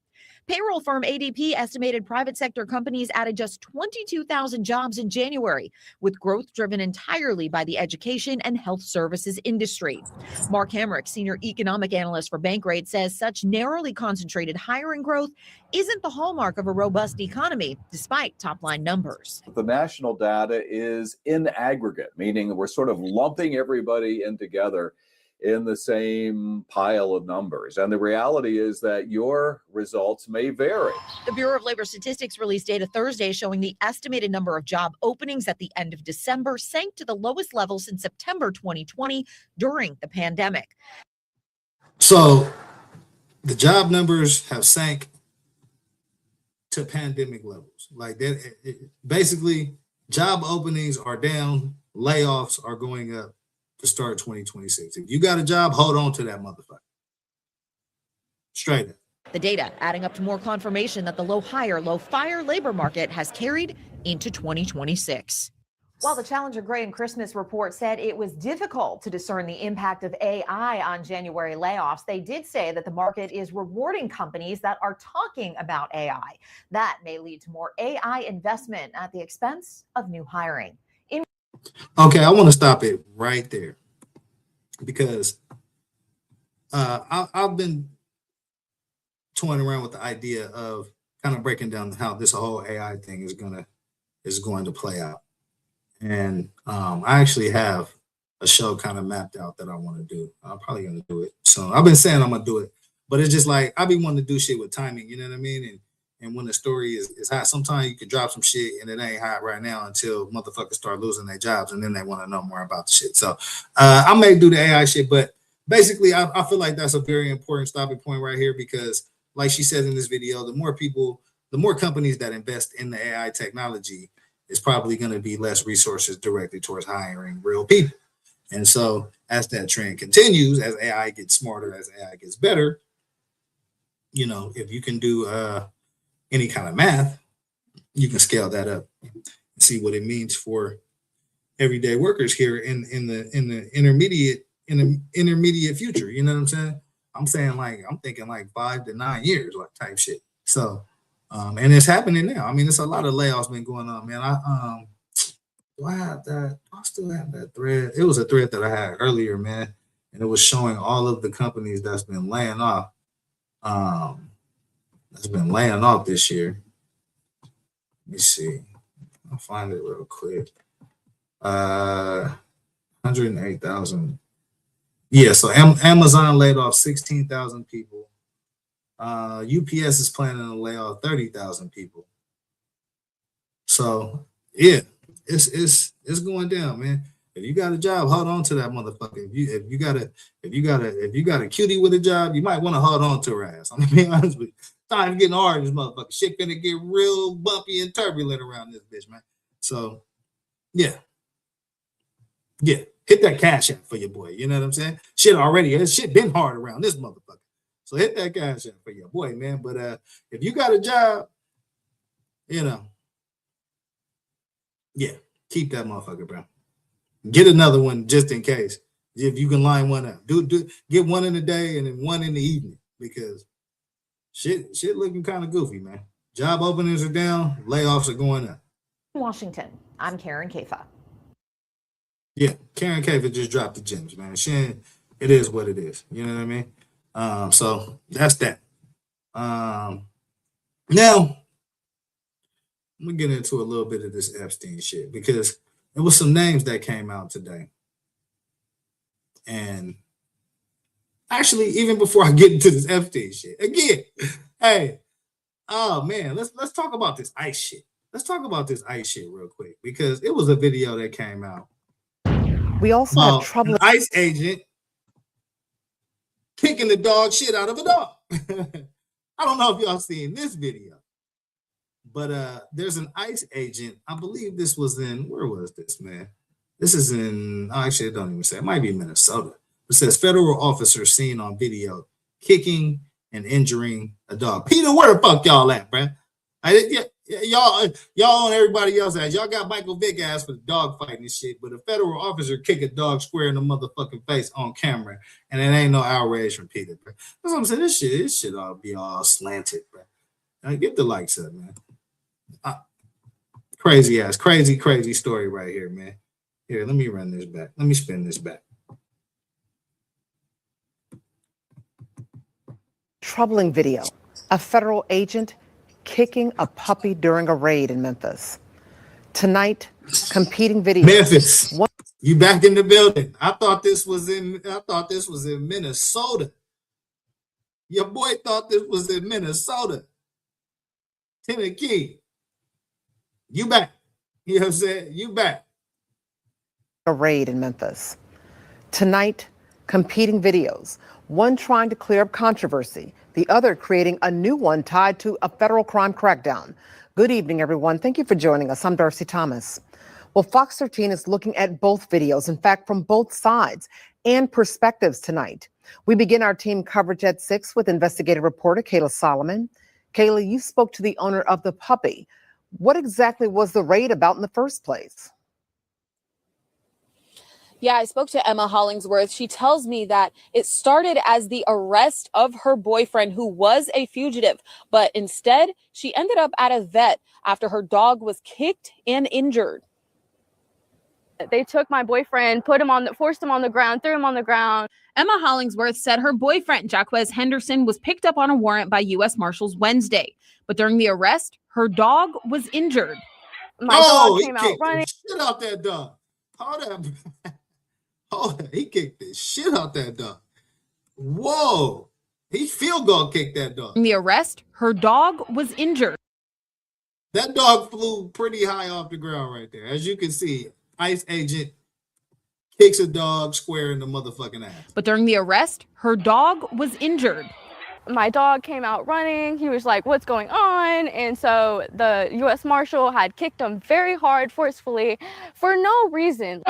Speaker 4: Payroll firm ADP estimated private sector companies added just 22,000 jobs in January, with growth driven entirely by the education and health services industry. Mark Hamrick, senior economic analyst for Bankrate, says such narrowly concentrated hiring growth isn't the hallmark of a robust economy, despite top-line numbers.
Speaker 5: The national data is in aggregate, meaning we're sort of lumping everybody in together in the same pile of numbers. And the reality is that your results may vary.
Speaker 4: The Bureau of Labor Statistics released data Thursday showing the estimated number of job openings at the end of December sank to the lowest level since September 2020 during the pandemic.
Speaker 2: So the job numbers have sank to pandemic levels. Like that, basically, job openings are down, layoffs are going up to start 2026. If you got a job, hold on to that motherfucker. Straight up.
Speaker 4: The data adding up to more confirmation that the low hire, low fire labor market has carried into 2026.
Speaker 3: While the Challenger Gray and Christmas report said it was difficult to discern the impact of AI on January layoffs, they did say that the market is rewarding companies that are talking about AI. That may lead to more AI investment at the expense of new hiring.
Speaker 2: Okay, I want to stop it right there because I've been toying around with the idea of kind of breaking down how this whole AI thing is going to play out. And I actually have a show kind of mapped out that I want to do. I'm probably going to do it. So I've been saying I'm going to do it, but it's just like I be wanting to do shit with timing. You know what I mean? And when the story is hot, sometimes you can drop some shit and it ain't hot right now until motherfuckers start losing their jobs and then they want to know more about the shit. So I may do the AI shit, but basically I feel like that's a very important stopping point right here because like she said in this video, the more companies that invest in the AI technology, is probably going to be less resources directed towards hiring real people. And so as that trend continues, as AI gets smarter, as AI gets better, you know, if you can do any kind of math, you can scale that up and see what it means for everyday workers here in the intermediate future. You know what I'm saying? I'm thinking like 5 to 9 years, like type shit. So and it's happening now. I mean, it's a lot of layoffs been going on, man. Do I have that? I still have that thread. It was a thread that I had earlier, man, and it was showing all of the companies that's been laying off. That's been laying off this year. Let me see. I'll find it real quick. 108,000. Yeah, so Amazon laid off 16,000 people. UPS is planning to lay off 30,000 people. So yeah, it's going down, man. If you got a job, hold on to that motherfucker. If you got a cutie with a job, you might want to hold on to her ass. I'm gonna be honest with you. Time getting hard, this motherfucker. Shit gonna get real bumpy and turbulent around this bitch, man. So yeah. Hit that cash app for your boy. You know what I'm saying? Shit been hard around this motherfucker. So hit that cash app for your boy, man. But if you got a job, you know, yeah, keep that motherfucker, bro. Get another one just in case. If you can line one up. Get one in the day and then one in the evening because shit looking kind of goofy, man. Job openings are down, layoffs are going up.
Speaker 3: In Washington, I'm Karen Kafa.
Speaker 2: Yeah, Karen Kafa just dropped the gems, man. It is what it is. You know what I mean? So that's that. Now I'm gonna get into a little bit of this Epstein shit because there was some names that came out today. And actually, even before I get into this Epstein shit, again, hey, oh man, let's talk about this ICE shit. Let's talk about this ICE shit real quick because it was a video that came out.
Speaker 11: We also have trouble.
Speaker 2: An ICE agent kicking the dog shit out of a dog. I don't know if y'all seen this video, but there's an ICE agent. I believe this was where was this, man? This is actually, it don't even say. It might be Minnesota. It says federal officer seen on video kicking and injuring a dog. Peter, where the fuck y'all at, bro? Y'all on everybody else ass. Y'all got Michael Vick ass for the dog fighting and shit, but a federal officer kick a dog square in the motherfucking face on camera, and it ain't no outrage from Peter, bro. That's what I'm saying. This shit ought to be all slanted, bro. Get the likes up, man. Crazy ass, crazy story right here, man. Here, let me run this back. Let me spin this back.
Speaker 11: Troubling video. A federal agent kicking a puppy during a raid in Memphis. Tonight, competing videos.
Speaker 2: Memphis, you back in the building. I thought this was in Minnesota. Your boy thought this was in Minnesota. Tennessee. You back. You know what I'm saying? You back.
Speaker 11: A raid in Memphis. Tonight, competing videos. One trying to clear up controversy, the other creating a new one tied to a federal crime crackdown. Good evening, everyone. Thank you for joining us. I'm Darcy Thomas. Well, Fox 13 is looking at both videos, in fact, from both sides and perspectives tonight. We begin our team coverage at 6 with investigative reporter Kayla Solomon. Kayla, you spoke to the owner of the puppy. What exactly was the raid about in the first place?
Speaker 1: Yeah, I spoke to Emma Hollingsworth. She tells me that it started as the arrest of her boyfriend, who was a fugitive, but instead she ended up at a vet after her dog was kicked and injured.
Speaker 14: They took my boyfriend, forced him on the ground, threw him on the ground.
Speaker 1: Emma Hollingsworth said her boyfriend, Jaquez Henderson, was picked up on a warrant by U.S. Marshals Wednesday, but during the arrest, her dog was injured.
Speaker 14: My dog came
Speaker 2: He
Speaker 14: out
Speaker 2: kicked
Speaker 14: running.
Speaker 2: the shit out that dog. Hold up. Hold up. He kicked the shit out that dog. Whoa. He field goal kicked that dog.
Speaker 1: In the arrest, her dog was injured.
Speaker 2: That dog flew pretty high off the ground right there. As you can see, ICE agent kicks a dog square in the motherfucking ass.
Speaker 1: But during the arrest, her dog was injured.
Speaker 14: My dog came out running. He was like, "What's going on?" And so the U.S. Marshal had kicked him very hard, forcefully, for no reason.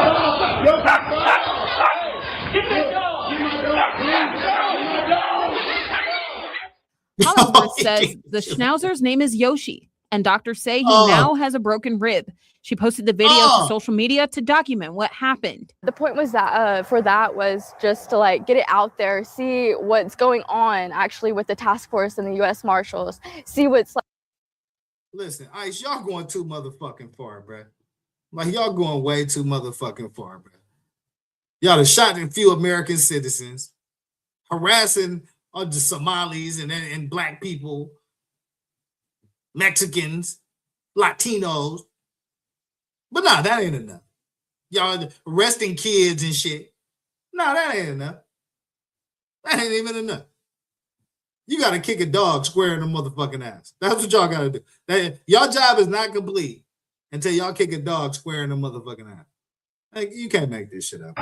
Speaker 1: Hollingsworth says the Schnauzer's name is Yoshi, and doctors say he now has a broken rib. She posted the video to social media to document what happened.
Speaker 14: The point was that for that was just to like get it out there, see what's going on actually with the task force and the U.S. Marshals, see what's like.
Speaker 2: Listen, ICE, y'all going too motherfucking far, bruh. Like, y'all going way too motherfucking far, bruh. Y'all have shot a few American citizens, harassing the Somalis and black people, Mexicans, Latinos. But nah, that ain't enough. Y'all arresting kids and shit. Nah, that ain't enough. That ain't even enough. You got to kick a dog square in the motherfucking ass. That's what y'all got to do. Y'all job is not complete until y'all kick a dog square in the motherfucking ass. Like, you can't make this shit up.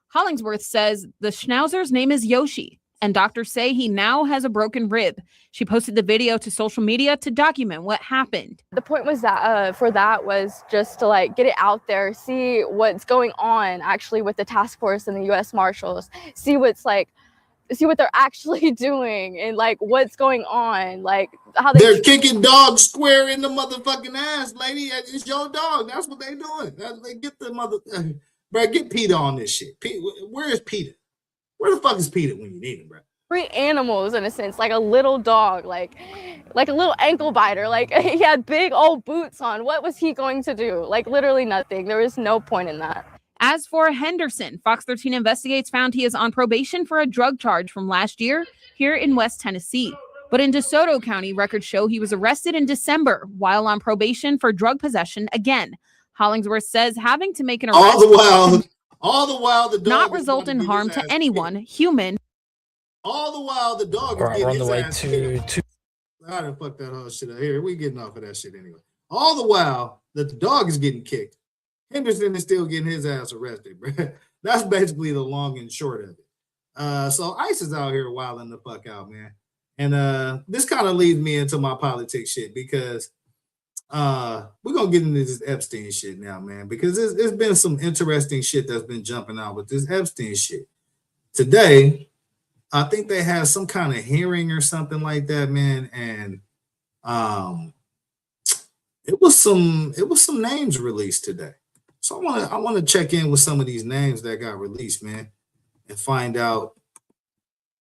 Speaker 1: Hollingsworth says the Schnauzer's name is Yoshi, and doctors say he now has a broken rib. She posted the video to social media to document what happened.
Speaker 14: The point was that for that was just to like get it out there, see what's going on actually with the task force and the U.S. Marshals, see what they're actually doing and like what's going on, like how
Speaker 2: they're kicking dogs square in the motherfucking ass, lady. It's your dog. That's what they doing. They get the mother, bro. Get Peter on this shit. Where is Peter? Where the fuck is Peter when you need him, bro?
Speaker 14: Free animals in a sense, like a little dog, like a little ankle biter. Like he had big old boots on. What was he going to do? Like literally nothing. There was no point in that.
Speaker 1: As for Henderson, Fox 13 Investigates found he is on probation for a drug charge from last year here in West Tennessee. But in DeSoto County, records show he was arrested in December while on probation for drug possession again. Hollingsworth says having to make an arrest
Speaker 2: all the while the dog
Speaker 1: not result in harm to anyone, human.
Speaker 2: All the while the dog is getting his ass kicked. I done fucked that whole shit up. Here, we getting off of that shit anyway. All the while that the dog is getting kicked, Henderson is still getting his ass arrested, bro. That's basically the long and short of it. So ICE is out here wilding the fuck out, man. And this kind of leads me into my politics shit because we're gonna get into this Epstein shit now, man, because there's been some interesting shit that's been jumping out with this Epstein shit. Today, I think they had some kind of hearing or something like that, man, and it was some names released today. So I want to check in with some of these names that got released, man, and find out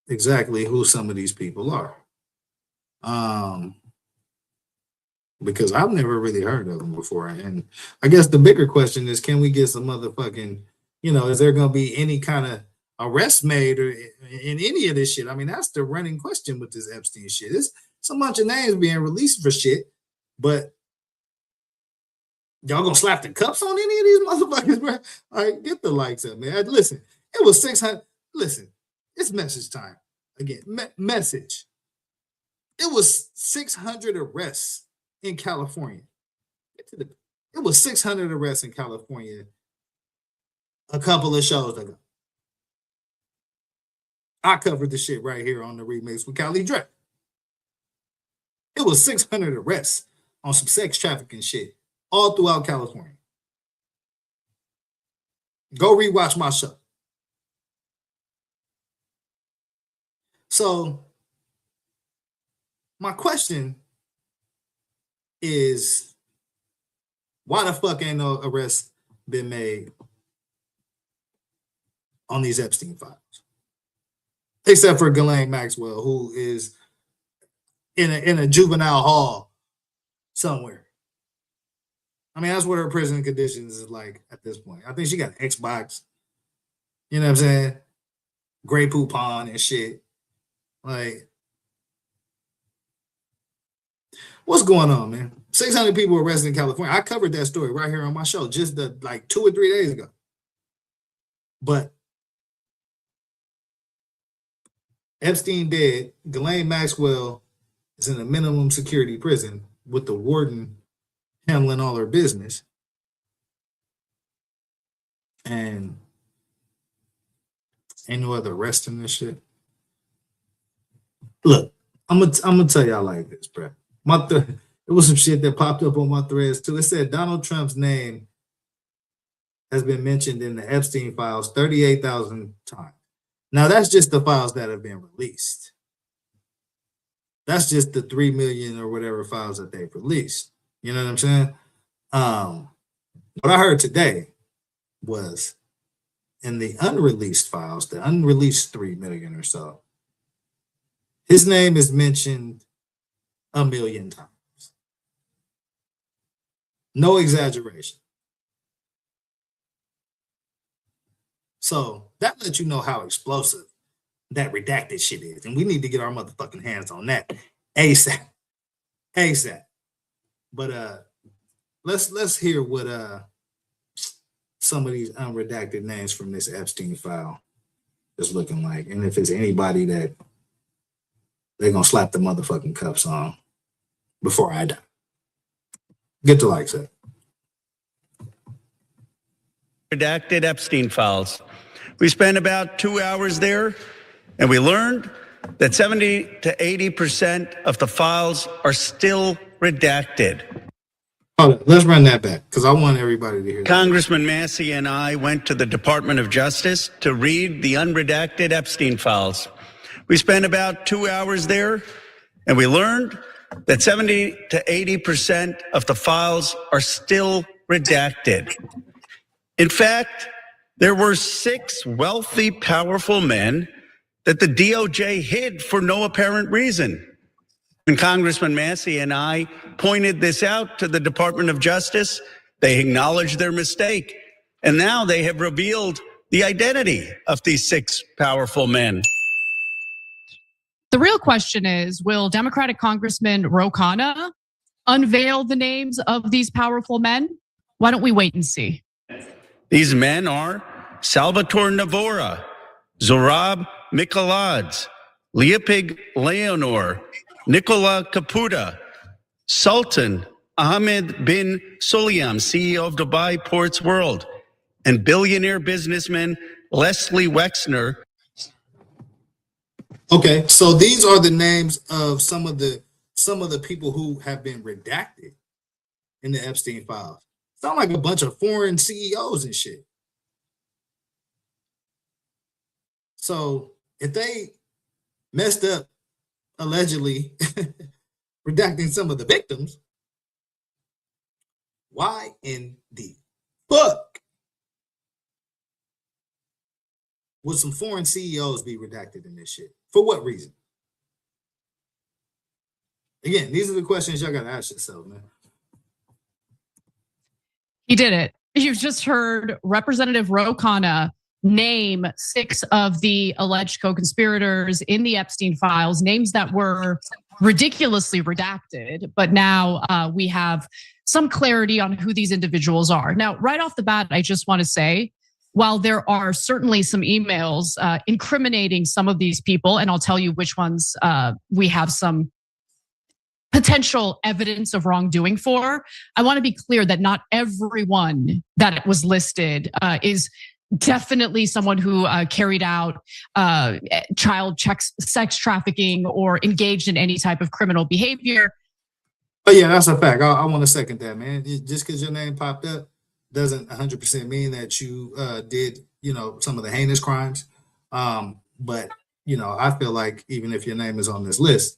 Speaker 2: exactly who some of these people are. Because I've never really heard of them before. And I guess the bigger question is, can we get some motherfucking, is there going to be any kind of arrest made or in any of this shit? I mean, that's the running question with this Epstein shit. It's a bunch of names being released for shit, but y'all gonna slap the cuffs on any of these motherfuckers, bro? All right, get the likes up, man. Listen, it was 600. Listen, it's message time again. Message. It was 600 arrests in California. It was 600 arrests in California a couple of shows ago. I covered the shit right here on the remix with Cali Dre. It was 600 arrests on some sex trafficking shit all throughout California. Go rewatch my show. So my question is why the fuck ain't no arrest been made on these Epstein files? Except for Ghislaine Maxwell, who is in a juvenile hall somewhere. I mean, that's what her prison conditions is like at this point. I think she got an Xbox, you know what I'm saying? Grey Poupon and shit. Like, what's going on, man? 600 people arrested in California. I covered that story right here on my show just like 2 or 3 days ago. But Epstein dead. Ghislaine Maxwell is in a minimum security prison with the warden handling all her business. And ain't no other arrest in this shit. Look, I'm gonna tell y'all like this, bro. It was some shit that popped up on my threads too. It said Donald Trump's name has been mentioned in the Epstein files 38,000 times. Now that's just the files that have been released. That's just the 3 million or whatever files that they've released. You know what I'm saying? What I heard today was in the unreleased files, the unreleased 3 million or so, his name is mentioned 1 million times. No exaggeration. So that lets you know how explosive that redacted shit is. And we need to get our motherfucking hands on that ASAP. ASAP. But let's hear what some of these unredacted names from this Epstein file is looking like. And if it's anybody that they're gonna slap the motherfucking cuffs on before I die. Get the likes up.
Speaker 17: Redacted Epstein files. We spent about 2 hours there, and we learned that 70 to 80% of the files are still redacted.
Speaker 2: Hold on, let's run that back because I want everybody to hear that.
Speaker 17: Congressman Massey and I went to the Department of Justice to read the unredacted Epstein files. We spent about 2 hours there, and we learned that 70 to 80% of the files are still redacted. In fact, there were 6 wealthy, powerful men that the DOJ hid for no apparent reason. When Congressman Massey and I pointed this out to the Department of Justice, they acknowledged their mistake. And now they have revealed the identity of these 6 powerful men.
Speaker 23: The real question is, will Democratic Congressman Ro Khanna unveil the names of these powerful men? Why don't we wait and see?
Speaker 17: These men are Salvatore Navora, Zorab Mikaladze, Leopig Leonor, Nicola Caputa, Sultan Ahmed bin Sulayem, CEO of Dubai Ports World, and billionaire businessman Leslie Wexner.
Speaker 2: Okay, so these are the names of some of the people who have been redacted in the Epstein files. Sound like a bunch of foreign CEOs and shit. So if they messed up allegedly redacting some of the victims, why in the fuck would some foreign CEOs be redacted in this shit? For what reason? Again, these are the questions y'all gotta ask yourself, man.
Speaker 23: He did it. You've just heard Representative Ro Khanna name 6 of the alleged co-conspirators in the Epstein files, names that were ridiculously redacted, but now we have some clarity on who these individuals are. Now, right off the bat, I just want to say, while there are certainly some emails incriminating some of these people, and I'll tell you which ones we have some potential evidence of wrongdoing for, I want to be clear that not everyone that was listed is definitely someone who carried out child sex trafficking or engaged in any type of criminal behavior.
Speaker 2: Oh yeah, that's a fact. I want to second that, man. Just because your name popped up doesn't 100% mean that you did, some of the heinous crimes. But I feel like even if your name is on this list,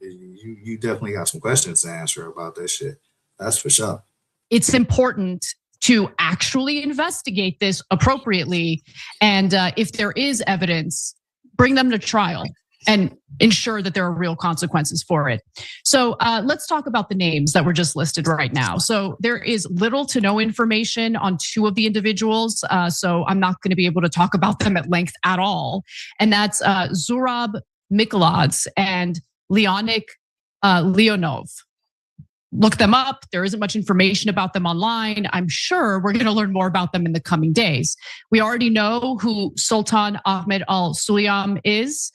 Speaker 2: you definitely got some questions to answer about this shit. That's for sure.
Speaker 23: It's important to actually investigate this appropriately. And if there is evidence, bring them to trial and ensure that there are real consequences for it. So let's talk about the names that were just listed right now. So there is little to no information on two of the individuals. So I'm not going to be able to talk about them at length at all. And that's Zurab Mikladze and Leonik Leonov. Look them up. There isn't much information about them online. I'm sure we're going to learn more about them in the coming days. We already know who Sultan Ahmed Al Sulayem is.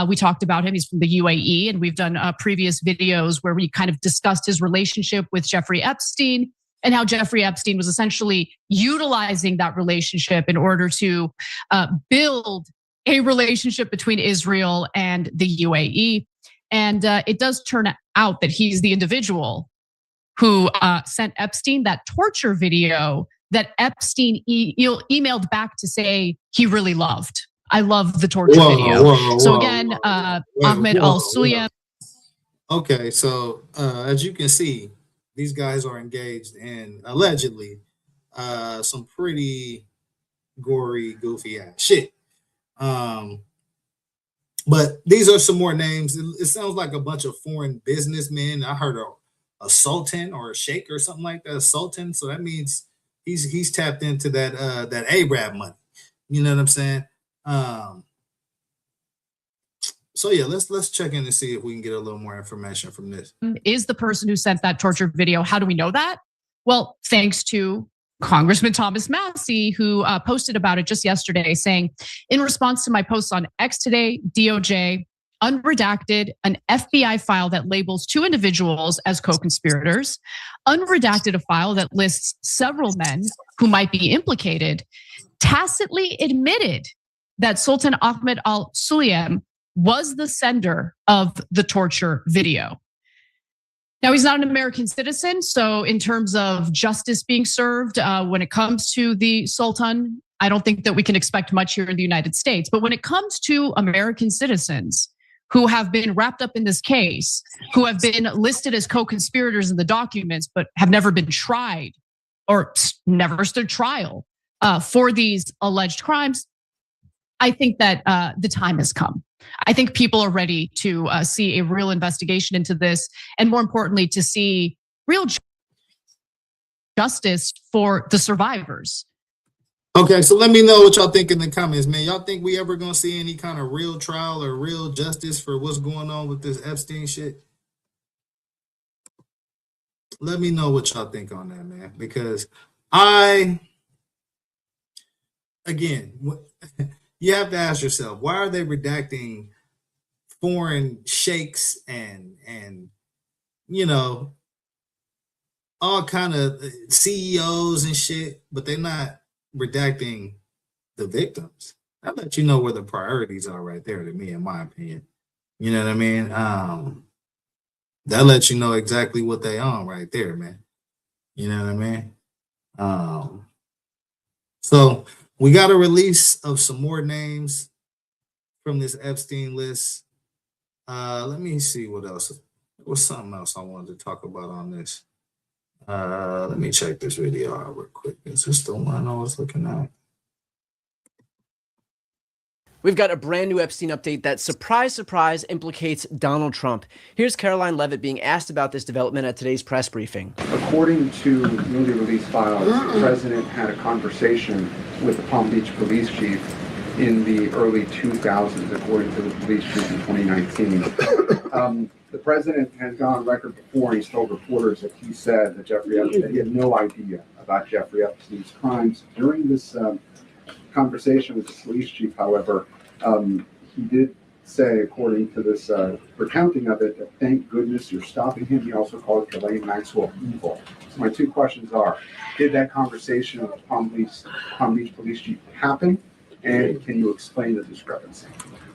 Speaker 23: We talked about him. He's from the UAE, and we've done previous videos where we kind of discussed his relationship with Jeffrey Epstein and how Jeffrey Epstein was essentially utilizing that relationship in order to build a relationship between Israel and the UAE. And it does turn out that he's the individual who sent Epstein that torture video that Epstein emailed back to say he really loved. I love the torture video. So again, Ahmed Al Sulayem.
Speaker 2: Okay, so as you can see, these guys are engaged in allegedly some pretty gory, goofy ass shit. But these are some more names. It sounds like a bunch of foreign businessmen. I heard a sultan or a sheikh or something like that. A sultan. So that means he's tapped into that Arab money. You know what I'm saying? So yeah, let's check in and see if we can get a little more information from this.
Speaker 23: Is the person who sent that torture video? How do we know that? Well, thanks to Congressman Thomas Massie, who posted about it just yesterday, saying, in response to my posts on X today, DOJ unredacted an FBI file that labels two individuals as co-conspirators, unredacted a file that lists several men who might be implicated, tacitly admitted that Sultan Ahmed Al Sulayem was the sender of the torture video. Now, he's not an American citizen, so in terms of justice being served, when it comes to the Sultan, I don't think that we can expect much here in the United States. But when it comes to American citizens who have been wrapped up in this case, who have been listed as co-conspirators in the documents, but have never been tried or never stood trial for these alleged crimes, I think that the time has come. I think people are ready to see a real investigation into this, and more importantly, to see real justice for the survivors.
Speaker 2: Okay, so let me know what y'all think in the comments, man. Y'all think we ever gonna see any kind of real trial or real justice for what's going on with this Epstein shit? Let me know what y'all think on that, man. Because again, you have to ask yourself, why are they redacting foreign sheikhs and you know, all kind of CEOs and shit, but they're not redacting the victims? That lets you know where the priorities are right there, to me, in my opinion. You know what I mean? That lets you know exactly what they on right there, man. You know what I mean? So we got a release of some more names from this Epstein list. Let me see what else. There was something else I wanted to talk about on this. Let me check this video out real quick. Is this the one I was looking at?
Speaker 7: We've got a brand new Epstein update that, surprise, surprise, implicates Donald Trump. Here's Caroline Levitt being asked about this development at today's press briefing.
Speaker 18: According to newly released files, the president had a conversation with the Palm Beach police chief in the early 2000s, according to the police chief in 2019. The president has gone on record before, and he's told reporters that he said that that he had no idea about Jeffrey Epstein's crimes. During this conversation with the police chief, however, he did say, according to this recounting of it, that thank goodness you're stopping him. He also called Ghislaine Maxwell evil. So my two questions are, did that conversation with Palm Beach police chief happen? And can you explain the discrepancy?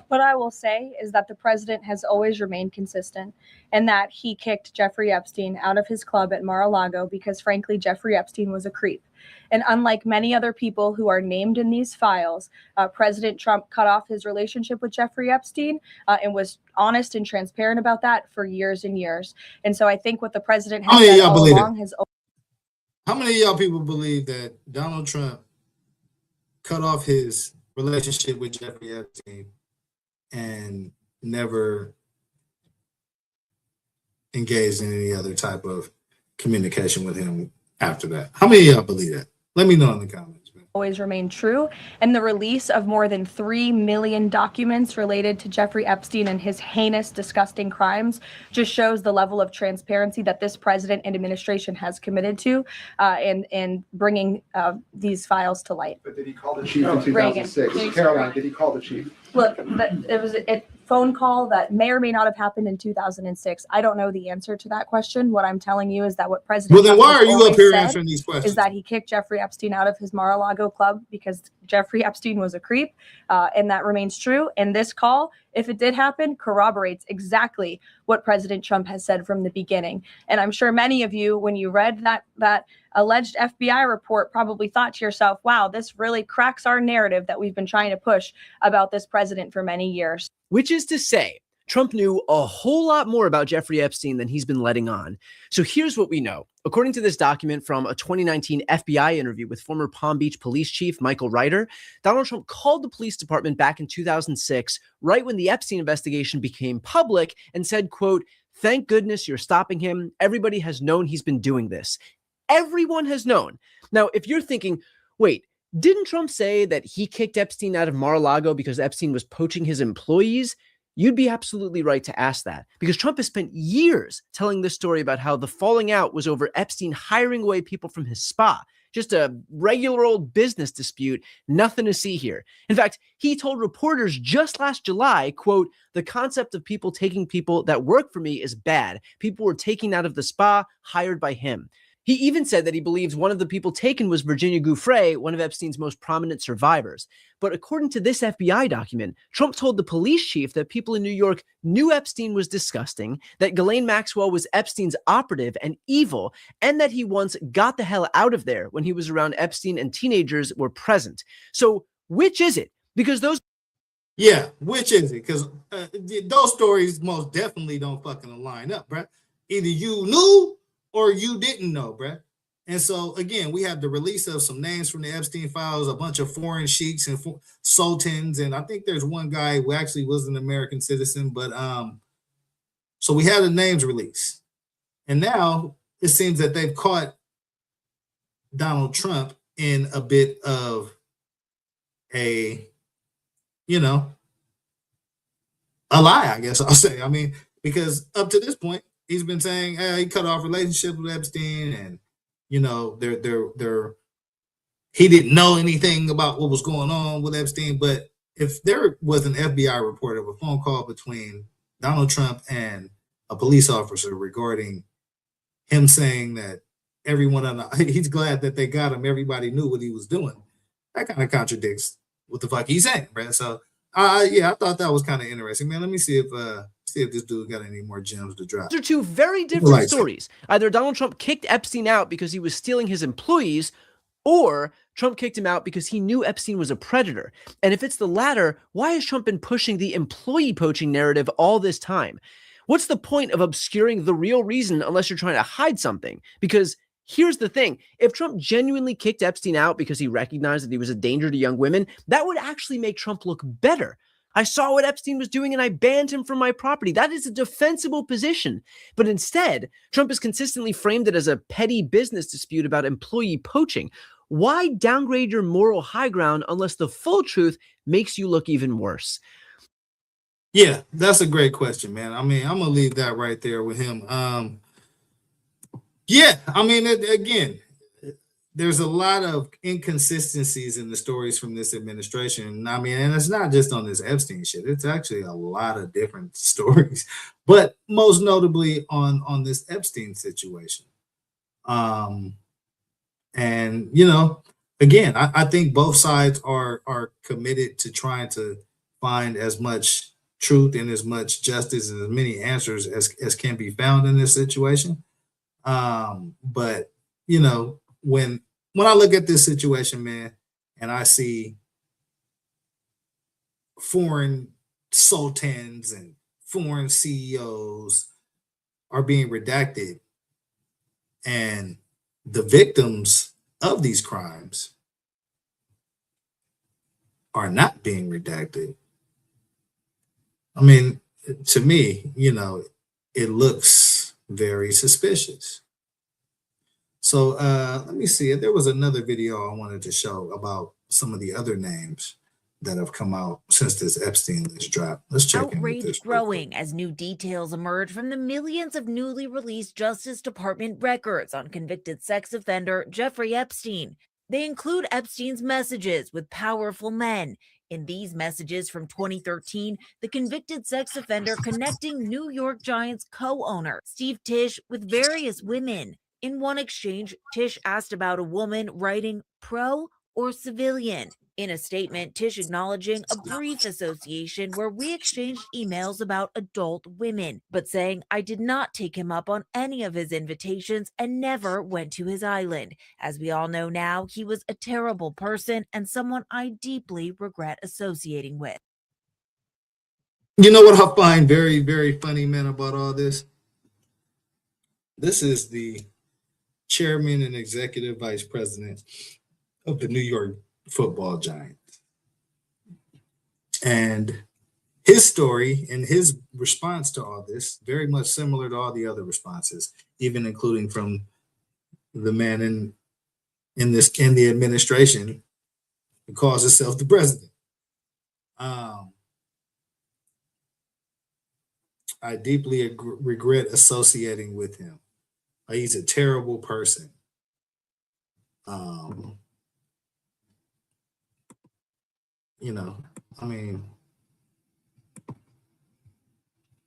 Speaker 8: What I will say is that the president has always remained consistent and that he kicked Jeffrey Epstein out of his club at Mar-a-Lago because, frankly, Jeffrey Epstein was a creep. And unlike many other people who are named in these files, President Trump cut off his relationship with Jeffrey Epstein and was honest and transparent about that for years and years. And so I think what the president has said all along has...
Speaker 2: How many of y'all people believe that Donald Trump cut off his relationship with Jeffrey Epstein and never engaged in any other type of communication with him after that? How many of y'all believe that? Let me know in the comments.
Speaker 8: Always remain true, and the release of more than 3 million documents related to Jeffrey Epstein and his heinous, disgusting crimes just shows the level of transparency that this president and administration has committed to in bringing these files to light.
Speaker 18: But did he call the chief in 2006? Caroline, did he call the chief?
Speaker 8: Look, it was a phone call that may or may not have happened in 2006. I don't know the answer to that question. What I'm telling you is that what President
Speaker 2: Well, then
Speaker 8: Trump
Speaker 2: why are
Speaker 8: has
Speaker 2: you
Speaker 8: always
Speaker 2: up here
Speaker 8: said
Speaker 2: answering these questions?
Speaker 8: is that he kicked Jeffrey Epstein out of his Mar-a-Lago club because Jeffrey Epstein was a creep, and that remains true. And this call, if it did happen, corroborates exactly what President Trump has said from the beginning. And I'm sure many of you, when you read that alleged FBI report, probably thought to yourself, wow, this really cracks our narrative that we've been trying to push about this president for many years.
Speaker 7: Which is to say, Trump knew a whole lot more about Jeffrey Epstein than he's been letting on. So here's what we know. According to this document from a 2019 FBI interview with former Palm Beach police chief Michael Ryder, Donald Trump called the police department back in 2006, right when the Epstein investigation became public, and said, quote, "Thank goodness you're stopping him. Everybody has known he's been doing this." Everyone has known. Now, if you're thinking, wait, didn't Trump say that he kicked Epstein out of Mar-a-Lago because Epstein was poaching his employees? You'd be absolutely right to ask that, because Trump has spent years telling this story about how the falling out was over Epstein hiring away people from his spa. Just a regular old business dispute, nothing to see here. In fact, he told reporters just last July, quote, "The concept of people taking people that work for me is bad. People were taken out of the spa, hired by him." He even said that he believes one of the people taken was Virginia Giuffre, one of Epstein's most prominent survivors. But according to this FBI document, Trump told the police chief that people in New York knew Epstein was disgusting, that Ghislaine Maxwell was Epstein's operative and evil, and that he once got the hell out of there when he was around Epstein and teenagers were present. So which is it? Because those...
Speaker 2: Yeah, which is it? Because those stories most definitely don't fucking line up, bruh. Either you knew or you didn't know, bruh. And so, again, we have the release of some names from the Epstein files, a bunch of foreign sheiks and sultans, and I think there's one guy who actually was an American citizen, but so we had the names released. And now it seems that they've caught Donald Trump in a bit of a, a lie, I guess I'll say. I mean, because up to this point, he's been saying he cut off relationship with Epstein, and he didn't know anything about what was going on with Epstein. But if there was an FBI report of a phone call between Donald Trump and a police officer regarding him saying that he's glad that they got him, everybody knew what he was doing, that kind of contradicts what the fuck he's saying, right? So I thought that was kind of interesting, man. Let me see if this dude got any more gems to drop.
Speaker 7: Those are two very different stories. Either Donald Trump kicked Epstein out because he was stealing his employees, or Trump kicked him out because he knew Epstein was a predator. And if it's the latter, why has Trump been pushing the employee poaching narrative all this time? What's the point of obscuring the real reason unless you're trying to hide something? Because here's the thing. If Trump genuinely kicked Epstein out because he recognized that he was a danger to young women, that would actually make Trump look better. I saw what Epstein was doing and I banned him from my property. That is a defensible position. But instead, Trump has consistently framed it as a petty business dispute about employee poaching. Why downgrade your moral high ground unless the full truth makes you look even worse?
Speaker 2: Yeah, that's a great question, man. I mean, I'm going to leave that right there with him. Again, there's a lot of inconsistencies in the stories from this administration. I mean, and it's not just on this Epstein shit. It's actually a lot of different stories, but most notably on this Epstein situation. And, again, I think both sides are committed to trying to find as much truth and as much justice and as many answers as can be found in this situation. But you know, when I look at this situation, man, and I see foreign sultans and foreign CEOs are being redacted, and the victims of these crimes are not being redacted. I mean, to me, you know, it looks very suspicious. So let me see. There was another video I wanted to show about some of the other names that have come out since this Epstein list dropped. Let's check in with
Speaker 9: Outrage
Speaker 2: this.
Speaker 9: growing as new details emerge from the millions of newly released Justice Department records on convicted sex offender Jeffrey Epstein. They include Epstein's messages with powerful men. In these messages from 2013, the convicted sex offender connecting New York Giants co-owner Steve Tisch with various women. In one exchange, Tisch asked about a woman writing pro or civilian. In a statement, Tisch acknowledging a brief association where we exchanged emails about adult women, but saying I did not take him up on any of his invitations and never went to his island. As we all know now, he was a terrible person and someone I deeply regret associating with.
Speaker 2: You know what I find very, very funny, man, about all this? This is the chairman and executive vice president of the New York Football Giants. And his story and his response to all this, very much similar to all the other responses, even including from the man in the administration who calls himself the president. I deeply regret associating with him. He's a terrible person. You know, I mean,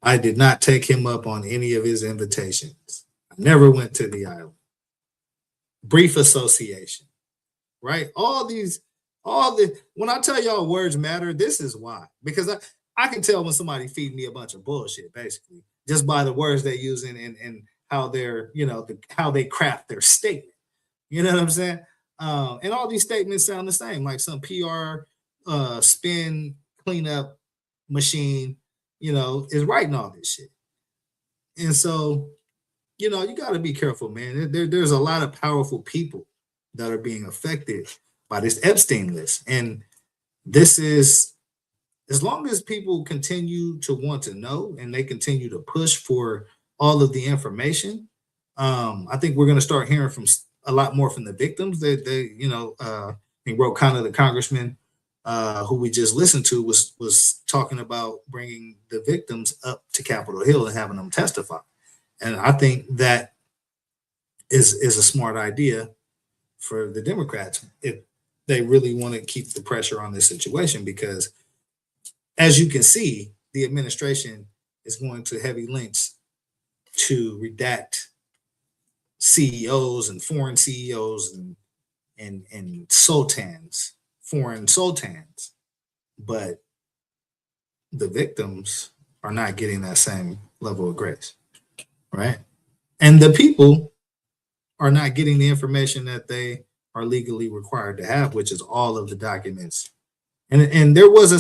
Speaker 2: I did not take him up on any of his invitations. I never went to the island. Brief association, right? When I tell y'all words matter, this is why. Because I can tell when somebody feed me a bunch of bullshit, basically, just by the words they use and how they're, you know, how they craft their statement. You know what I'm saying? And all these statements sound the same, like some PR spin cleanup machine, you know, is writing all this shit. And so, you know, you got to be careful, man. There's a lot of powerful people that are being affected by this Epstein list. And this is, as long as people continue to want to know and they continue to push for all of the information, I think we're going to start hearing from a lot more from the victims. They you know, wrote kind of the congressman who we just listened to was talking about bringing the victims up to Capitol Hill and having them testify. And I think that is a smart idea for the Democrats if they really want to keep the pressure on this situation, because as you can see, the administration is going to heavy lengths to redact CEOs and foreign CEOs and sultans, foreign sultans, but the victims are not getting that same level of grace, right? And the people are not getting the information that they are legally required to have, which is all of the documents. And there was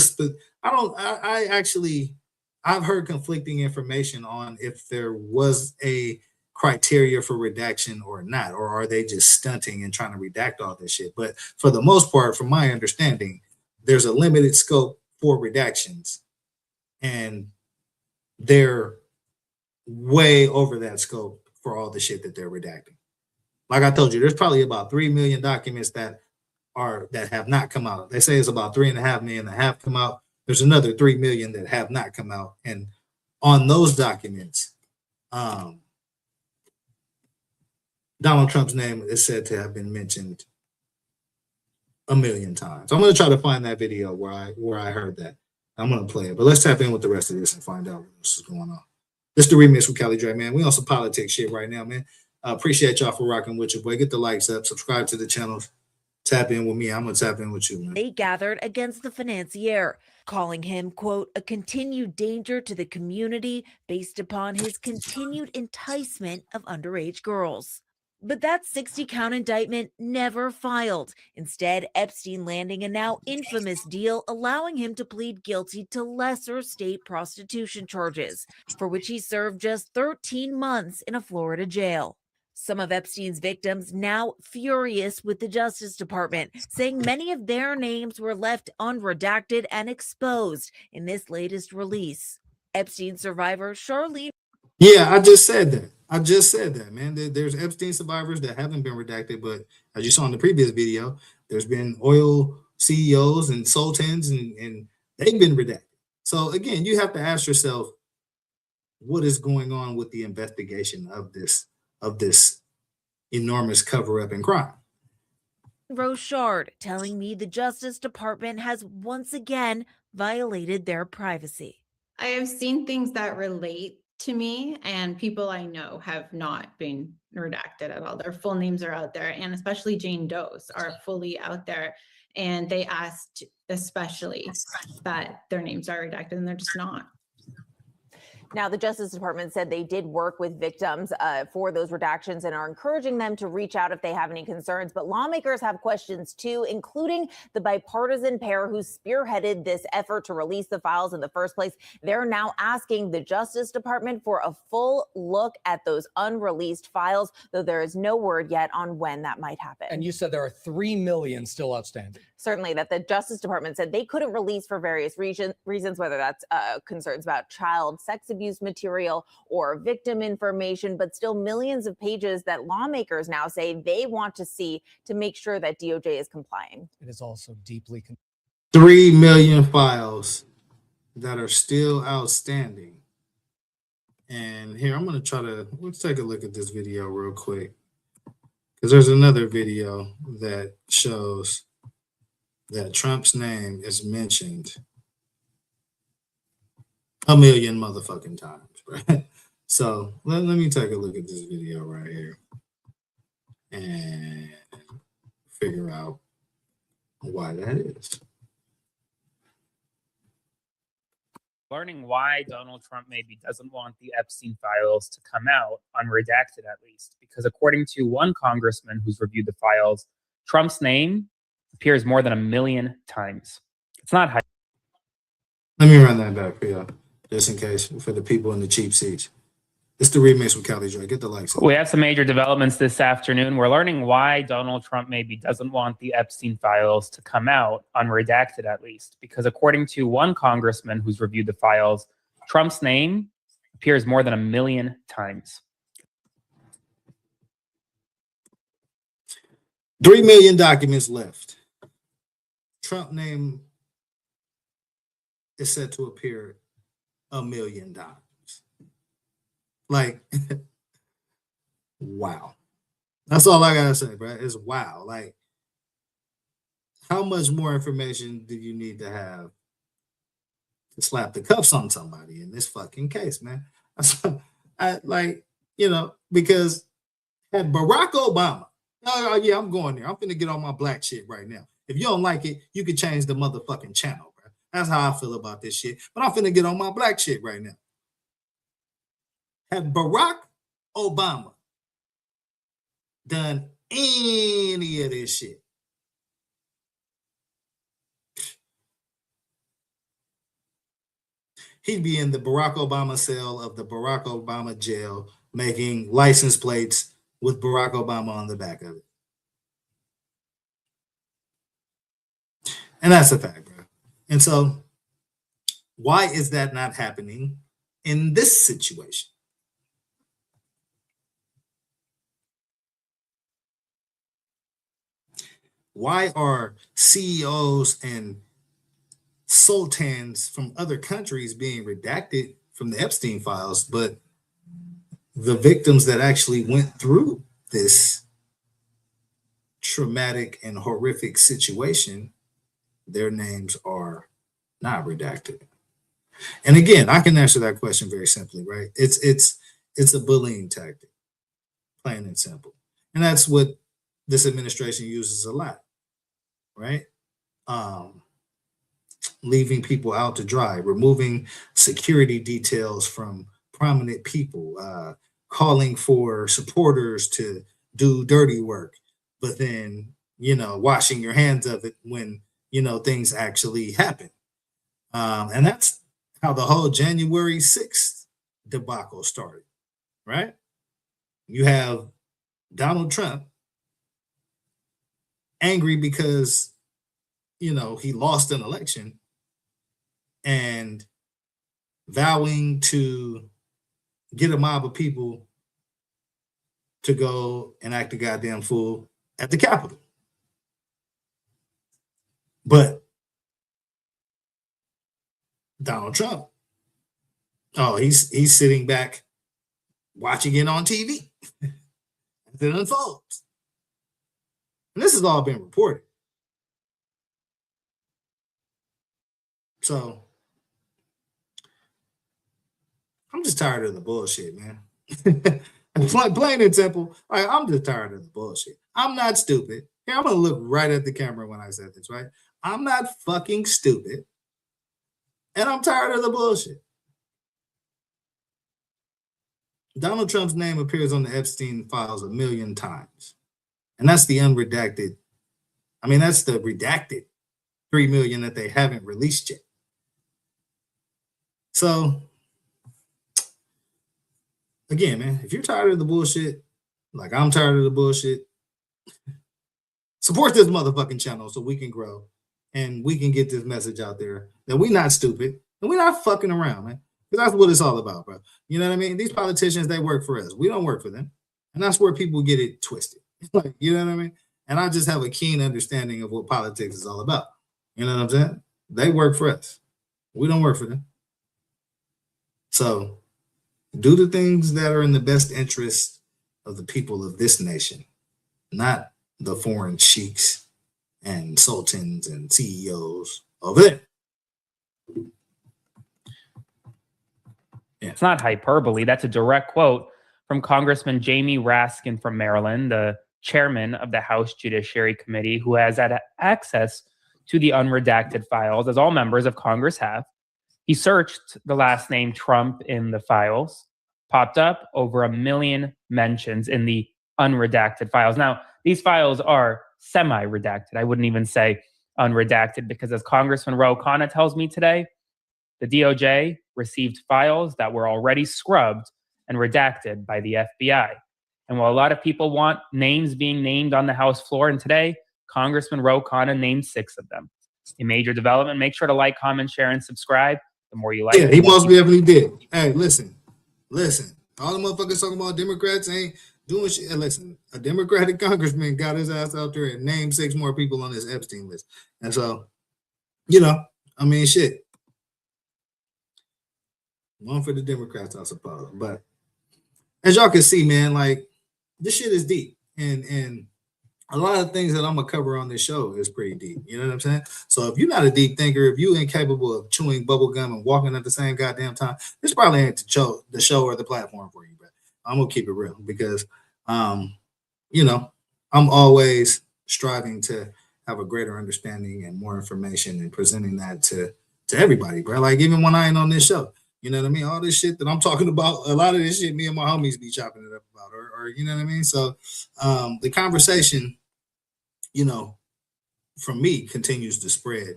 Speaker 2: I've heard conflicting information on if there was a criteria for redaction or not, or are they just stunting and trying to redact all this shit? But for the most part, from my understanding, there's a limited scope for redactions, and they're way over that scope for all the shit that they're redacting. Like I told you, there's probably about 3 million documents that have not come out. They say it's about 3.5 million that have come out. There's another 3 million that have not come out, and on those documents, Donald Trump's name is said to have been mentioned 1 million times. I'm going to try to find that video where I heard that. I'm going to play it, but let's tap in with the rest of this and find out what else is going on. This is the remix with Callie Dre, man. We on some politics shit right now, man. Appreciate y'all for rocking with your boy. Get the likes up, subscribe to the channel. tap in with me, I'm gonna tap in with you, man.
Speaker 9: They gathered against the financier, calling him, quote, a continued danger to the community based upon his continued enticement of underage girls. But that 60-count indictment never filed. Instead, Epstein landing a now infamous deal allowing him to plead guilty to lesser state prostitution charges, for which he served just 13 months in a Florida jail. Some of Epstein's victims now furious with the Justice Department, saying many of their names were left unredacted and exposed in this latest release. Epstein survivor Charlene.
Speaker 2: Yeah, I just said that, man. There's Epstein survivors that haven't been redacted, but as you saw in the previous video, there's been oil CEOs and sultans, and they've been redacted. So again, you have to ask yourself, what is going on with the investigation of this enormous cover-up and crime?
Speaker 9: Rochard telling me the Justice Department has once again violated their privacy.
Speaker 16: I have seen things that relate to me, and people I know have not been redacted at all. Their full names are out there, and especially Jane Doe's are fully out there. And they asked especially that their names are redacted, and they're just not.
Speaker 3: Now, the Justice Department said they did work with victims for those redactions and are encouraging them to reach out if they have any concerns. But lawmakers have questions, too, including the bipartisan pair who spearheaded this effort to release the files in the first place. They're now asking the Justice Department for a full look at those unreleased files, though there is no word yet on when that might happen.
Speaker 19: And you said there are 3 million still outstanding.
Speaker 3: Certainly, that the Justice Department said they couldn't release for various reasons, whether that's concerns about child sex abuse material or victim information, but still millions of pages that lawmakers now say they want to see to make sure that DOJ is complying.
Speaker 19: It is also deeply
Speaker 2: 3 million files that are still outstanding. And here, let's take a look at this video real quick, because there's another video that shows that Trump's name is mentioned a million motherfucking times, right? So let me take a look at this video right here and figure out why that is.
Speaker 20: Learning why Donald Trump maybe doesn't want the Epstein files to come out, unredacted at least, because according to one congressman who's reviewed the files, Trump's name appears more than 1 million times. It's not high.
Speaker 2: Let me run that back for you, just in case, for the people in the cheap seats. It's the remix with Callie Dre. Get the likes.
Speaker 20: We have some major developments this afternoon. We're learning why Donald Trump maybe doesn't want the Epstein files to come out, unredacted at least, because according to one congressman who's reviewed the files, Trump's name appears more than 1 million times.
Speaker 2: 3 million documents left. Trump name is set to appear 1 million times. Like, wow. That's all I gotta say, bro. It's wow. Like, how much more information do you need to have to slap the cuffs on somebody in this fucking case, man? Because had Barack Obama, oh yeah, I'm going there. I'm finna get on my black shit right now. If you don't like it, you can change the motherfucking channel, bro. That's how I feel about this shit. But I'm finna get on my black shit right now. Had Barack Obama done any of this shit, he'd be in the Barack Obama cell of the Barack Obama jail making license plates with Barack Obama on the back of it. And that's a fact, bro. And so why is that not happening in this situation? Why are CEOs and sultans from other countries being redacted from the Epstein files, but the victims that actually went through this traumatic and horrific situation, their names are not redacted? And again, I can answer that question very simply, right? It's a bullying tactic, plain and simple. And that's what this administration uses a lot. right? Leaving people out to dry, removing security details from prominent people, calling for supporters to do dirty work, but then, washing your hands of it when, things actually happen. And that's how the whole January 6th debacle started, right? You have Donald Trump angry because, he lost an election and vowing to get a mob of people to go and act a goddamn fool at the Capitol. But Donald Trump, he's sitting back watching it on TV as it unfolds. And this has all been reported. So I'm just tired of the bullshit, man. Plain and simple. I'm just tired of the bullshit. I'm not stupid. Here, I'm gonna look right at the camera when I said this, right? I'm not fucking stupid. And I'm tired of the bullshit. Donald Trump's name appears on the Epstein files 1 million times. And that's the unredacted. That's the redacted 3 million that they haven't released yet. So, again, man, if you're tired of the bullshit, like I'm tired of the bullshit, support this motherfucking channel so we can grow and we can get this message out there that we're not stupid and we're not fucking around, man. Because that's what it's all about, bro. You know what I mean? These politicians, they work for us. We don't work for them. And that's where people get it twisted. You know what I mean? And I just have a keen understanding of what politics is all about. You know what I'm saying? They work for us. We don't work for them. So do the things that are in the best interest of the people of this nation, not the foreign sheiks and sultans and CEOs over there.
Speaker 20: It's not hyperbole. That's a direct quote from Congressman Jamie Raskin from Maryland, the chairman of the House Judiciary Committee, who has had access to the unredacted files, as all members of Congress have. He searched the last name Trump in the files, popped up over 1 million mentions in the unredacted files. Now, these files are semi-redacted. I wouldn't even say unredacted because, as Congressman Ro Khanna tells me today, the DOJ received files that were already scrubbed and redacted by the FBI. And while a lot of people want names being named on the House floor, and today, Congressman Ro Khanna named 6 of them. A major development. Make sure to like, comment, share, and subscribe. The more you like,
Speaker 2: yeah, he most definitely did. Hey, listen. All the motherfuckers talking about Democrats ain't doing shit. Hey, listen, a Democratic congressman got his ass out there and named 6 more people on his Epstein list. And so, shit. One for the Democrats, I suppose. But as y'all can see, man, like, this shit is deep. And a lot of things that I'm gonna cover on this show is pretty deep. You know what I'm saying? So if you're not a deep thinker, if you're incapable of chewing bubble gum and walking at the same goddamn time, this probably ain't the show or the platform for you. But I'm gonna keep it real because, I'm always striving to have a greater understanding and more information and presenting that to everybody, bro. Like, even when I ain't on this show, you know what I mean? All this shit that I'm talking about, a lot of this shit me and my homies be chopping it up about, or you know what I mean? So the conversation, from me, continues to spread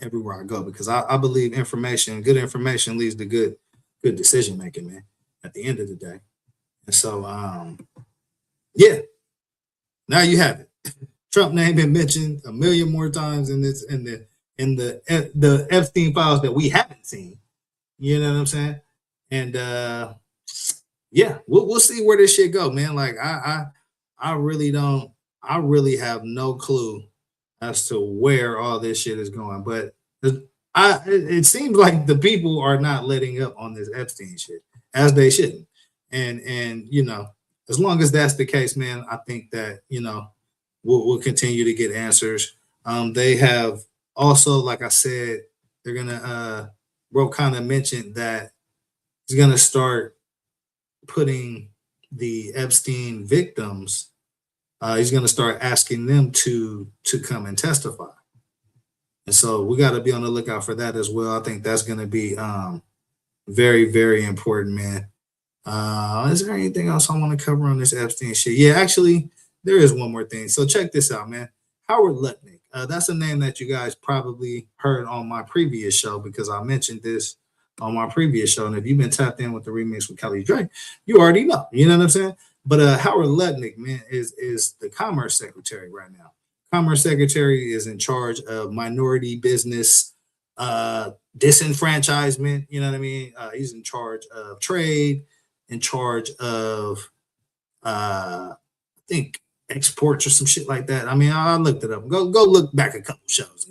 Speaker 2: everywhere I go because I believe good information leads to good decision making, man, at the end of the day. And so now you have it. Trump name been mentioned 1 million more times in the Epstein files that we haven't seen. You know what I'm saying? And we'll see where this shit go, man. Like I really have no clue as to where all this shit is going. But it seems like the people are not letting up on this Epstein shit, as they shouldn't. And as long as that's the case, man, I think that we'll continue to get answers. They have also, like I said, they're gonna Ro Khanna mentioned that he's gonna start putting the Epstein victims he's going to start asking them to come and testify. And so we got to be on the lookout for that as well. I think that's going to be very, very important, man. Is there anything else I want to cover on this Epstein shit? Yeah, actually, there is one more thing. So check this out, man. Howard Lutnick. That's a name that you guys probably heard on my previous show because I mentioned this on my previous show. And if you've been tapped in with the remix with Kelly Drake, you already know. You know what I'm saying? But Howard Lutnick, man, is the Commerce Secretary right now. Commerce Secretary is in charge of minority business disenfranchisement. You know what I mean? He's in charge of trade, in charge of I think exports or some shit like that. I mean, I looked it up. Go look back a couple shows.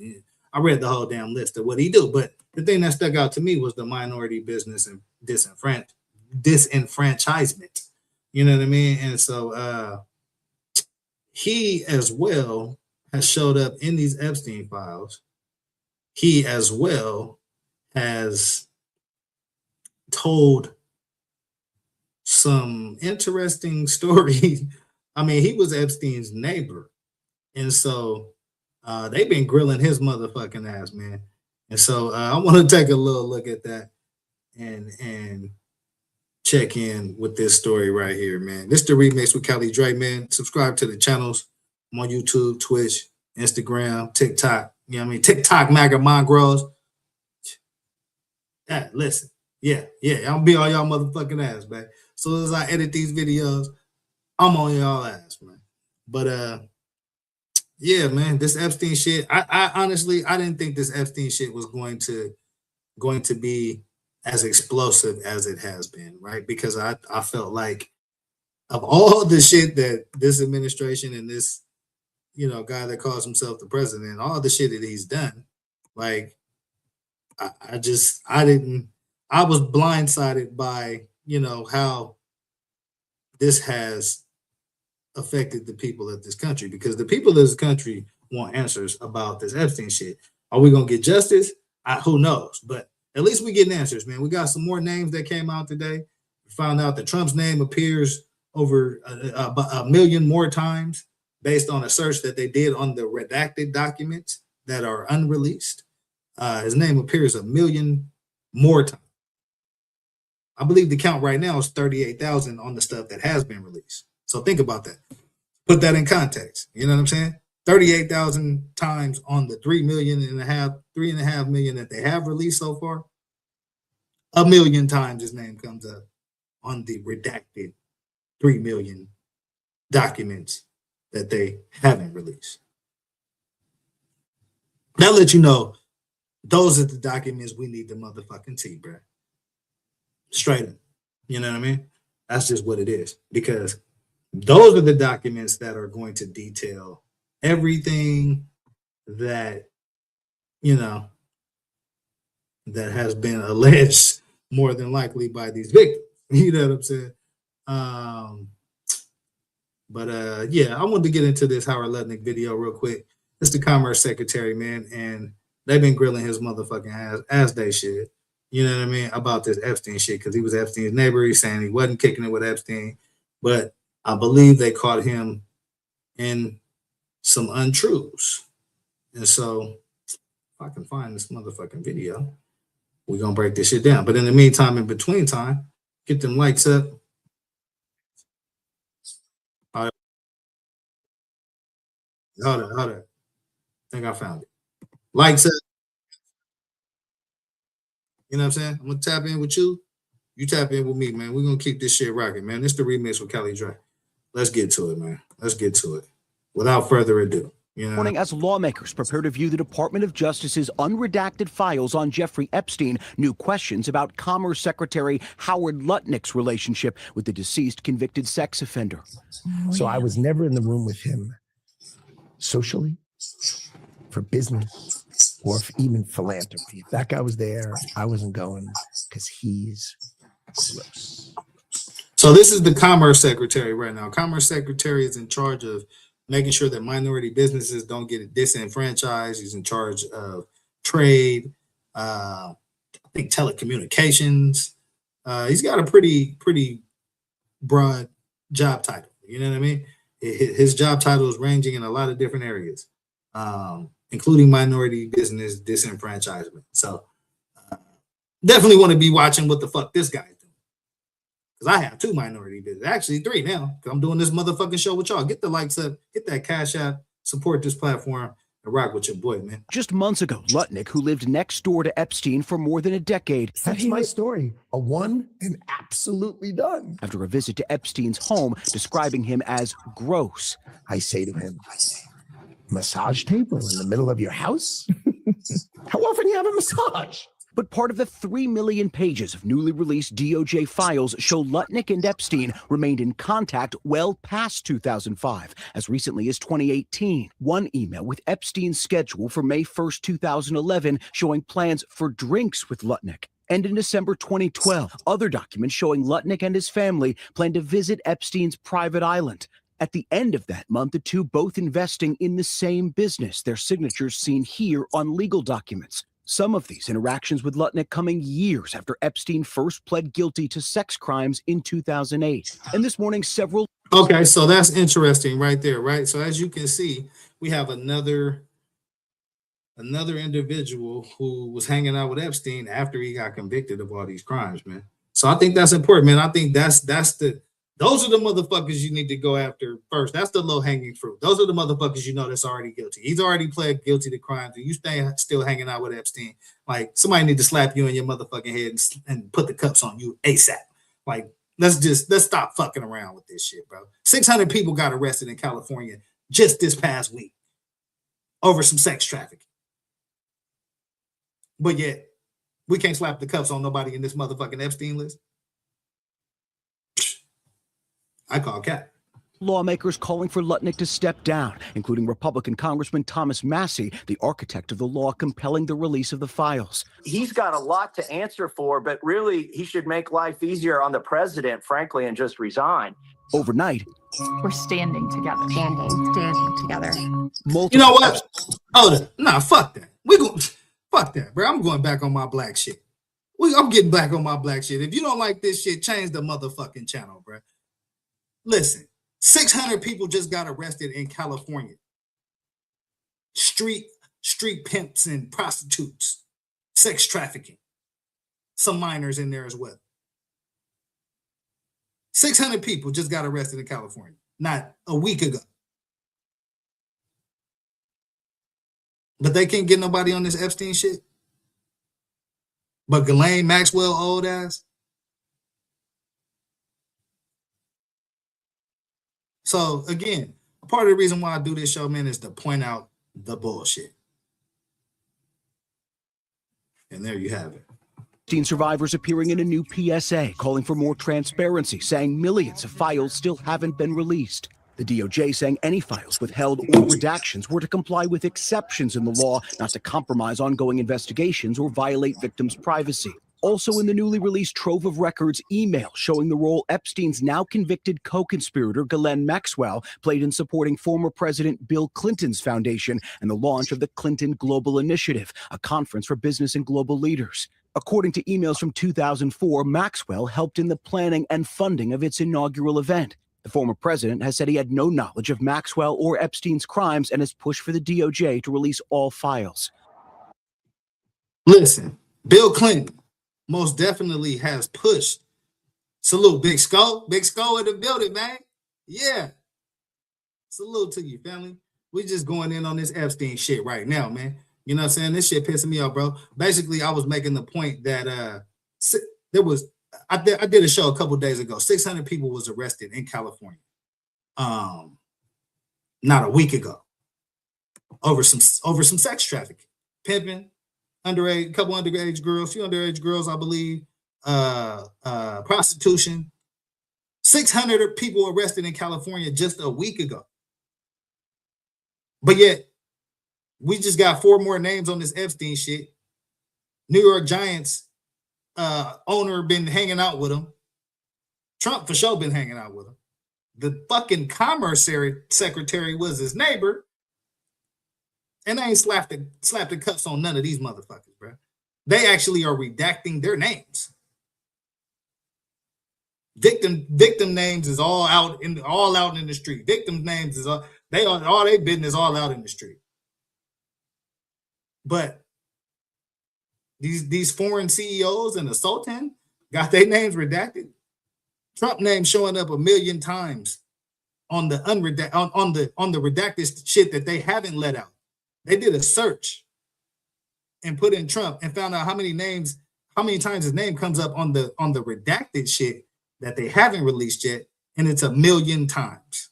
Speaker 2: I read the whole damn list of what he do. But the thing that stuck out to me was the minority business and disenfranchisement. You know what I mean? And so he as well has showed up in these Epstein files. He as well has told some interesting stories. I mean, he was Epstein's neighbor. And so they've been grilling his motherfucking ass, man. And so I want to take a little look at that and check in with this story right here, man. This is the remix with Kelly Drake, man. Subscribe to the channels. I'm on YouTube, Twitch, Instagram, TikTok. You know what I mean? TikTok, MAGA Mongrels. Yeah, listen. Yeah. I'll be on y'all motherfucking ass, man. So as I edit these videos, I'm on y'all ass, man. But yeah, man, this Epstein shit. I honestly didn't think this Epstein shit was going to be as explosive as it has been, right? Because I felt like of all the shit that this administration and this, guy that calls himself the president, all the shit that he's done, like I was blindsided by, how this has affected the people of this country, because the people of this country want answers about this Epstein shit. Are we gonna get justice? Who knows? But at least we getting answers, man. We got some more names that came out today. We found out that Trump's name appears over a million more times based on a search that they did on the redacted documents that are unreleased. His name appears a million more times. I believe the count right now is 38,000 on the stuff that has been released. So think about that. Put that in context. You know what I'm saying? 38,000 times on the 3.5 million that they have released so far. A million times his name comes up on the redacted 3 million documents that they haven't released. That lets you know those are the documents we need the motherfucking tea, bro. Straight up. You know what I mean? That's just what it is. Because those are the documents that are going to detail everything that, that has been alleged more than likely by these victims. You know what I'm saying? Yeah, I wanted to get into this Howard Lutnick video real quick. It's the Commerce Secretary, man, and they've been grilling his motherfucking ass, as they should. You know what I mean? About this Epstein shit, because he was Epstein's neighbor. He's saying he wasn't kicking it with Epstein, but I believe they caught him in some untruths. And so if I can find this motherfucking video, we're going to break this shit down. But in the meantime, in between time, get them lights up. All right. Hold on. I think I found it. Lights up. You know what I'm saying? I'm going to tap in with you. You tap in with me, man. We're going to keep this shit rocking, man. This is the remix with Kelly Drake. Let's get to it, man. Let's get to it. Without further ado.
Speaker 6: Morning, as lawmakers prepare to view the Department of Justice's unredacted files on Jeffrey Epstein, new questions about Commerce Secretary Howard Lutnick's relationship with the deceased convicted sex offender.
Speaker 10: So I was never in the room with him socially, for business, or even philanthropy. If that guy was there, I wasn't going because he's gross.
Speaker 2: So this is the Commerce Secretary right now. Commerce Secretary is in charge of making sure that minority businesses don't get disenfranchised. He's in charge of trade, I think telecommunications. He's got a pretty broad job title. You know what I mean? His job title is ranging in a lot of different areas, including minority business disenfranchisement. So definitely want to be watching what the fuck this guy's doing. Because I have 2 minority business, actually 3 now. Because I'm doing this motherfucking show with y'all. Get the likes up, hit that cash app, support this platform, and rock with your boy, man.
Speaker 6: Just months ago, Lutnick, who lived next door to Epstein for more than a decade,
Speaker 10: That's my story. A one and absolutely done.
Speaker 6: after a visit to Epstein's home, describing him as gross.
Speaker 10: I say to him, massage table in the middle of your house? How often do you have a massage?
Speaker 6: But part of the 3 million pages of newly released DOJ files show Lutnick and Epstein remained in contact well past 2005, as recently as 2018. One email with Epstein's schedule for May 1st, 2011, showing plans for drinks with Lutnick. And in December 2012, other documents showing Lutnick and his family plan to visit Epstein's private island. At the end of that month, the two both investing in the same business, their signatures seen here on legal documents. Some of these interactions with Lutnick coming years after Epstein first pled guilty to sex crimes in 2008. And this morning, several...
Speaker 2: Okay, so that's interesting right there, right? So as you can see, we have another individual who was hanging out with Epstein after he got convicted of all these crimes, man. So I think that's important, man. I think those are the motherfuckers you need to go after first. That's the low-hanging fruit. Those are the motherfuckers you know that's already guilty. He's already pled guilty to crimes, and you still hanging out with Epstein. Like, somebody need to slap you in your motherfucking head and put the cuffs on you ASAP. Like, let's stop fucking around with this shit, bro. 600 people got arrested in California just this past week over some sex trafficking. But yet, we can't slap the cuffs on nobody in this motherfucking Epstein list. I call cat.
Speaker 6: Lawmakers calling for Lutnick to step down, including Republican Congressman Thomas Massey, the architect of the law compelling the release of the files.
Speaker 12: He's got a lot to answer for, but really he should make life easier on the president, frankly, and just resign.
Speaker 6: Overnight,
Speaker 13: we're standing together. Standing together.
Speaker 2: You know what? Oh, nah, fuck that. Fuck that, bro. I'm going back on my black shit. I'm getting back on my black shit. If you don't like this shit, change the motherfucking channel, bro. Listen, 600 people just got arrested in California. Street pimps and prostitutes, sex trafficking, some minors in there as well. 600 people just got arrested in California, not a week ago. But they can't get nobody on this Epstein shit. But Ghislaine Maxwell, old ass. So again, part of the reason why I do this show, man, is to point out the bullshit. And there you have it.
Speaker 6: Teen survivors appearing in a new PSA calling for more transparency, saying millions of files still haven't been released. The DOJ saying any files withheld or redactions were to comply with exceptions in the law, not to compromise ongoing investigations or violate victims' privacy. Also in the newly released trove of records, email showing the role Epstein's now convicted co-conspirator Ghislaine Maxwell played in supporting former President Bill Clinton's foundation and the launch of the Clinton Global Initiative, a conference for business and global leaders. According to emails from 2004, Maxwell helped in the planning and funding of its inaugural event. The former president has said he had no knowledge of Maxwell or Epstein's crimes and has pushed for the DOJ to release all files.
Speaker 2: Listen, Bill Clinton most definitely has pushed. Salute, Big Skull. Big Skull in the building, man. Yeah. Salute to you, family. We just going in on this Epstein shit right now, man. You know what I'm saying? This shit pissing me off, bro. Basically, I was making the point that I did a show a couple days ago. 600 people was arrested in California. Not a week ago. Over some sex trafficking, pimping, underage, couple underage girls, few underage girls, I believe, prostitution. 600 people arrested in California just a week ago. But yet, we just got 4 more names on this Epstein shit. New York Giants owner been hanging out with him. Trump for sure been hanging out with him. The fucking commerce secretary was his neighbor. And they ain't slapped the cuffs on none of these motherfuckers, bro. They actually are redacting their names. Victim names is all out in the street. Victim names is all their business all out in the street. But these foreign CEOs and the Sultan got their names redacted. Trump name showing up 1 million times on the on the redacted shit that they haven't let out. They did a search and put in Trump and found out how many times his name comes up on the redacted shit that they haven't released yet, and it's 1 million times.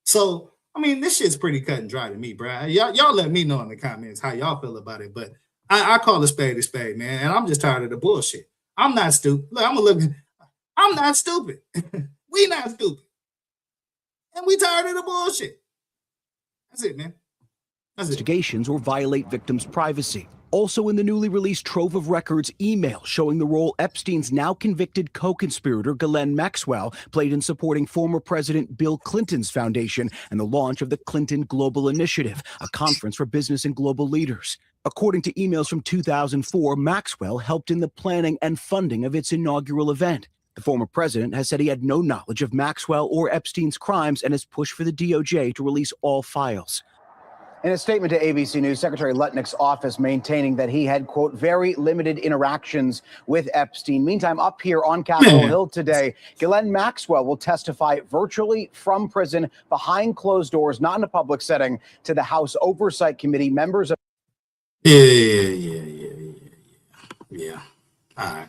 Speaker 2: So, I mean, this shit's pretty cut and dry to me, bro. Y'all let me know in the comments how y'all feel about it, but I call a spade, man, and I'm just tired of the bullshit. I'm not stupid. Look, I'm not stupid. We not stupid. And we tired of the bullshit. That's it, man.
Speaker 6: Investigations or violate victims' privacy. Also in the newly released trove of records, email showing the role Epstein's now convicted co-conspirator Ghislaine Maxwell played in supporting former President Bill Clinton's foundation and the launch of the Clinton Global Initiative, a conference for business and global leaders. According to emails from 2004, Maxwell helped in the planning and funding of its inaugural event. The former president has said he had no knowledge of Maxwell or Epstein's crimes and has pushed for the DOJ to release all files.
Speaker 15: In a statement to ABC News, Secretary Lutnick's office maintaining that he had, quote, very limited interactions with Epstein. Meantime, up here on Capitol Hill today, Ghislaine Maxwell will testify virtually from prison behind closed doors, not in a public setting, to the House Oversight Committee. Members of...
Speaker 2: Yeah. All right.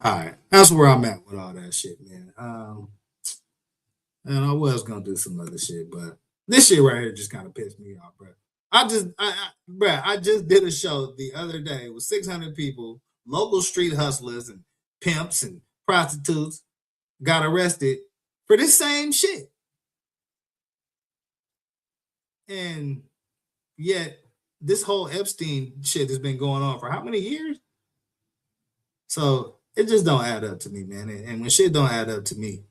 Speaker 2: All right. That's where I'm at with all that shit, man. And I was going to do some other shit, but this shit right here just kind of pissed me off, bro. I just did a show the other day with 600 people, local street hustlers and pimps and prostitutes got arrested for this same shit. And yet this whole Epstein shit has been going on for how many years? So it just don't add up to me, man. And when shit don't add up to me,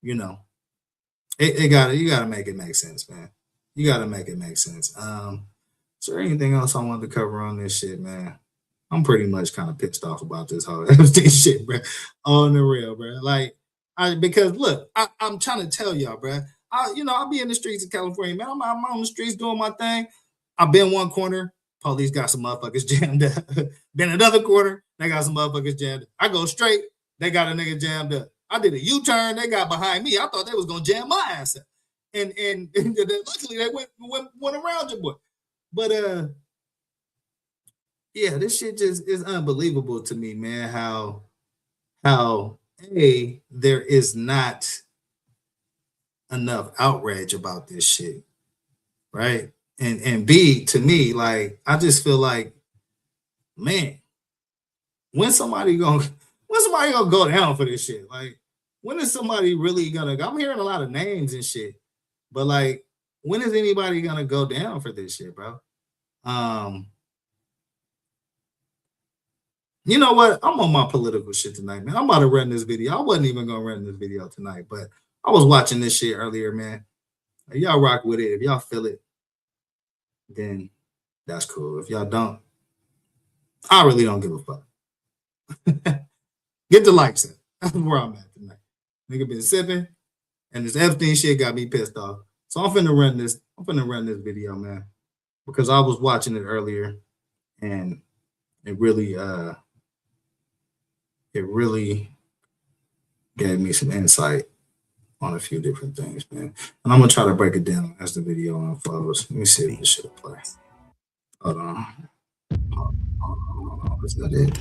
Speaker 2: you know, you gotta make it make sense, man. You gotta make it make sense. Is there anything else I wanted to cover on this shit, man? I'm pretty much kind of pissed off about this whole Epstein shit, bro. On the real, bro. Like, because look, I'm trying to tell y'all, bro. I'll be in the streets of California, man. I'm on the streets doing my thing. I've been one corner, police got some motherfuckers jammed up. Been another corner, they got some motherfuckers jammed up. I go straight, they got a nigga jammed up. I did a U-turn, they got behind me. I thought they was gonna jam my ass up. And luckily they went around your boy. But yeah, this shit just is unbelievable to me, man. How there is not enough outrage about this shit, right? And B, to me, like, I just feel like, man, when somebody gonna go down for this shit? Like, when is somebody really gonna go? I'm hearing a lot of names and shit, but like, when is anybody gonna go down for this shit, bro? You know what? I'm on my political shit tonight, man. I'm about to run this video. I wasn't even gonna run this video tonight, but I was watching this shit earlier, man. Y'all rock with it. If y'all feel it, then that's cool. If y'all don't, I really don't give a fuck. Get the likes up. That's where I'm at tonight. Nigga been sipping, and this Epstein shit got me pissed off. So I'm finna run this video, man, because I was watching it earlier, and it really gave me some insight on a few different things, man. And I'm gonna try to break it down as the video unfolds. Let me see if this shit play. Hold on. Is that it?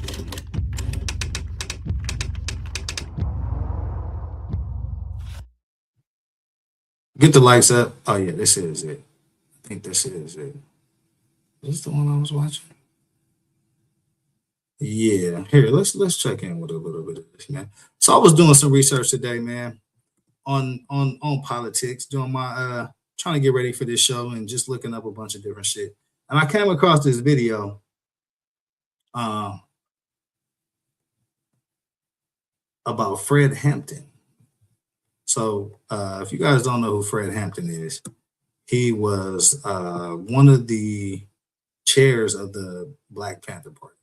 Speaker 2: Get the likes up. Oh yeah, this is it. I think this is it. Is this the one I was watching? Yeah. Here, let's check in with a little bit of this, man. So I was doing some research today, man, on politics, doing my trying to get ready for this show and just looking up a bunch of different shit. And I came across this video about Fred Hampton. So if you guys don't know who Fred Hampton is, he was one of the chairs of the Black Panther Party.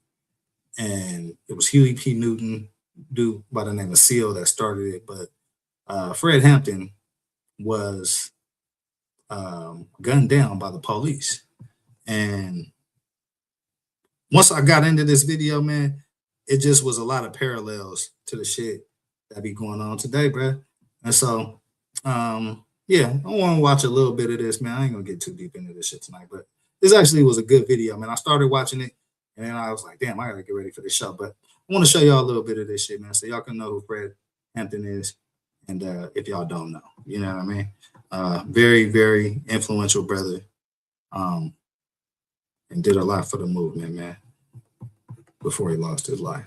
Speaker 2: And it was Huey P. Newton, dude by the name of Seal that started it, but Fred Hampton was gunned down by the police. And once I got into this video, man, it just was a lot of parallels to the shit that be going on today, bro. And so, yeah, I want to watch a little bit of this, man. I ain't gonna get too deep into this shit tonight, but this actually was a good video, man. I started watching it, and then I was like, damn, I gotta get ready for this show. But I want to show y'all a little bit of this shit, man, so y'all can know who Fred Hampton is, and if y'all don't know, you know what I mean? Very, very influential brother, and did a lot for the movement, man, before he lost his life.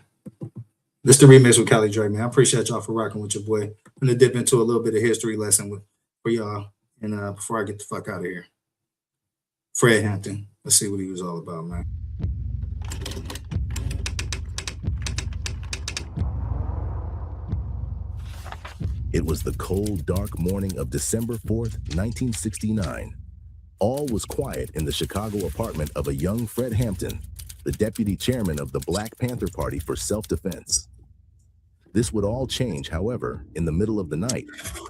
Speaker 2: This is the remix with Cali Dre, man. I appreciate y'all for rocking with your boy. I'm gonna dip into a little bit of history lesson for y'all, and before I get the fuck out of here. Fred Hampton, let's see what he was all about, man.
Speaker 5: It was the cold, dark morning of December 4th, 1969. All was quiet in the Chicago apartment of a young Fred Hampton, the deputy chairman of the Black Panther Party for self-defense. This would all change, however, in the middle of the night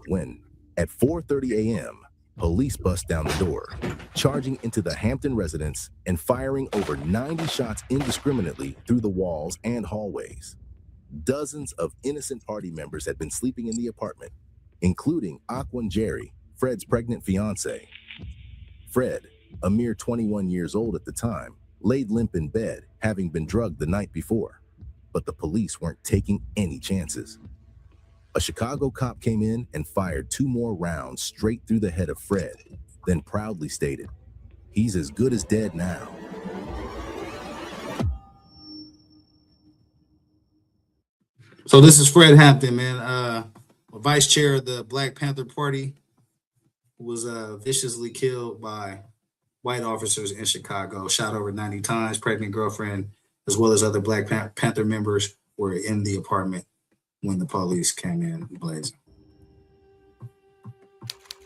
Speaker 5: when, at 4:30 a.m., police bust down the door, charging into the Hampton residence and firing over 90 shots indiscriminately through the walls and hallways. Dozens of innocent party members had been sleeping in the apartment, including Aquan Jerry, Fred's pregnant fiance. Fred, a mere 21 years old at the time, laid limp in bed, having been drugged the night before. But the police weren't taking any chances. A Chicago cop came in and fired 2 more rounds straight through the head of Fred, then proudly stated, "He's as good as dead now."
Speaker 2: So this is Fred Hampton, man, vice chair of the Black Panther Party, was viciously killed by white officers in Chicago, shot over 90 times, pregnant girlfriend, as well as other Black Panther members were in the apartment when the police came in blazing.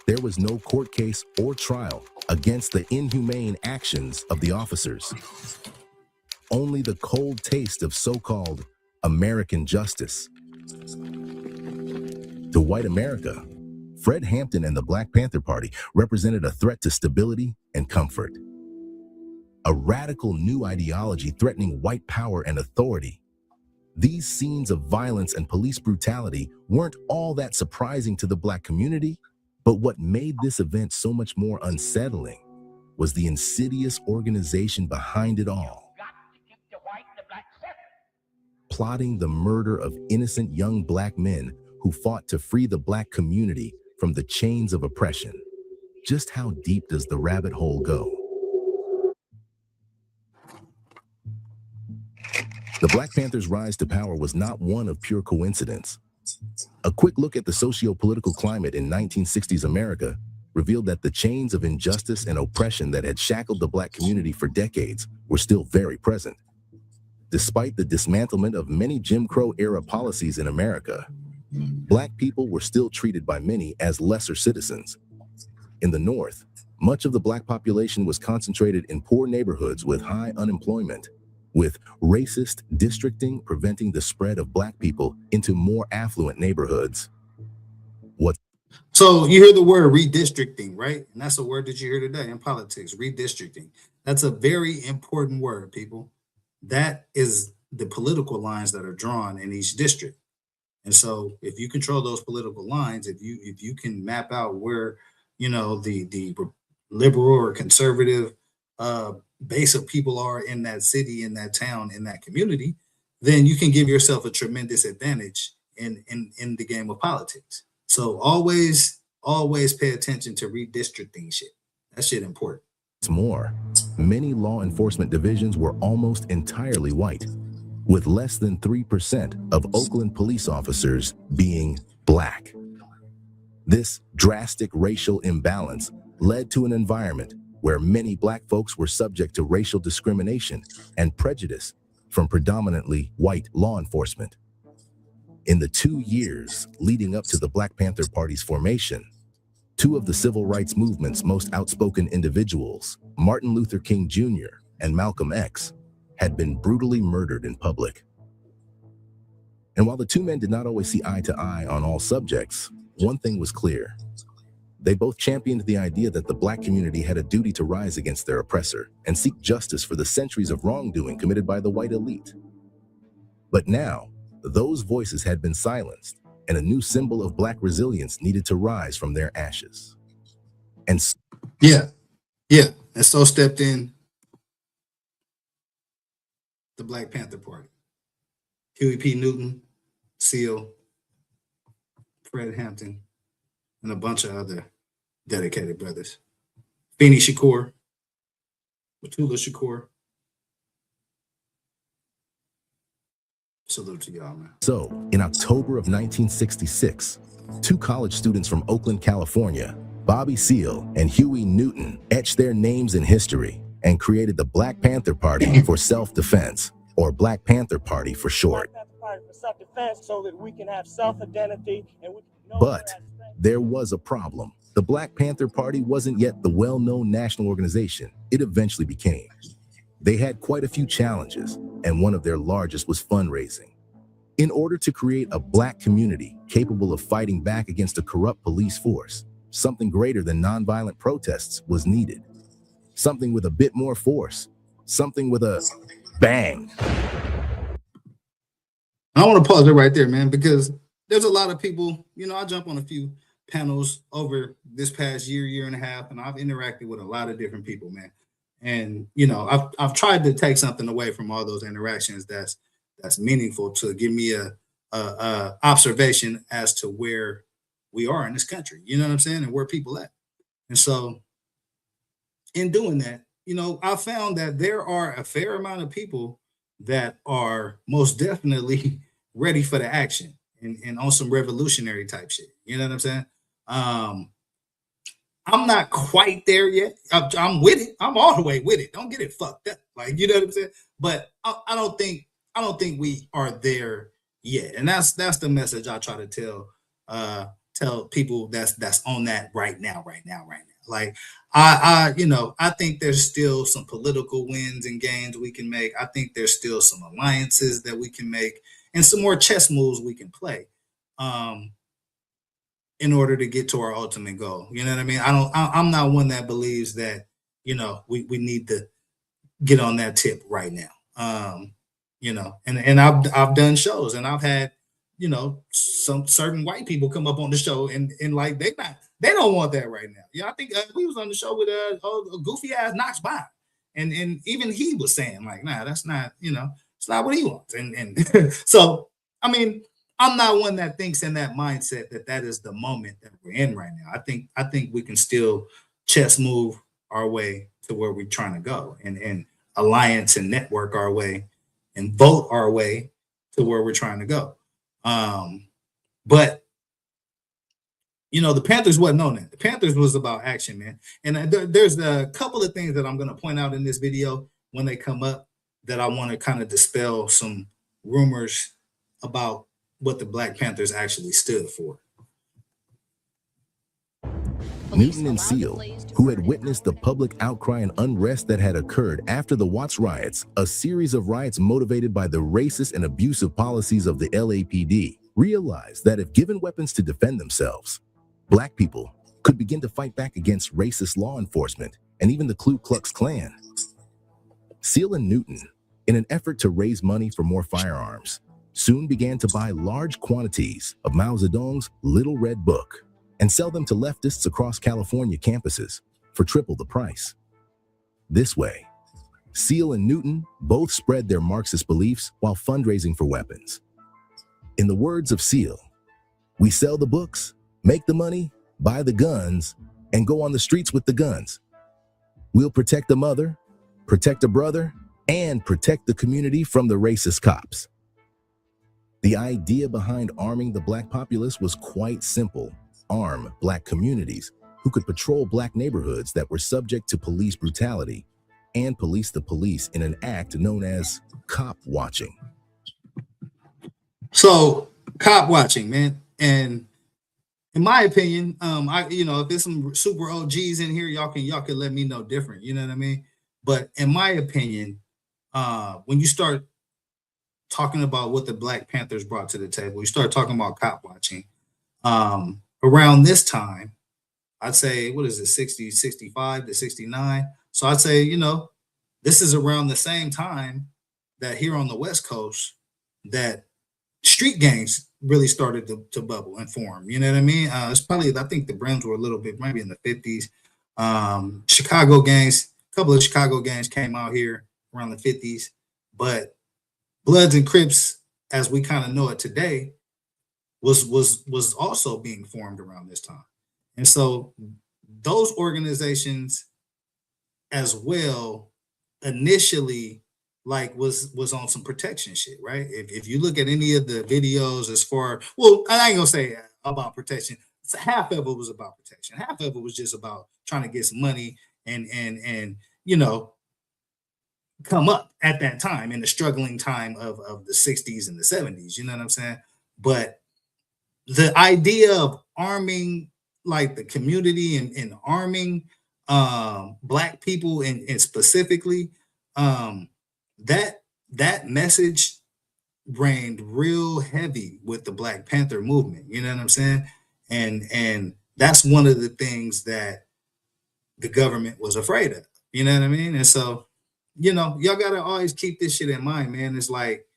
Speaker 5: There was no court case or trial against the inhumane actions of the officers. Only the cold taste of so-called American justice. To white America, Fred Hampton and the Black Panther Party represented a threat to stability and comfort. A radical new ideology threatening white power and authority. These scenes of violence and police brutality weren't all that surprising to the Black community, but what made this event so much more unsettling was the insidious organization behind it all. Plotting the murder of innocent young Black men who fought to free the Black community from the chains of oppression. Just how deep does the rabbit hole go? The Black Panthers' rise to power was not one of pure coincidence. A quick look at the socio-political climate in 1960s America revealed that the chains of injustice and oppression that had shackled the Black community for decades were still very present. Despite the dismantlement of many Jim Crow-era policies in America, Black people were still treated by many as lesser citizens. In the North, much of the Black population was concentrated in poor neighborhoods with high unemployment, with racist districting preventing the spread of Black people into more affluent neighborhoods.
Speaker 2: So you hear the word redistricting, right? And that's a word that you hear today in politics, redistricting. That's a very important word, people. That is the political lines that are drawn in each district. And so if you control those political lines, if you can map out where, you know, the liberal or conservative base of people are in that city, in that town, in that community, then you can give yourself a tremendous advantage in the game of politics. So always pay attention to redistricting shit. That shit important.
Speaker 5: What's more, many law enforcement divisions were almost entirely white, with less than 3% of Oakland police officers being Black. This drastic racial imbalance led to an environment where many Black folks were subject to racial discrimination and prejudice from predominantly white law enforcement. In the 2 years leading up to the Black Panther Party's formation, 2 of the civil rights movement's most outspoken individuals, Martin Luther King Jr. and Malcolm X, had been brutally murdered in public. And while the two men did not always see eye to eye on all subjects, one thing was clear. They both championed the idea that the Black community had a duty to rise against their oppressor and seek justice for the centuries of wrongdoing committed by the white elite. But now, those voices had been silenced, and a new symbol of Black resilience needed to rise from their ashes. And
Speaker 2: yeah, and so stepped in the Black Panther Party. Huey P. Newton, Seal, Fred Hampton, and a bunch of other dedicated brothers. Feeney Shakur, Batula Shakur. Salute to y'all, man.
Speaker 5: So, in October of 1966, two college students from Oakland, California, Bobby Seale and Huey Newton, etched their names in history and created the Black Panther Party for Self-Defense, or Black Panther Party for short.
Speaker 4: Black Panther Party for self-defense, so that we can have self-identity and we can know.
Speaker 5: But there was a problem. The Black Panther Party wasn't yet the well-known national organization it eventually became. They had quite a few challenges, and one of their largest was fundraising. In order to create a Black community capable of fighting back against a corrupt police force, something greater than nonviolent protests was needed. Something with a bit more force. Something with a bang.
Speaker 2: I want to pause it right there, man, because there's a lot of people, I jump on a few panels over this past year and a half, and I've interacted with a lot of different people, man. And, I've tried to take something away from all those interactions that's meaningful to give me a observation as to where we are in this country, you know what I'm saying, and where people at. And so in doing that, I found that there are a fair amount of people that are most definitely ready for the action and on some revolutionary type shit. You know what I'm saying? I'm not quite there yet. I'm with it. I'm all the way with it. Don't get it fucked up. Like, you know what I'm saying? But I don't think we are there yet. And that's the message I try to tell people that's on that right now. Like I think there's still some political wins and gains we can make. I think there's still some alliances that we can make and some more chess moves we can play. In order to get to our ultimate goal. You know what I mean? I'm not one that believes that, we need to get on that tip right now. And I've done shows and I've had, some certain white people come up on the show and like they don't want that right now. Yeah, I think we was on the show with a goofy ass Knox Bond. And even he was saying like, nah, that's not, it's not what he wants. And so, I mean, I'm not one that thinks in that mindset that is the moment that we're in right now. I think we can still chess move our way to where we're trying to go and alliance and network our way and vote our way to where we're trying to go. But the Panthers wasn't on that. The Panthers was about action, man. And there's a couple of things that I'm going to point out in this video when they come up that I want to kind of dispel some rumors about what the Black Panthers actually stood for.
Speaker 5: Newton and Seal, who had witnessed the public outcry and unrest that had occurred after the Watts riots, a series of riots motivated by the racist and abusive policies of the LAPD, realized that if given weapons to defend themselves, Black people could begin to fight back against racist law enforcement and even the Ku Klux Klan. Seal and Newton, in an effort to raise money for more firearms, soon began to buy large quantities of Mao Zedong's Little Red Book and sell them to leftists across California campuses for triple the price. This way, Seal and Newton both spread their Marxist beliefs while fundraising for weapons. In the words of Seal, we sell the books, make the money, buy the guns, and go on the streets with the guns. We'll protect the mother, protect a brother, and protect the community from the racist cops. The idea behind arming the Black populace was quite simple. Arm Black communities who could patrol Black neighborhoods that were subject to police brutality and police the police in an act known as cop watching.
Speaker 2: So, cop watching, man. And in my opinion, if there's some super OGs in here, y'all can let me know different. You know what I mean? But in my opinion, when you start talking about what the Black Panthers brought to the table. You start talking about cop watching. Around this time, I'd say, what is it, 60, 65 to 69? So I'd say, this is around the same time that here on the West Coast that street gangs really started to bubble and form. You know what I mean? It's probably, I think the Brims were a little bit, maybe in the 50s. Chicago gangs, a couple of Chicago gangs came out here around the 50s, but Bloods and Crips, as we kind of know it today, was also being formed around this time. And so those organizations as well initially was on some protection shit, right? If you look at any of the videos as far, well, I ain't gonna say about protection. Half of it was about protection. Half of it was just about trying to get some money and come up at that time in the struggling time of the 60s and the 70s. You know what I'm saying? But the idea of arming like the community and arming Black people and specifically that message reigned real heavy with the Black Panther movement. You know what I'm saying? And that's one of the things that the government was afraid of. You know what I mean? And so, y'all gotta always keep this shit in mind, man. It's like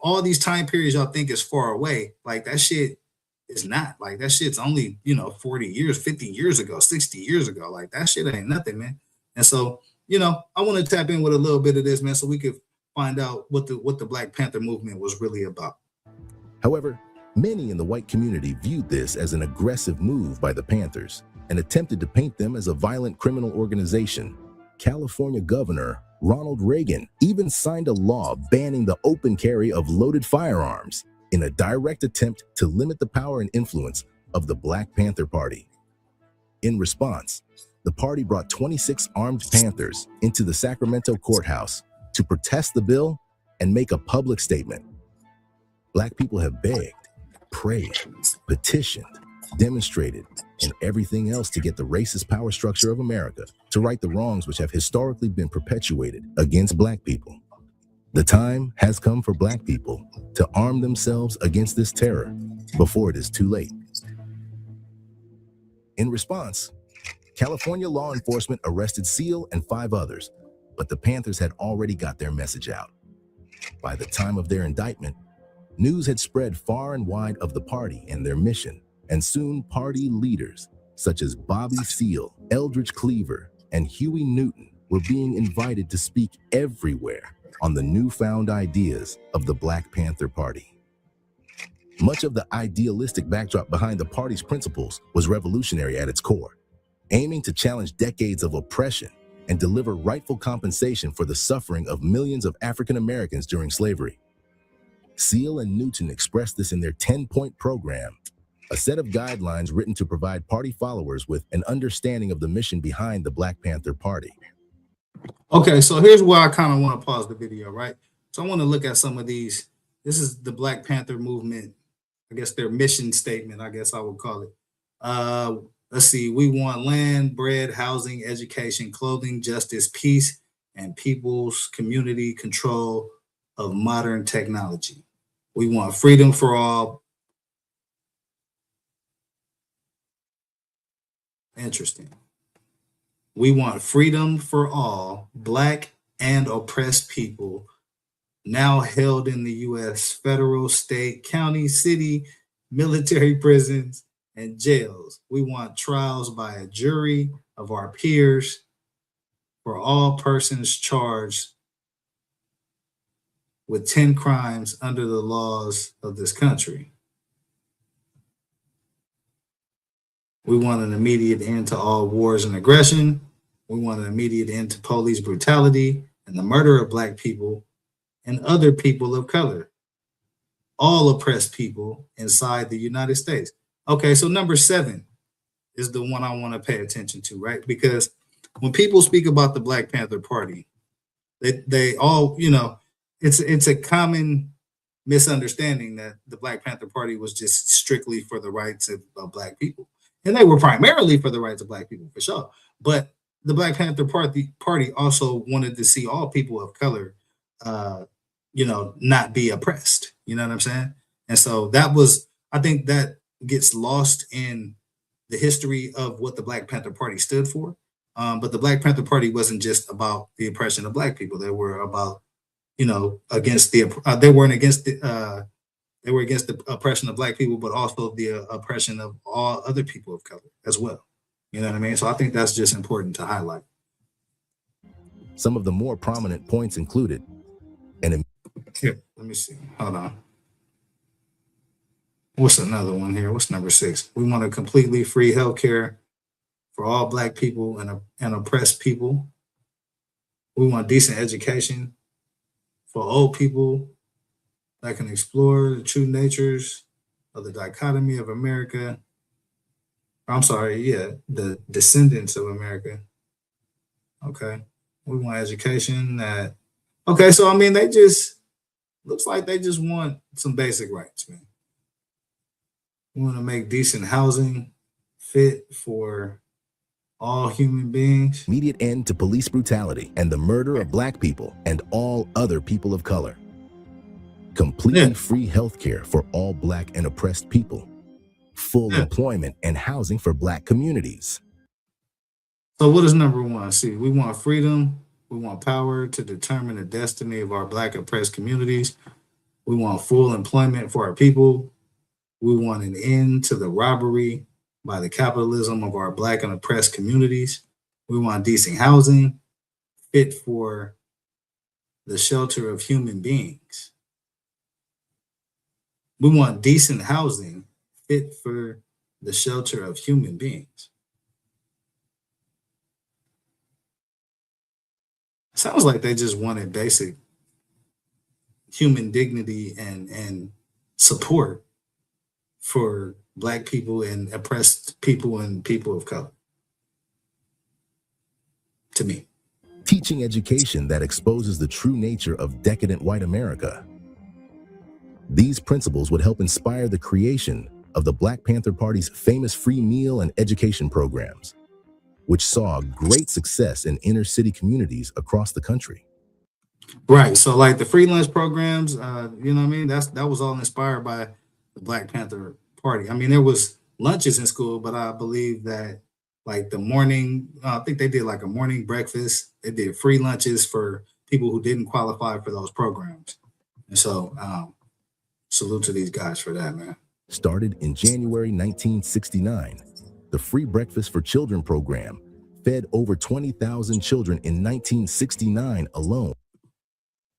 Speaker 2: all these time periods y'all think is far away. Like that shit is not. Like that shit's only 40 years, 50 years ago, 60 years ago. Like that shit ain't nothing, man. And so, I want to tap in with a little bit of this, man, so we could find out what the Black Panther movement was really about.
Speaker 5: However, many in the white community viewed this as an aggressive move by the Panthers and attempted to paint them as a violent criminal organization. California Governor Ronald Reagan even signed a law banning the open carry of loaded firearms in a direct attempt to limit the power and influence of the Black Panther Party. In response, the party brought 26 armed Panthers into the Sacramento courthouse to protest the bill and make a public statement. Black people have begged, prayed, petitioned, demonstrated, and everything else to get the racist power structure of America to right the wrongs which have historically been perpetuated against Black people. The time has come for Black people to arm themselves against this terror before it is too late. In response, California law enforcement arrested Seal and 5 others, but the Panthers had already got their message out. By the time of their indictment, news had spread far and wide of the party and their mission, and soon party leaders such as Bobby Seale, Eldridge Cleaver, and Huey Newton were being invited to speak everywhere on the newfound ideas of the Black Panther Party. Much of the idealistic backdrop behind the party's principles was revolutionary at its core, aiming to challenge decades of oppression and deliver rightful compensation for the suffering of millions of African Americans during slavery. Seale and Newton expressed this in their 10-point program, a set of guidelines written to provide party followers with an understanding of the mission behind the Black Panther Party.
Speaker 2: Okay, so here's where I kind of want to pause the video, right? So I want to look at some of these. This is the Black Panther movement, I guess their mission statement, I guess I would call it. Let's see, we want land, bread, housing, education, clothing, justice, peace, and people's community control of modern technology. We want freedom for all. Interesting. We want freedom for all Black and oppressed people now held in the U.S. federal, state, county, city, military prisons, and jails. We want trials by a jury of our peers for all persons charged with 10 crimes under the laws of this country. We want an immediate end to all wars and aggression. We want an immediate end to police brutality and the murder of Black people and other people of color, all oppressed people inside the United States. Okay, so number 7 is the one I want to pay attention to, right? Because when people speak about the Black Panther Party, they all, it's a common misunderstanding that the Black Panther Party was just strictly for the rights of Black people. And they were primarily for the rights of Black people, for sure. But the Black Panther Party also wanted to see all people of color not be oppressed. You know what I'm saying? And so I think that gets lost in the history of what the Black Panther Party stood for. But the Black Panther Party wasn't just about the oppression of Black people. They were about, against they weren't against they were against the oppression of Black people, but also the oppression of all other people of color as well. You know what I mean? So I think that's just important to highlight.
Speaker 5: Some of the more prominent points included,
Speaker 2: Here, let me see. Hold on. What's another one here? What's number 6? We want a completely free healthcare for all Black people and oppressed people. We want decent education for old people that can explore the true natures of the dichotomy of America. The descendants of America. Okay. We want education that, okay, so I mean, looks like they just want some basic rights, man. We want to make decent housing fit for all human beings.
Speaker 5: Immediate end to police brutality and the murder of Black people and all other people of color. Completely free health care for all Black and oppressed people. Full employment and housing for Black communities.
Speaker 2: So what is number 1? See, we want freedom. We want power to determine the destiny of our Black oppressed communities. We want full employment for our people. We want an end to the robbery by the capitalism of our Black and oppressed communities. We want decent housing fit for the shelter of human beings. We want decent housing fit for the shelter of human beings. Sounds like they just wanted basic human dignity and support for Black people and oppressed people and people of color. To me.
Speaker 5: Teaching education that exposes the true nature of decadent white America. These principles would help inspire the creation of the Black Panther Party's famous free meal and education programs, which saw great success in inner city communities across the country.
Speaker 2: Right. So like the free lunch programs, you know what I mean? That was all inspired by the Black Panther Party. I mean, there was lunches in school, but I believe that like the morning, I think they did like a morning breakfast. They did free lunches for people who didn't qualify for those programs. And so salute to these guys for that, man.
Speaker 5: Started in January 1969, the Free Breakfast for Children program fed over 20,000 children in 1969 alone.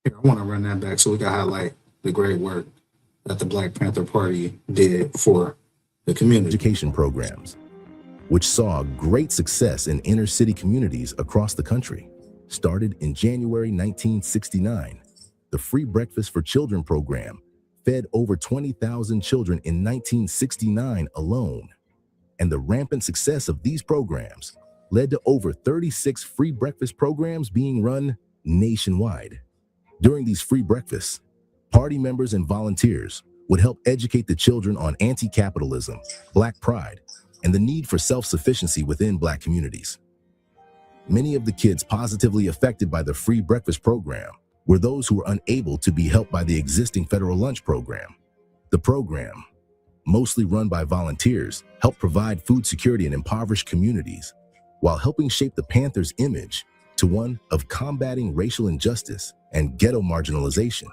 Speaker 2: I want to run that back so we can highlight the great work that the Black Panther Party did for the community.
Speaker 5: Education programs, which saw great success in inner city communities across the country. Started in January 1969, the Free Breakfast for Children program fed over 20,000 children in 1969 alone. And the rampant success of these programs led to over 36 free breakfast programs being run nationwide. During these free breakfasts, party members and volunteers would help educate the children on anti-capitalism, Black pride, and the need for self-sufficiency within Black communities. Many of the kids positively affected by the free breakfast program were those who were unable to be helped by the existing federal lunch program. The program, mostly run by volunteers, helped provide food security in impoverished communities, while helping shape the Panthers' image to one of combating racial injustice and ghetto marginalization.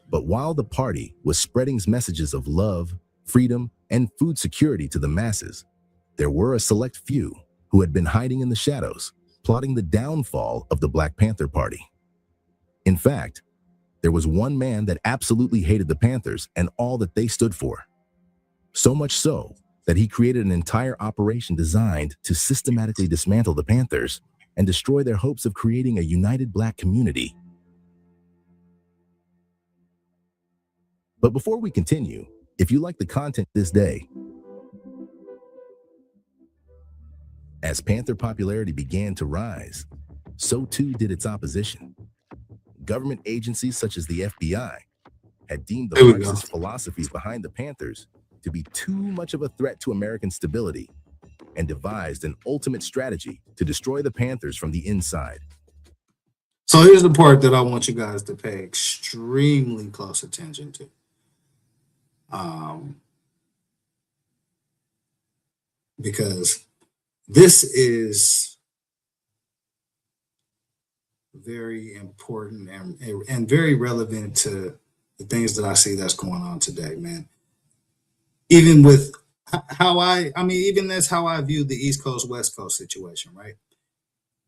Speaker 5: But while the party was spreading messages of love, freedom, and food security to the masses, there were a select few who had been hiding in the shadows, plotting the downfall of the Black Panther Party. In fact, there was one man that absolutely hated the Panthers and all that they stood for. So much so that he created an entire operation designed to systematically dismantle the Panthers and destroy their hopes of creating a united Black community. But before we continue, if you like the content this day, as Panther popularity began to rise, so too did its opposition. Government agencies such as the FBI had deemed the Marxist philosophies behind the Panthers to be too much of a threat to American stability and devised an ultimate strategy to destroy the Panthers from the inside.
Speaker 2: So here's the part that I want you guys to pay extremely close attention to. Because this is very important and very relevant to the things that I see that's going on today, man. Even with even that's how I view the East Coast, West Coast situation, right?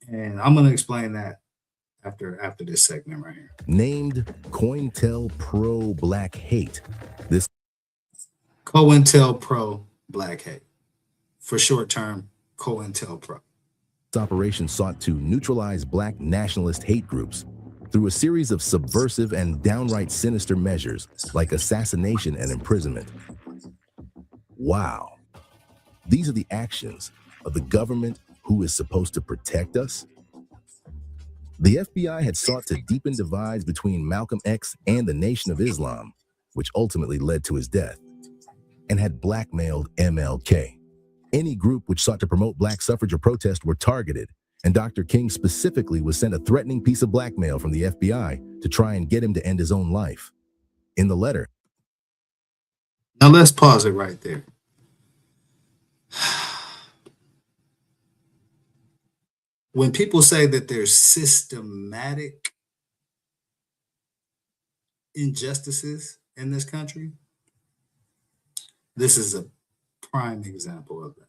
Speaker 2: And I'm going to explain that after this segment right here.
Speaker 5: Named COINTELPRO Black Hate. This
Speaker 2: COINTELPRO Black Hate. For short term, COINTELPRO.
Speaker 5: This operation sought to neutralize black nationalist hate groups through a series of subversive and downright sinister measures like assassination and imprisonment. Wow. These are the actions of the government who is supposed to protect us? The FBI had sought to deepen divides between Malcolm X and the Nation of Islam, which ultimately led to his death, and had blackmailed MLK. Any group which sought to promote black suffrage or protest were targeted, and Dr. King specifically was sent a threatening piece of blackmail from the FBI to try and get him to end his own life. In the letter.
Speaker 2: Now let's pause it right there. When people say that there's systematic injustices in this country, this is a prime example of that.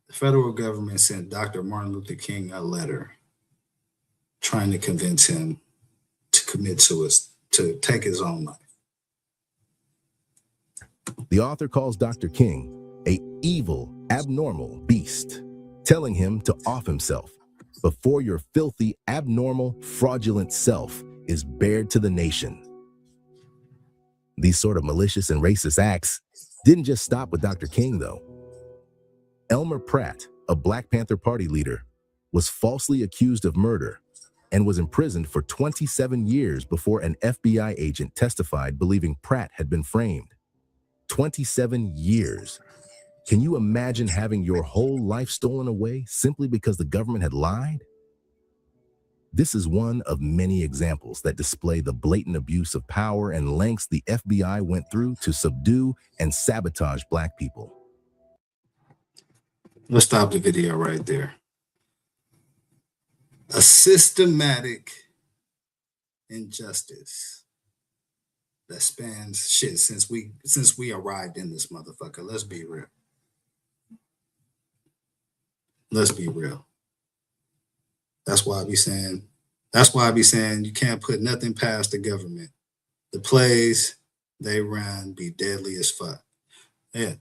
Speaker 2: The federal government sent Dr. Martin Luther King a letter trying to convince him to commit suicide, to take his own life.
Speaker 5: The author calls Dr. King a evil, abnormal beast, telling him to off himself before your filthy, abnormal, fraudulent self is bared to the nation. These sort of malicious and racist acts didn't just stop with Dr. King, though. Elmer Pratt, a Black Panther Party leader, was falsely accused of murder and was imprisoned for 27 years before an FBI agent testified believing Pratt had been framed. 27 years. Can you imagine having your whole life stolen away simply because the government had lied? This is one of many examples that display the blatant abuse of power and lengths the FBI went through to subdue and sabotage Black people.
Speaker 2: Let's stop the video right there. A systematic injustice that spans shit since we arrived in this motherfucker. Let's be real. Let's be real. That's why I be saying you can't put nothing past the government. The plays they run be deadly as fuck. Yeah,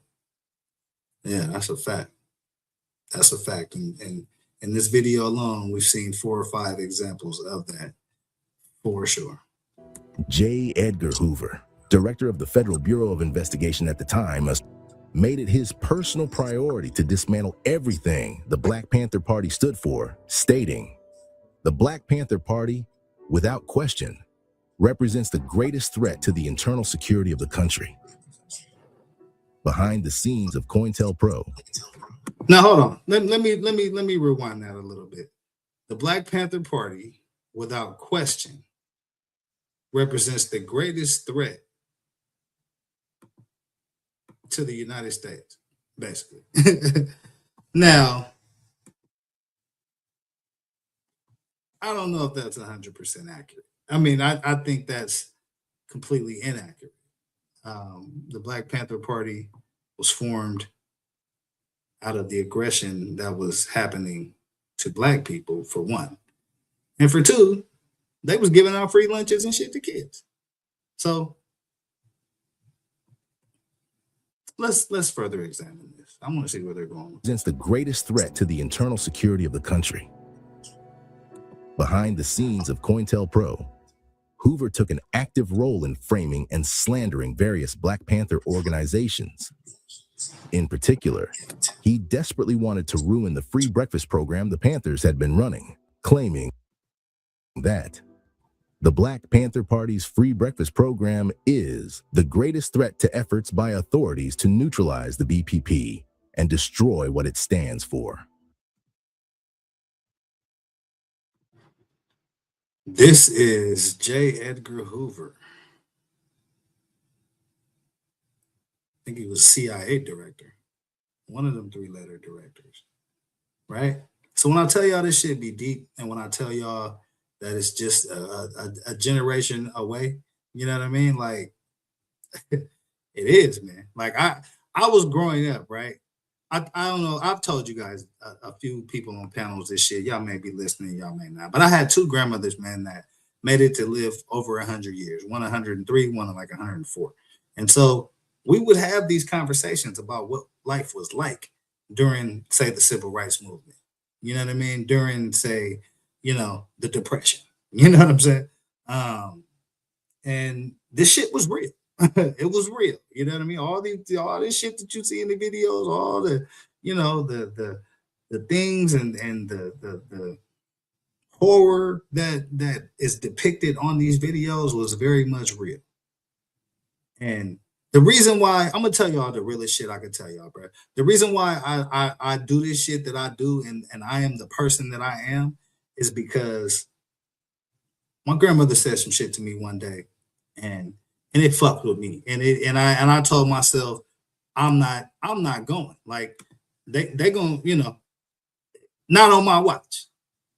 Speaker 2: that's a fact. That's a fact. And in this video alone, we've seen 4 or 5 examples of that, for sure.
Speaker 5: J. Edgar Hoover, director of the Federal Bureau of Investigation at the time, made it his personal priority to dismantle everything the Black Panther Party stood for, stating, "The Black Panther Party, without question, represents the greatest threat to the internal security of the country." Behind the scenes of COINTELPRO.
Speaker 2: Now hold on. Let me rewind that a little bit. The Black Panther Party, without question, represents the greatest threat to the United States, basically. Now, I don't know if that's 100% accurate. I mean, I think that's completely inaccurate. The Black Panther Party was formed out of the aggression that was happening to Black people, for one. And for two, they was giving out free lunches and shit to kids. So let's further examine this. I want to see where they're going.
Speaker 5: Represents the greatest threat to the internal security of the country. Behind the scenes of COINTELPRO, Hoover took an active role in framing and slandering various Black Panther organizations. In particular, he desperately wanted to ruin the free breakfast program the Panthers had been running, claiming that the Black Panther Party's free breakfast program is the greatest threat to efforts by authorities to neutralize the BPP and destroy what it stands for.
Speaker 2: This is J. Edgar Hoover. I think he was CIA director, one of them three-letter directors, right? So when I tell y'all this shit be deep, and when I tell y'all that it's just a generation away, you know what I mean? Like, it is, man. Like I was growing up, right? I don't know. I've told you guys a few people on panels this shit. Y'all may be listening, y'all may not. But I had two grandmothers, man, that made it to live over 100 years. One 103, one like 104. And so we would have these conversations about what life was like during, say, the civil rights movement. You know what I mean? During, say, the Depression. You know what I'm saying? And this shit was real. It was real. You know what I mean? All this shit that you see in the videos, all the, the things and the horror that is depicted on these videos was very much real. And the reason why I'm gonna tell y'all the realest shit I can tell y'all, bro. The reason why I do this shit that I do and I am the person that I am is because my grandmother said some shit to me one day, and it fucked with me. And I told myself, I'm not going. Like they gonna, not on my watch.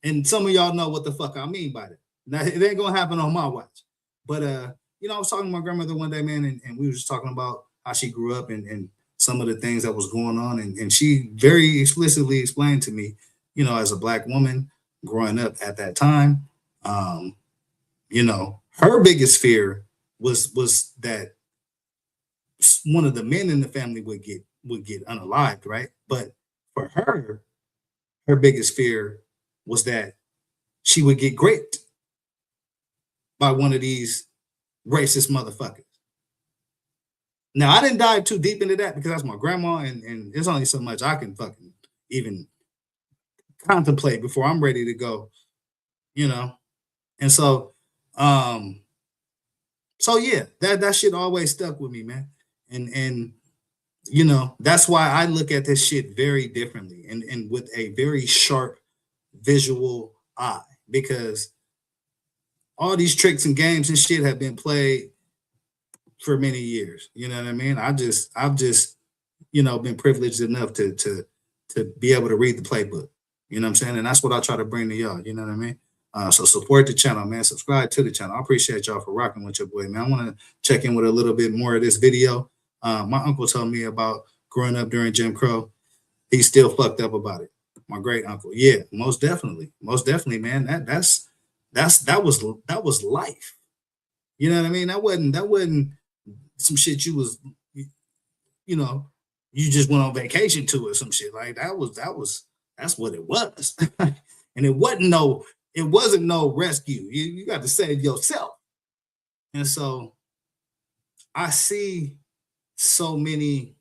Speaker 2: And some of y'all know what the fuck I mean by that. Now it ain't gonna happen on my watch. But I was talking to my grandmother one day, man, and we were just talking about how she grew up and some of the things that was going on. And she very explicitly explained to me, as a Black woman growing up at that time, her biggest fear was that one of the men in the family would get unalived, right? But for her biggest fear was that she would get raped by one of these racist motherfuckers. Now, I didn't dive too deep into that because that's my grandma, and there's only so much I can fucking even contemplate before I'm ready to go, And so, yeah, that shit always stuck with me, man. And that's why I look at this shit very differently and with a very sharp visual eye, because all these tricks and games and shit have been played for many years. You know what I mean? I've just been privileged enough to be able to read the playbook. You know what I'm saying? And that's what I try to bring to y'all. You know what I mean? So support the channel, man. Subscribe to the channel. I appreciate y'all for rocking with your boy, man. I want to check in with a little bit more of this video. My uncle told me about growing up during Jim Crow. He's still fucked up about it. My great uncle. Yeah, most definitely, man. That was life. You know what I mean? That wasn't some shit you was, you just went on vacation to or some shit. Like that's what it was. And it wasn't no rescue. You got to save yourself. And so I see so many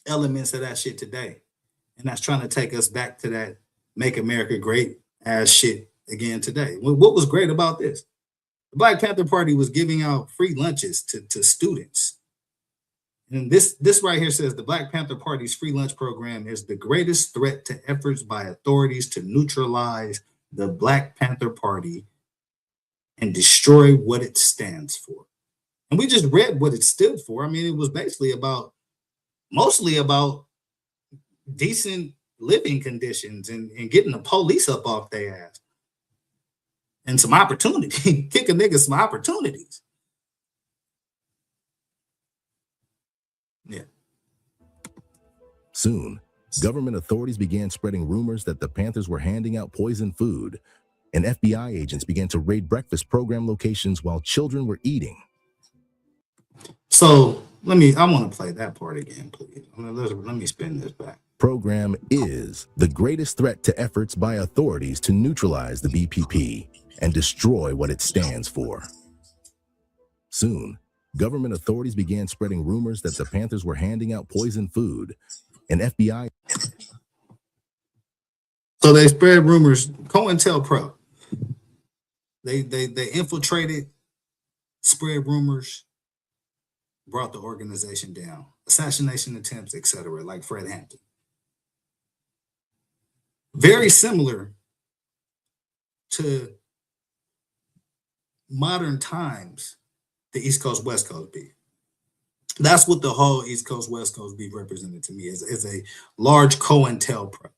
Speaker 2: elements of that shit today. And that's trying to take us back to that make America great ass shit again today. What was great about this? The Black Panther Party was giving out free lunches to students. And this right here says the Black Panther Party's free lunch program is the greatest threat to efforts by authorities to neutralize the Black Panther Party and destroy what it stands for. And we just read what it stood for. I mean, it was basically mostly about decent living conditions and getting the police up off their ass. And some opportunity, kick a nigga some opportunities. Yeah.
Speaker 5: Soon, government authorities began spreading rumors that the Panthers were handing out poisoned food, and FBI agents began to raid breakfast program locations while children were eating.
Speaker 2: So I want to play that part again, please. Let me spin this back.
Speaker 5: Program is the greatest threat to efforts by authorities to neutralize the BPP and destroy what it stands for. Soon, government authorities began spreading rumors that the Panthers were handing out poisoned food, and FBI.
Speaker 2: So they spread rumors. COINTELPRO. They infiltrated, spread rumors, brought the organization down. Assassination attempts, etc., like Fred Hampton. Very similar to modern times the East Coast West Coast beef. That's what the whole East Coast West Coast beef represented to me is a large COINTELPRO.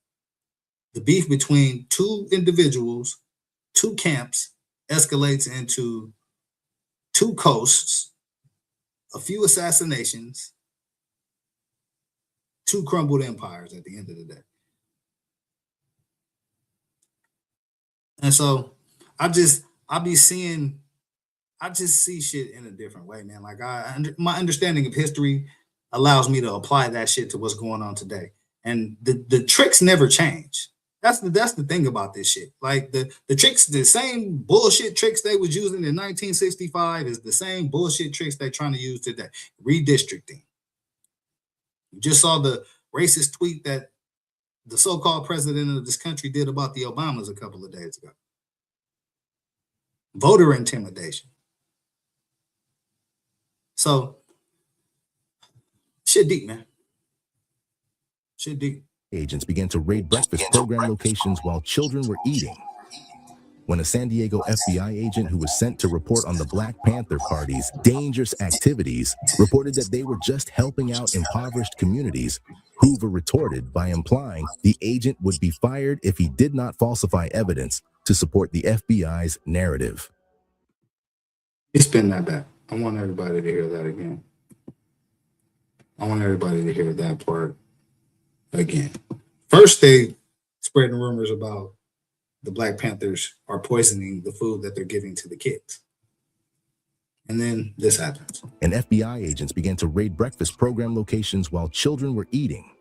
Speaker 2: The beef between two individuals, two camps, escalates into two coasts, a few assassinations, two crumbled empires at the end of the day. And so I just see shit in a different way, man. Like my understanding of history allows me to apply that shit to what's going on today. And the tricks never change. That's the thing about this shit. Like the tricks, the same bullshit tricks they was using in 1965 is the same bullshit tricks they're trying to use today. Redistricting. You just saw the racist tweet that the so-called president of this country did about the Obamas a couple of days ago. Voter intimidation. So, shit deep, man. Shit deep.
Speaker 5: Agents began to raid breakfast program locations while children were eating. When a San Diego FBI agent who was sent to report on the Black Panther Party's dangerous activities reported that they were just helping out impoverished communities, Hoover retorted by implying the agent would be fired if he did not falsify evidence to support the FBI's narrative.
Speaker 2: You spin that back. I want everybody to hear that again. I want everybody to hear that part again. First, they spreading rumors about the Black Panthers are poisoning the food that they're giving to the kids. And then this happens.
Speaker 5: And FBI agents began to raid breakfast program locations while children were eating.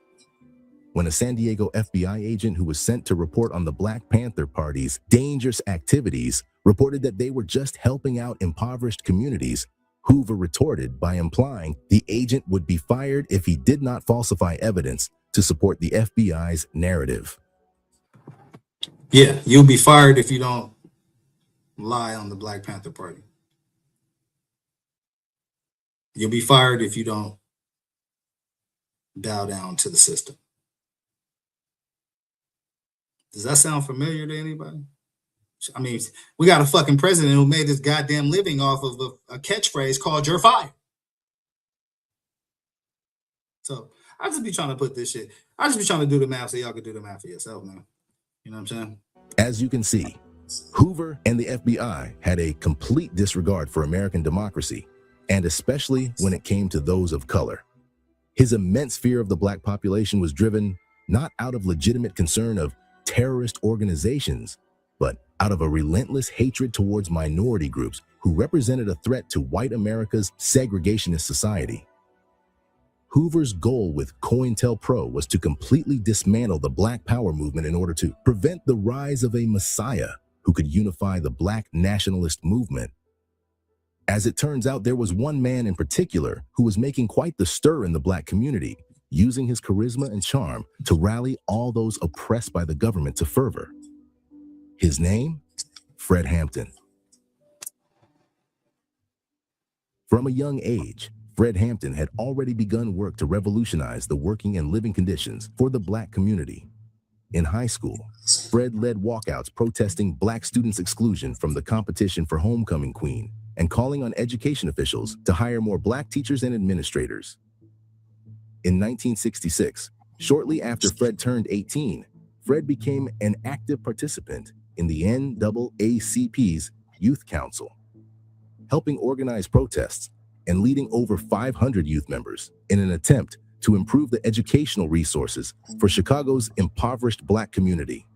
Speaker 5: When a San Diego FBI agent who was sent to report on the Black Panther Party's dangerous activities reported that they were just helping out impoverished communities, Hoover retorted by implying the agent would be fired if he did not falsify evidence to support the FBI's narrative.
Speaker 2: Yeah, you'll be fired if you don't lie on the Black Panther Party. You'll be fired if you don't bow down to the system. Does that sound familiar to anybody? I mean, we got a fucking president who made his goddamn living off of a catchphrase called "You're fired." So I just be trying to put this shit. I just be trying to do the math so y'all can do the math for yourself, man. You know what I'm saying?
Speaker 5: As you can see, Hoover and the FBI had a complete disregard for American democracy, and especially when it came to those of color. His immense fear of the Black population was driven not out of legitimate concern of terrorist organizations, but out of a relentless hatred towards minority groups who represented a threat to white America's segregationist society. Hoover's goal with COINTELPRO was to completely dismantle the Black Power movement in order to prevent the rise of a messiah who could unify the Black nationalist movement. As it turns out, there was one man in particular who was making quite the stir in the Black community, using his charisma and charm to rally all those oppressed by the government to fervor. His name? Fred Hampton. From a young age, Fred Hampton had already begun work to revolutionize the working and living conditions for the Black community. In high school, Fred led walkouts protesting Black students' exclusion from the competition for homecoming queen and calling on education officials to hire more Black teachers and administrators. In 1966, shortly after Fred turned 18, Fred became an active participant in the NAACP's Youth Council, helping organize protests and leading over 500 youth members in an attempt to improve the educational resources for Chicago's impoverished Black community.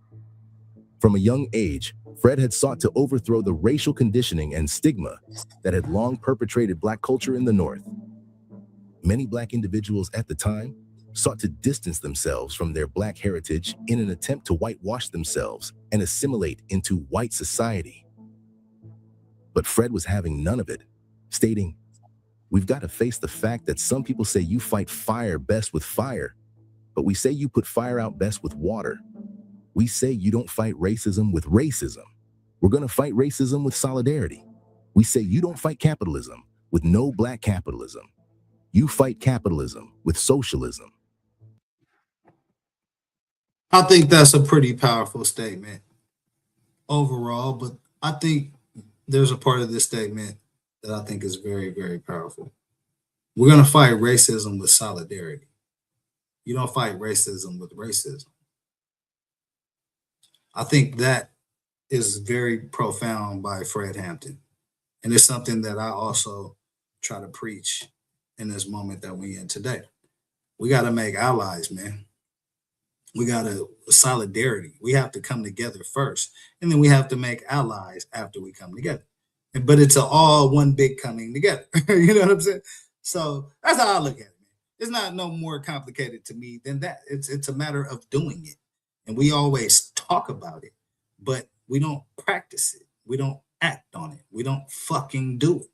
Speaker 5: From a young age, Fred had sought to overthrow the racial conditioning and stigma that had long perpetrated Black culture in the North. Many Black individuals at the time sought to distance themselves from their Black heritage in an attempt to whitewash themselves and assimilate into white society. But Fred was having none of it, stating, "We've got to face the fact that some people say you fight fire best with fire, but we say you put fire out best with water. We say you don't fight racism with racism. We're going to fight racism with solidarity. We say you don't fight capitalism with no Black capitalism. You fight capitalism with socialism."
Speaker 2: I think that's a pretty powerful statement overall, but I think there's a part of this statement that I think is very, very powerful. We're going to fight racism with solidarity. You don't fight racism with racism. I think that is very profound by Fred Hampton. And it's something that I also try to preach in this moment that we're in today. We got to make allies, man. We got to solidarity. We have to come together first, and then we have to make allies after we come together. But it's all one big coming together. You know what I'm saying? So that's how I look at it. It's not no more complicated to me than that. It's a matter of doing it, and we always talk about it, but we don't practice it. We don't act on it. We don't fucking do it.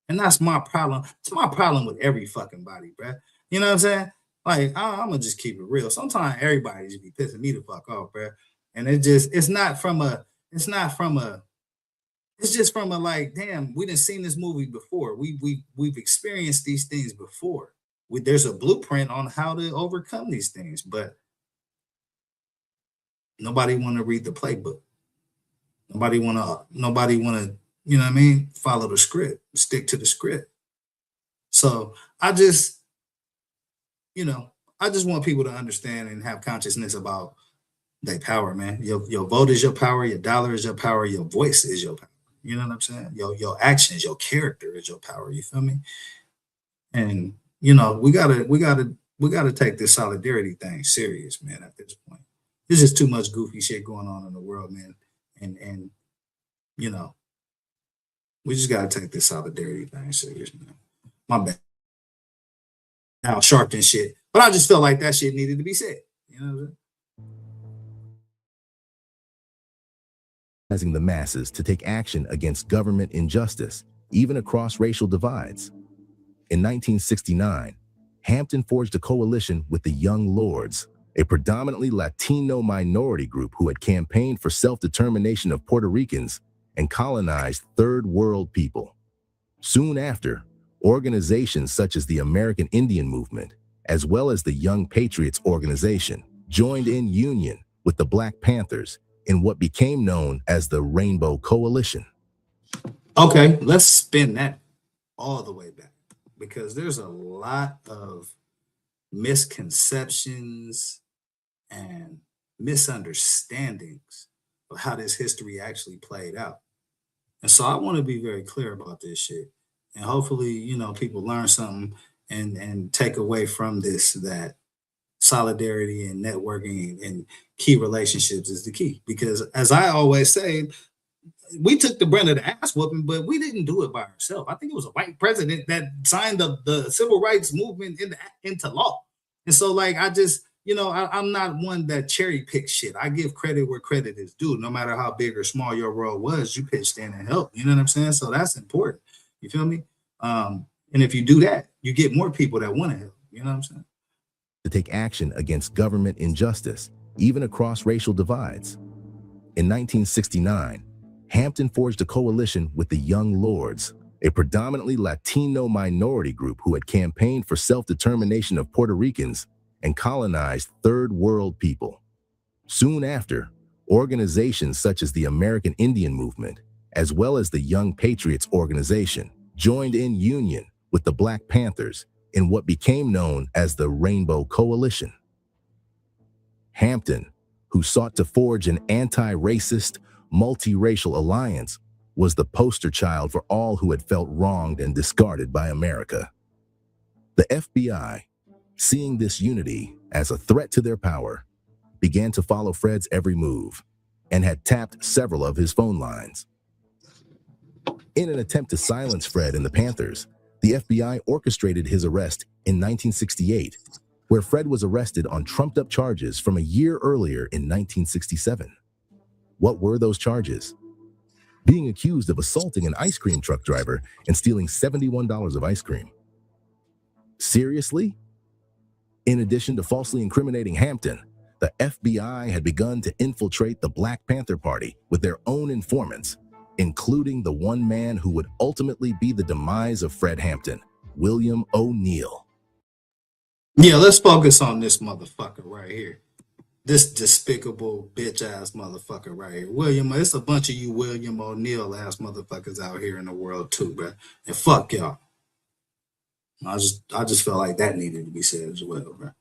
Speaker 2: And that's my problem. It's my problem with every fucking body, bruh. You know what I'm saying? Like, I'm gonna just keep it real. Sometimes everybody just be pissing me the fuck off, bruh. And it's just from a like, damn, we done seen this movie before. We've experienced these things before. There's a blueprint on how to overcome these things, but nobody want to read the playbook. Nobody want to, you know what I mean? Follow the script, stick to the script. So I just want people to understand and have consciousness about their power, man. Your vote is your power, your dollar is your power, your voice is your power. You know what I'm saying? Your actions, your character is your power. You feel me? And we gotta take this solidarity thing serious, man. At this point, there's just too much goofy shit going on in the world, man. And we just gotta take this solidarity thing serious, man. My bad. Now sharp and shit, but I just felt like that shit needed to be said. You know what I'm saying?
Speaker 5: The masses to take action against government injustice, even across racial divides. In 1969, Hampton forged a coalition with the Young Lords, a predominantly Latino minority group who had campaigned for self-determination of Puerto Ricans and colonized Third World people. Soon after, organizations such as the American Indian Movement, as well as the Young Patriots Organization, joined in union with the Black Panthers in what became known as the Rainbow Coalition.
Speaker 2: Okay, let's spin that all the way back, because there's a lot of misconceptions and misunderstandings of how this history actually played out. And so I want to be very clear about this shit. And hopefully, people learn something and take away from this that solidarity and networking and key relationships is the key. Because as I always say, we took the brunt of the ass whooping, but we didn't do it by ourselves. I think it was a white president that signed the civil rights movement into law. And so, like, I just, I'm not one that cherry picks shit. I give credit where credit is due. No matter how big or small your role was, you pitched in and helped. You know what I'm saying? So that's important. You feel me? And if you do that, you get more people that want to help. You know what I'm saying?
Speaker 5: To take action against government injustice, even across racial divides. In 1969, Hampton forged a coalition with the Young Lords, a predominantly Latino minority group who had campaigned for self-determination of Puerto Ricans and colonized Third World people. Soon after, organizations such as the American Indian Movement, as well as the Young Patriots Organization, joined in union with the Black Panthers in what became known as the Rainbow Coalition. Hampton, who sought to forge an anti-racist, multiracial alliance, was the poster child for all who had felt wronged and discarded by America. The FBI, seeing this unity as a threat to their power, began to follow Fred's every move and had tapped several of his phone lines. In an attempt to silence Fred and the Panthers, the FBI orchestrated his arrest in 1968, where Fred was arrested on trumped-up charges from a year earlier in 1967. What were those charges? Being accused of assaulting an ice cream truck driver and stealing $71 of ice cream. Seriously? In addition to falsely incriminating Hampton, the FBI had begun to infiltrate the Black Panther Party with their own informants, including the one man who would ultimately be the demise of Fred Hampton, William O'Neill.
Speaker 2: Yeah, let's focus on this motherfucker right here. This despicable bitch ass motherfucker right here. William, it's a bunch of you William O'Neill ass motherfuckers out here in the world too, bro. And fuck y'all. I just felt like that needed to be said as well, bro.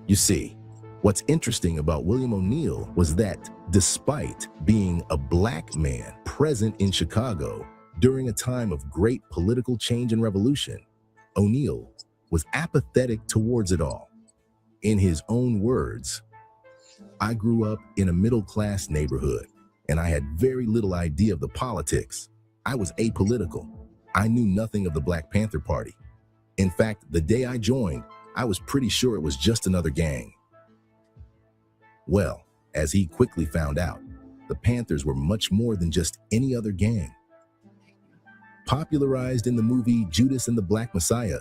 Speaker 5: You see, what's interesting about William O'Neill was that despite being a black man present in Chicago during a time of great political change and revolution, O'Neill was apathetic towards it all. In his own words, I grew up in a middle-class neighborhood, and I had very little idea of the politics. I was apolitical. I knew nothing of the Black Panther Party. In fact, the day I joined, I was pretty sure it was just another gang. Well, as he quickly found out, the Panthers were much more than just any other gang. Popularized in the movie Judas and the Black Messiah,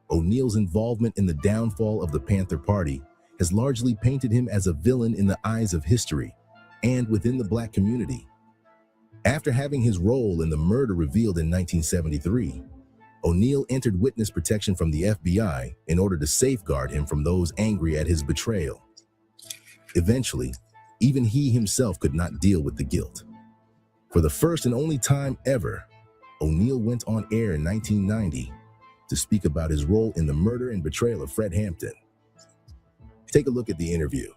Speaker 5: O'Neill's involvement in the downfall of the Panther Party has largely painted him as a villain in the eyes of history and within the black community. After having his role in the murder revealed in 1973, O'Neill entered witness protection from the FBI in order to safeguard him from those angry at his betrayal. Eventually, even he himself could not deal with the guilt. For the first and only time ever, O'Neill went on air in 1990 to speak about his role in the murder and betrayal of Fred Hampton. Take a look at the interview.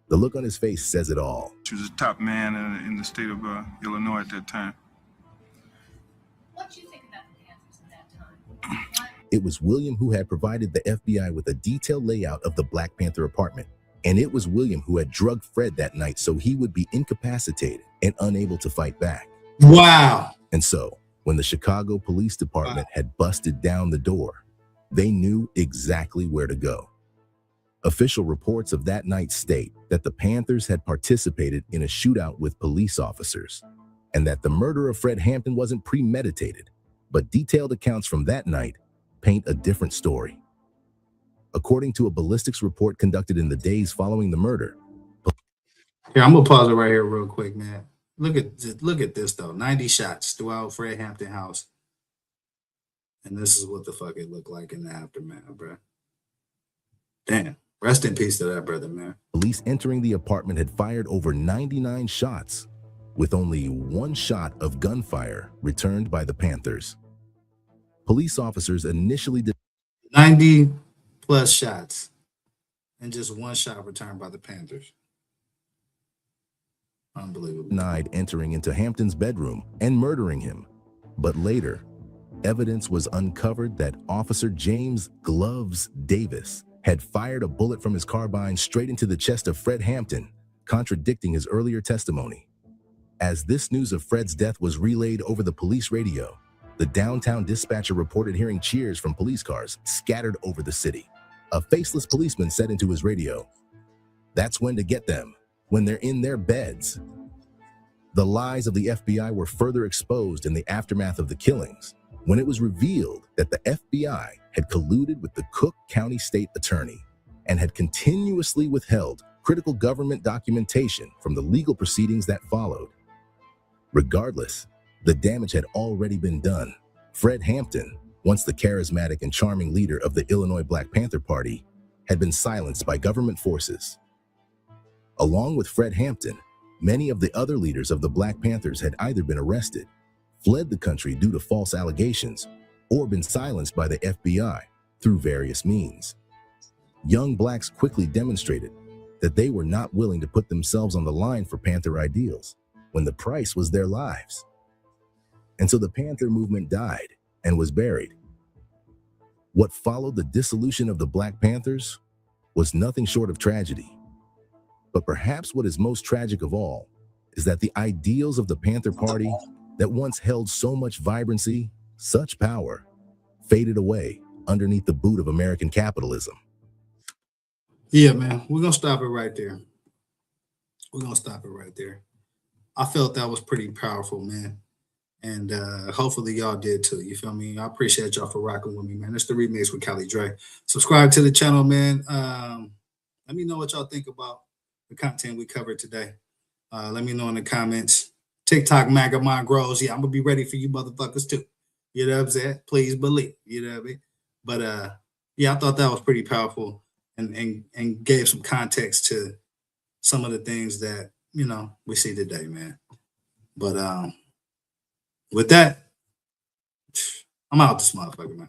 Speaker 5: The look on his face says it all.
Speaker 11: He was a top man in the state of Illinois at that time.
Speaker 21: What do you think about the Panthers at that time?
Speaker 5: It was William who had provided the FBI with a detailed layout of the Black Panther apartment. And it was William who had drugged Fred that night so he would be incapacitated and unable to fight back.
Speaker 2: Wow.
Speaker 5: And so, when the Chicago Police Department had busted down the door, they knew exactly where to go. Official reports of that night state that the Panthers had participated in a shootout with police officers, and that the murder of Fred Hampton wasn't premeditated, but detailed accounts from that night paint a different story. According to a ballistics report conducted in the days following the murder.
Speaker 2: Here, I'm gonna pause it right here real quick, man. Look at this though. 90 shots throughout Fred Hampton house. And this is what the fuck it looked like in the aftermath, bro. Damn. Rest in peace to that brother, man.
Speaker 5: Police entering the apartment had fired over 99 shots, with only one shot of gunfire returned by the Panthers. Police officers initially did
Speaker 2: 90 plus shots and just one shot returned by the Panthers. Unbelievable.
Speaker 5: Denied entering into Hampton's bedroom and murdering him. But later, evidence was uncovered that Officer James Gloves Davis had fired a bullet from his carbine straight into the chest of Fred Hampton, contradicting his earlier testimony. As this news of Fred's death was relayed over the police radio, the downtown dispatcher reported hearing cheers from police cars scattered over the city. A faceless policeman said into his radio, "That's when to get them, when they're in their beds." The lies of the FBI were further exposed in the aftermath of the killings, when it was revealed that the FBI had colluded with the Cook County State Attorney and had continuously withheld critical government documentation from the legal proceedings that followed. Regardless, the damage had already been done. Fred Hampton, once the charismatic and charming leader of the Illinois Black Panther Party, had been silenced by government forces. Along with Fred Hampton, many of the other leaders of the Black Panthers had either been arrested, fled the country due to false allegations, or been silenced by the FBI through various means. Young blacks quickly demonstrated that they were not willing to put themselves on the line for Panther ideals when the price was their lives. And so the Panther movement died and was buried. What followed the dissolution of the Black Panthers was nothing short of tragedy. But perhaps what is most tragic of all is that the ideals of the Panther Party that once held so much vibrancy, such power, faded away underneath the boot of American capitalism.
Speaker 2: Yeah, man, we're gonna stop it right there. I felt that was pretty powerful, man. And hopefully y'all did too. You feel me? I appreciate y'all for rocking with me, man. It's the remix with Cali Dre. Subscribe to the channel, man. Let me know what y'all think about the content we covered today. Let me know in the comments. TikTok MAGA Mind grows. Yeah, I'm gonna be ready for you motherfuckers too. You know what I'm saying? Please believe. You know what I mean? But yeah, I thought that was pretty powerful and gave some context to some of the things that, you know, we see today, man. But with that, I'm out this motherfucker, man.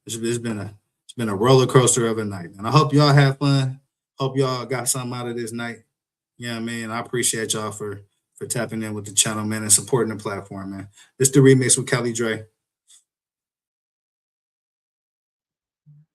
Speaker 2: It's been a roller coaster of a night, and I hope y'all have fun. Hope y'all got something out of this night. Yeah, you know man. I appreciate y'all for tapping in with the channel, man, and supporting the platform, man. This the remix with Kelly Dre.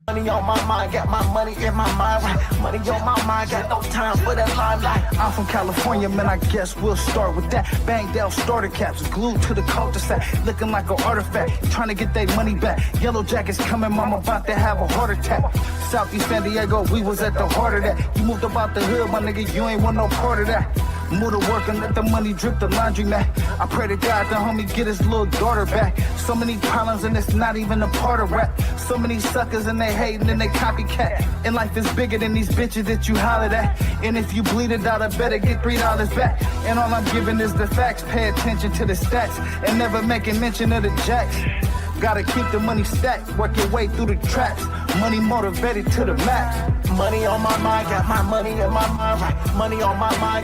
Speaker 1: Money on my mind, got my money in my mind, right? Money on my mind, got no time for that limelight. I'm from California, man, I guess we'll start with that. Banged out starter caps, glued to the cul-de-sac, looking like an artifact, trying to get their money back. Yellow jackets coming, mama about to have a heart attack. Southeast San Diego, we was at the heart of that. You moved about the hood, my nigga, you ain't want no part of that. Move to work and let the money drip the laundry, man. I pray to God the homie get his little daughter back. So many problems and it's not even a part of rap. So many suckers and they hating and they copycat. And life is bigger than these bitches that you hollered at. And if you bleed $1, better get $3 back. And all I'm giving is the facts. Pay attention to the stats and never making mention of the jacks. Gotta keep the money stacked, work your way through the traps. Money motivated to the max. Money on my mind, got my money in my mind, right? Money on my mind.